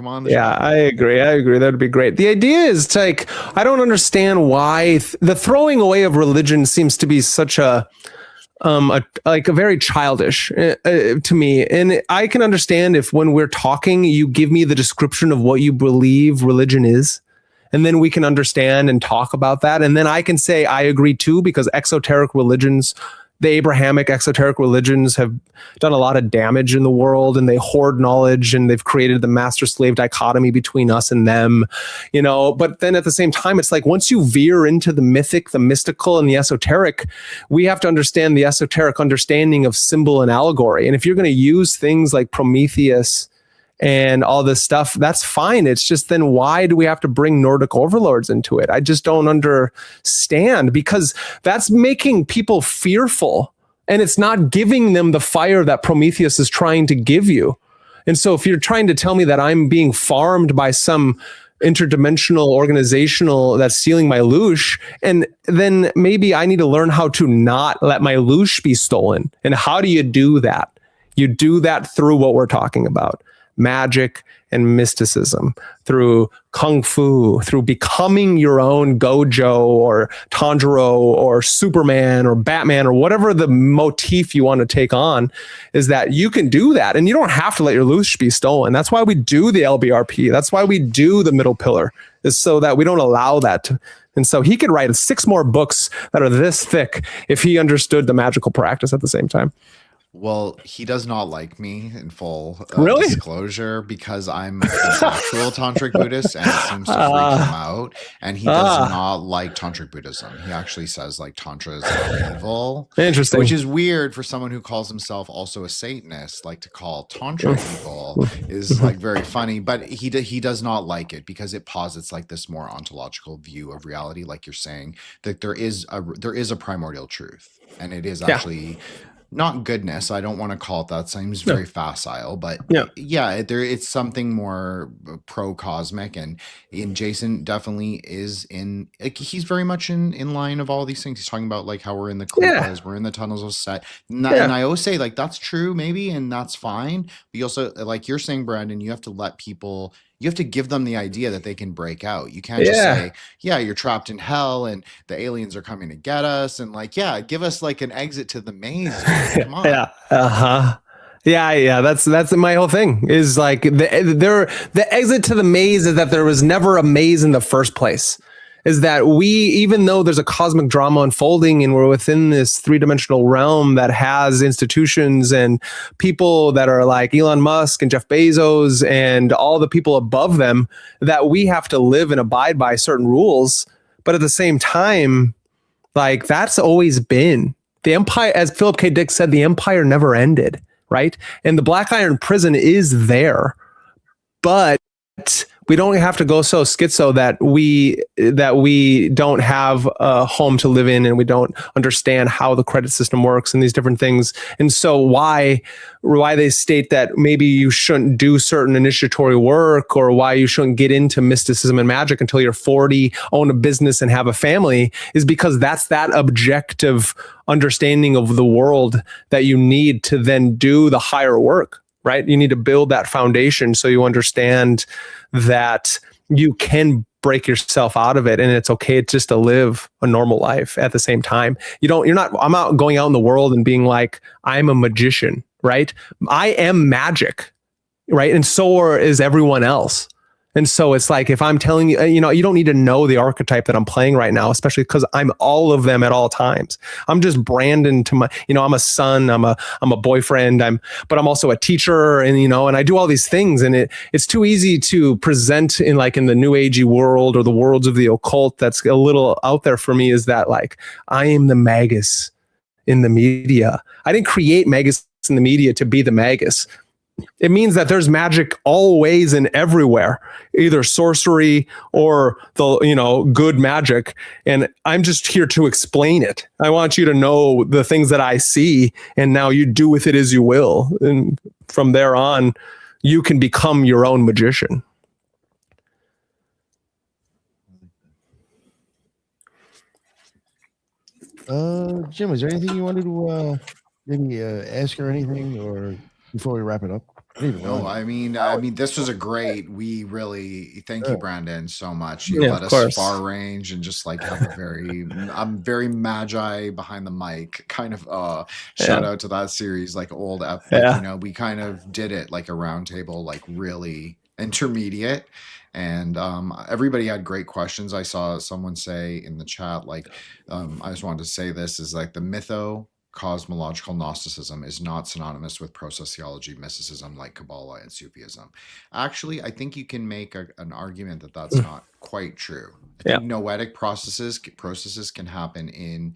on. I agree. That'd be great. The idea is I don't understand why the throwing away of religion seems to be such a very childish to me. And I can understand if when we're talking, you give me the description of what you believe religion is, and then we can understand and talk about that. And then I can say, I agree too, because exoteric religions the Abrahamic exoteric religions have done a lot of damage in the world, and they hoard knowledge, and they've created the master slave dichotomy between us and them, but then at the same time, it's like once you veer into the mythic, the mystical, and the esoteric, we have to understand the esoteric understanding of symbol and allegory. And if you're going to use things like Prometheus and all this stuff, that's fine. It's just, then why do we have to bring Nordic overlords into it? I just don't understand, because that's making people fearful, and it's not giving them the fire that Prometheus is trying to give you. And so if you're trying to tell me that I'm being farmed by some interdimensional organizational that's stealing my loosh, and then maybe I need to learn how to not let my loosh be stolen. And how do you do that? You do that through what we're talking about: magic and mysticism, through kung fu, through becoming your own Gojo or Tanjiro or Superman or Batman or whatever the motif you want to take on, is that you can do that, and you don't have to let your loosh be stolen. That's why we do the LBRP. That's why we do the middle pillar, is so that we don't allow that to. And so he could write 6 more books that are this thick if he understood the magical practice at the same time. Well, he does not like me, in full Really? disclosure, because I'm an actual tantric Buddhist, and it seems to freak him out. And he does not like tantric Buddhism. He actually says like tantra is not evil. Interesting. Which is weird for someone who calls himself also a Satanist. Like, to call tantra evil is like very funny. But he does not like it because it posits like this more ontological view of reality, like you're saying, that there is a primordial truth, and it is actually not goodness. I don't want to call it that. Seems very facile, but it's something more pro-cosmic, and Jason definitely is in, like, he's very much in line of all these things. He's talking about like how we're in the klipas, we're in the tunnels of Set. And I always say like that's true maybe, and that's fine. But you also, like you're saying, Brandon, you have to let people, you have to give them the idea that they can break out. You can't just say, you're trapped in hell and the aliens are coming to get us. And like, give us like an exit to the maze. Come on. That's my whole thing, is like the exit to the maze is that there was never a maze in the first place. Is that even though there's a cosmic drama unfolding and we're within this 3-dimensional realm that has institutions and people that are like Elon Musk and Jeff Bezos and all the people above them, that we have to live and abide by certain rules. But at the same time, like, that's always been the empire. As Philip K. Dick said, the empire never ended, right? And the Black Iron Prison is there, but we don't have to go so schizo that we don't have a home to live in, and we don't understand how the credit system works and these different things. And so why they state that maybe you shouldn't do certain initiatory work, or why you shouldn't get into mysticism and magic until you're 40, own a business and have a family, is because that's that objective understanding of the world that you need to then do the higher work. Right? You need to build that foundation so you understand that you can break yourself out of it, and it's okay just to live a normal life at the same time. I'm not going out in the world and being like, I'm a magician, right? I am magic, right? And so is everyone else. And so it's like, if I'm telling you, you don't need to know the archetype that I'm playing right now, especially because I'm all of them at all times. I'm just Brandon to my, I'm a son, I'm a boyfriend, but I'm also a teacher, and, and I do all these things, and it's too easy to present in the new agey world, or the worlds of the occult. That's a little out there for me, is that like, I am the Magus in the media. I didn't create Magus in the media to be the Magus. It means that there's magic always and everywhere, either sorcery or the, good magic. And I'm just here to explain it. I want you to know the things that I see, and now you do with it as you will. And from there on, you can become your own magician. Jim, is there anything you wanted to maybe ask her anything, or before we wrap it up? No, I mean, this was we really thank you, Brandon, so much. You let us far range and just like have I'm very magi behind the mic kind of shout out to that series, like old epic. We kind of did it like a round table, like really intermediate. And everybody had great questions. I saw someone say in the chat, like, I just wanted to say this is like the cosmological Gnosticism is not synonymous with pro-sociology mysticism like Kabbalah and Sufism. Actually, I think you can make an argument that that's not quite true. I think noetic processes can happen in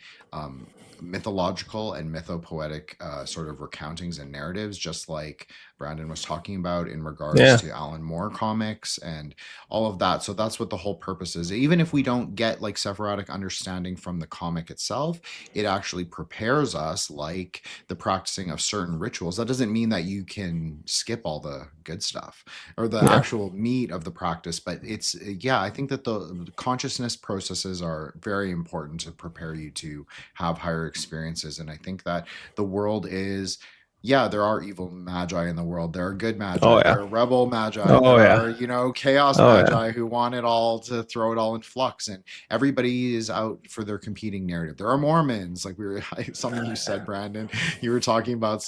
mythological and mythopoetic sort of recountings and narratives, just like Brandon was talking about in regards to Alan Moore comics and all of that. So that's what the whole purpose is. Even if we don't get like Sephirotic understanding from the comic itself, it actually prepares us, like the practicing of certain rituals. That doesn't mean that you can skip all the good stuff or the actual meat of the practice, but it's, I think that the consciousness processes are very important to prepare you to have higher experiences. And I think that the world is, there are evil magi in the world. There are good magi. There are rebel magi. There are, chaos magi who want it all to throw it all in flux. And everybody is out for their competing narrative. There are Mormons, like something you said, Brandon. You were talking about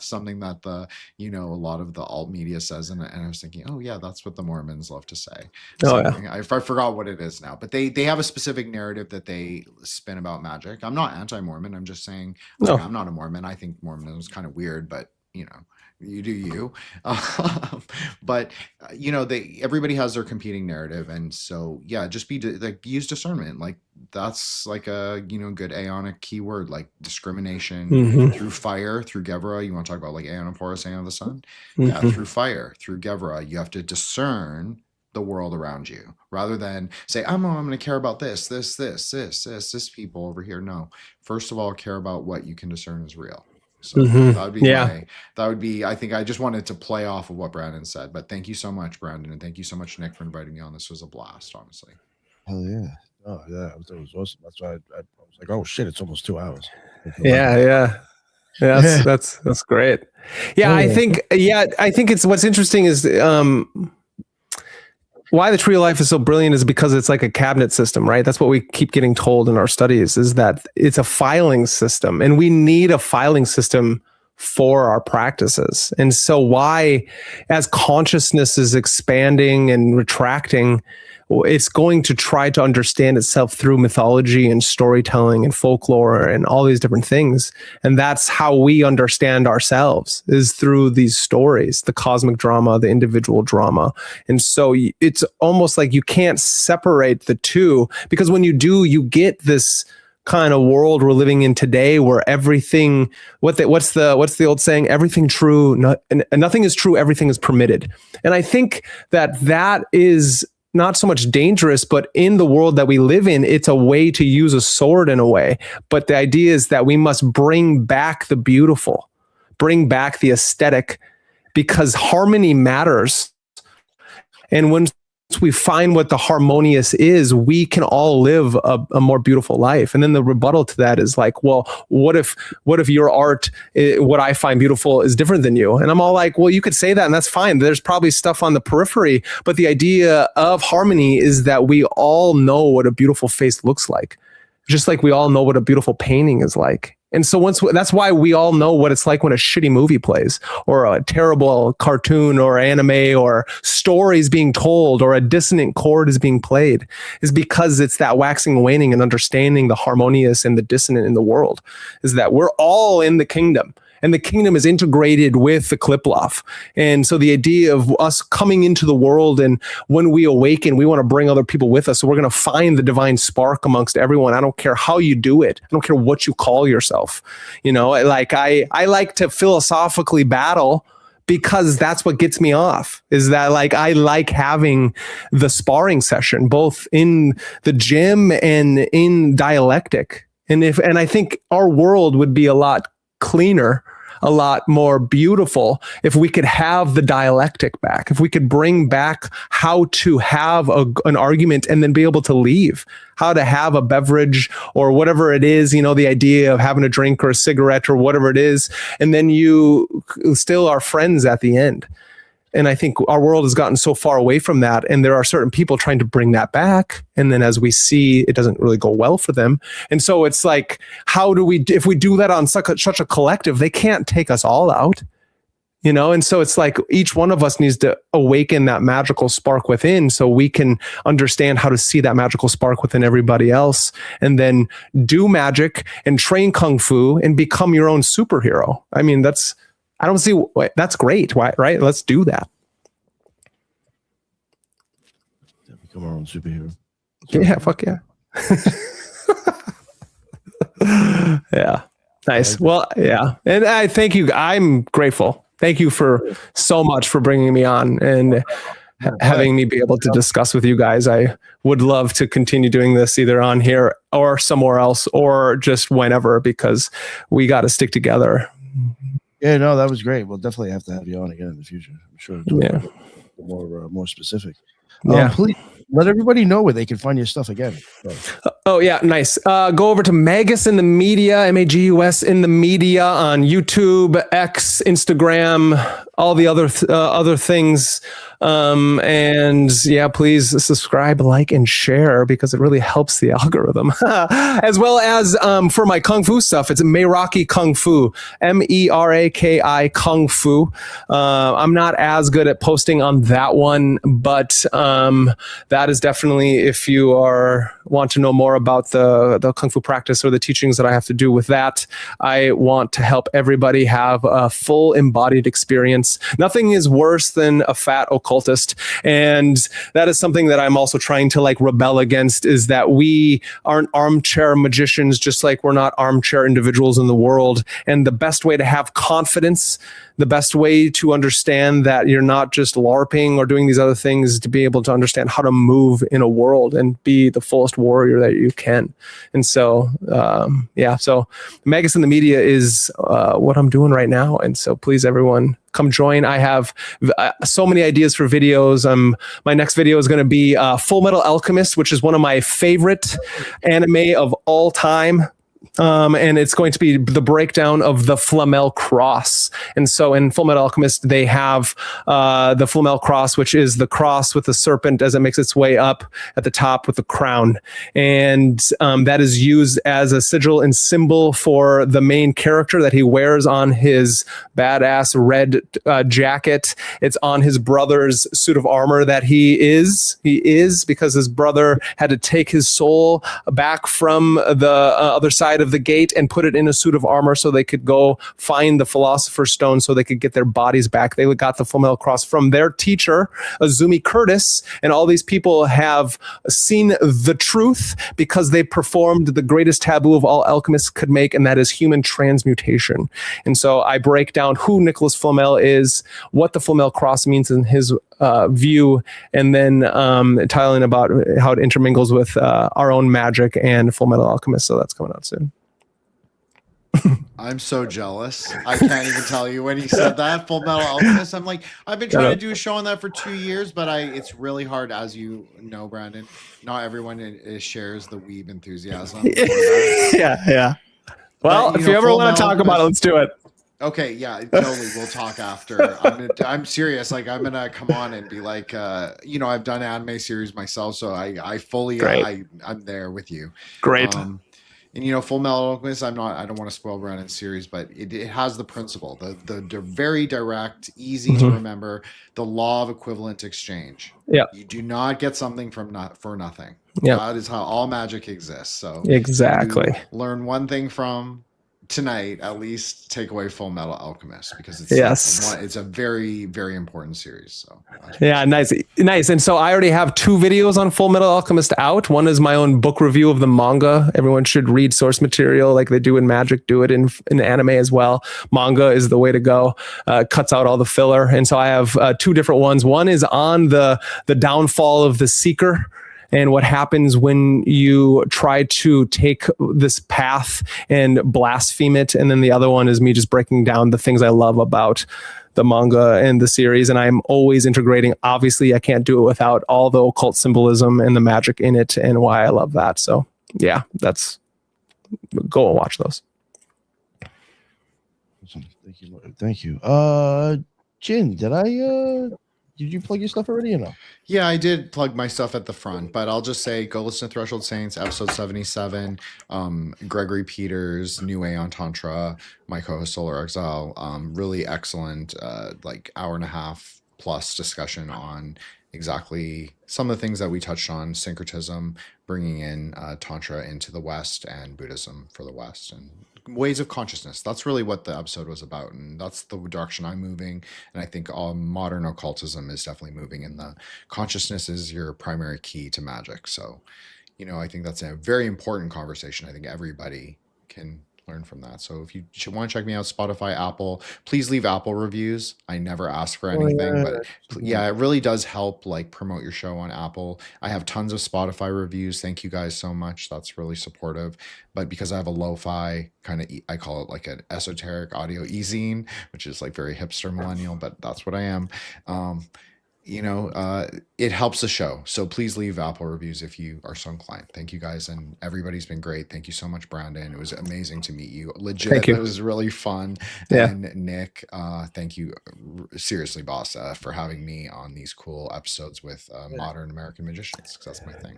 something that a lot of the alt media says, and I was thinking, that's what the Mormons love to say. I forgot what it is now, but they have a specific narrative that they spin about magic. I'm not anti-Mormon. I'm just saying, I'm not a Mormon. I think Mormonism is kind of weird, but you do you. But everybody has their competing narrative, and so just use discernment. Like that's like a good Aeonic keyword, like discrimination through fire, through Gevra. You want to talk about like Aeon Porus, Aeon of the Sun? Through fire, through Gevra, you have to discern the world around you rather than say, I'm going to care about this people over here. No, first of all, care about what you can discern is real. So that would be, I think I just wanted to play off of what Brandon said, but thank you so much, Brandon. And thank you so much, Nick, for inviting me on. This was a blast, honestly. Hell yeah. Oh yeah. It was awesome. That's why I was like, oh shit, it's almost 2 hours. That's great. I think it's, what's interesting is, why the Tree of Life is so brilliant is because it's like a cabinet system, right? That's what we keep getting told in our studies, is that it's a filing system, and we need a filing system for our practices. And so why, as consciousness is expanding and retracting, it's going to try to understand itself through mythology and storytelling and folklore and all these different things. And that's how we understand ourselves, is through these stories, the cosmic drama, the individual drama. And so it's almost like you can't separate the two, because when you do, you get this kind of world we're living in today where everything, what's the old saying? Everything true, nothing is true, everything is permitted. And I think that is not so much dangerous, but in the world that we live in, it's a way to use a sword in a way. But the idea is that we must bring back the beautiful, bring back the aesthetic, because harmony matters. And once we find what the harmonious is, we can all live a more beautiful life. And then the rebuttal to that is like, well, what if your art, what I find beautiful, is different than you? And I'm all like, well, you could say that, and that's fine. There's probably stuff on the periphery, but the idea of harmony is that we all know what a beautiful face looks like, just like we all know what a beautiful painting is like. And so that's why we all know what it's like when a shitty movie plays, or a terrible cartoon or anime or stories being told, or a dissonant chord is being played, is because it's that waxing and waning and understanding the harmonious and the dissonant in the world, is that we're all in the kingdom. And the kingdom is integrated with the Kliplov. And so the idea of us coming into the world, and when we awaken, we want to bring other people with us. So we're going to find the divine spark amongst everyone. I don't care how you do it. I don't care what you call yourself. Like I like to philosophically battle, because that's what gets me off, is that like I like having the sparring session, both in the gym and in dialectic. And I think our world would be a lot cleaner, a lot more beautiful, if we could have the dialectic back, if we could bring back how to have an argument and then be able to leave, how to have a beverage or whatever it is, the idea of having a drink or a cigarette or whatever it is, and then you still are friends at the end. And I think our world has gotten so far away from that, and there are certain people trying to bring that back. And then as we see, it doesn't really go well for them. And so it's like, how do we, if we do that on such a collective, they can't take us all out. you know? And so it's like each one of us needs to awaken that magical spark within so we can understand how to see that magical spark within everybody else, and then do magic and train Kung Fu and become your own superhero. I mean, that's great. Why, right? Let's do that. Become our own superhero. Yeah, fuck yeah. Yeah. Nice. Well, yeah. And I thank you. I'm grateful. Thank you for so much for bringing me on and having me be able to discuss with you guys. I would love to continue doing this either on here or somewhere else or just whenever, because we got to stick together. Yeah, no, that was great. We'll definitely have to have you on again in the future. I'm sure. Yeah. More specific. Yeah. Please let everybody know where they can find your stuff again. Oh yeah, nice. Go over to Magus in the Media, Magus in the Media on YouTube, X, Instagram, all the other things. And yeah, please subscribe, like, and share because it really helps the algorithm. As well as for my Kung Fu stuff, it's Meraki Kung Fu, Meraki Kung Fu. I'm not as good at posting on that one, but that is definitely, if you want to know more about the Kung Fu practice or the teachings that I have to do with that, I want to help everybody have a full embodied experience. Nothing is worse than a fat occultist, and that is something that I'm also trying to like rebel against, is that we aren't armchair magicians, just like we're not armchair individuals in the world. And the best way to have confidence, the best way to understand that you're not just LARPing or doing these other things, is to be able to understand how to move in a world and be the fullest warrior that you can. And so, so Magus in the Media is what I'm doing right now. And so please, everyone, come join. I have so many ideas for videos. My next video is going to be Full Metal Alchemist, which is one of my favorite anime of all time. And it's going to be the breakdown of the Flamel Cross. And so in Full Metal Alchemist, they have the Flamel Cross, which is the cross with the serpent as it makes its way up at the top with the crown. And that is used as a sigil and symbol for the main character that he wears on his badass red jacket. It's on his brother's suit of armor that he is because his brother had to take his soul back from the other side of the gate and put it in a suit of armor so they could go find the Philosopher's Stone so they could get their bodies back. They got the Full Metal Cross from their teacher, Azumi Curtis, and all these people have seen the truth because they performed the greatest taboo of all alchemists could make, and that is human transmutation. And so I break down who Nicholas Flamel is, what the Full Metal Cross means in his view, and then telling about how it intermingles with our own magic and Full Metal Alchemist. So that's coming out soon. I'm so jealous. I can't even tell you when he said that, Full Metal Alchemist. I'm like, I've been trying to do a show on that for 2 years, but it's really hard, as you know, Brandon. Not everyone shares the weeb enthusiasm. Yeah. Well, if you ever want to talk about it, let's do it. Okay, yeah, totally. We'll talk after. I'm serious. Like, I'm gonna come on and be like, I've done anime series myself, so I fully, I'm there with you. Great. And Full Metal Alchemist, I don't want to spoil Brandon's series, but it has the principle, the very direct, easy to remember, the law of equivalent exchange. Yeah. You do not get something for nothing. Yeah. That is how all magic exists. So exactly. Learn one thing from tonight, at least take away Full Metal Alchemist, because it's a very, very important series. So yeah, nice. And so I already have 2 videos on Full Metal Alchemist out. One is my own book review of the manga. Everyone should read source material like they do in magic, do it in anime as well. Manga is the way to go. Cuts out all the filler. And so I have 2 different ones. One is on the downfall of the Seeker and what happens when you try to take this path and blaspheme it. And then the other one is me just breaking down the things I love about the manga and the series. And I'm always integrating. Obviously, I can't do it without all the occult symbolism and the magic in it and why I love that. So yeah, go and watch those. Thank you. Jin, did I did you plug your stuff already or no? Yeah, I did plug my stuff at the front, but I'll just say go listen to Threshold Saints, episode 77. Gregory Peters, New Aeon Tantra, my co-host Solar Exile. Really excellent, like hour and a half plus discussion on exactly some of the things that we touched on: syncretism, bringing in Tantra into the West, and Buddhism for the West, and ways of consciousness. That's really what the episode was about, and that's the direction I'm moving. And I think modern occultism is definitely moving in the consciousness is your primary key to magic. So, I think that's a very important conversation. I think everybody can learn from that. So if you want to check me out, Spotify, Apple, please leave Apple reviews. I never ask for anything, but yeah, it really does help like promote your show on Apple. I have tons of Spotify reviews. Thank you guys so much. That's really supportive. But because I have a lo-fi kind of, I call it like an esoteric audio e-zine, which is like very hipster millennial, but that's what I am. It helps the show. So please leave Apple reviews if you are so inclined. Thank you guys. And everybody's been great. Thank you so much, Brandon. It was amazing to meet you. Legit. Thank you. It was really fun. Yeah. And Nick, thank you seriously, boss, for having me on these cool episodes with modern American magicians. Cause that's my thing.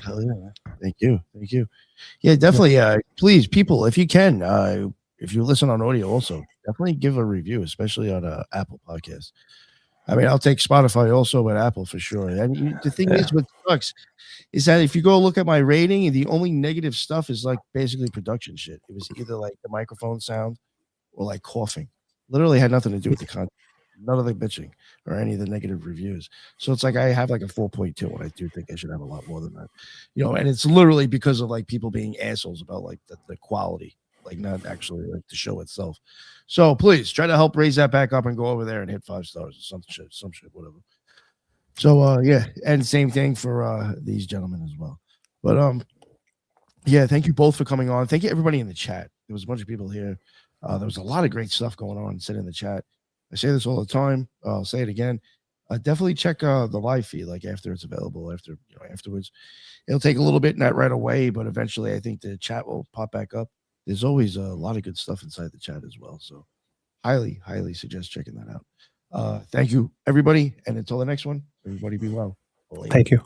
Hell yeah. Thank you. Yeah, definitely. Please, people, if you can, if you listen on audio also, definitely give a review, especially on Apple Podcasts. I mean, I'll take Spotify also, but Apple for sure. And the thing is, what sucks is that if you go look at my rating, the only negative stuff is like basically production shit. It was either like the microphone sound or like coughing. Literally had nothing to do with the content. None of the bitching or any of the negative reviews. So it's like I have like a 4.2, and I do think I should have a lot more than that. And it's literally because of like people being assholes about like the quality, like not actually like the show itself. So please try to help raise that back up and go over there and hit 5 stars or some shit, whatever. So yeah, and same thing for these gentlemen as well. But yeah, thank you both for coming on. Thank you everybody in the chat. There was a bunch of people here. There was a lot of great stuff going on. Sit in the chat. I say this all the time. I'll say it again. Definitely check the live feed like after it's available. Afterwards, it'll take a little bit, not right away, but eventually I think the chat will pop back up. There's always a lot of good stuff inside the chat as well. So highly suggest checking that out. Thank you, everybody. And until the next one, everybody be well. Thank you.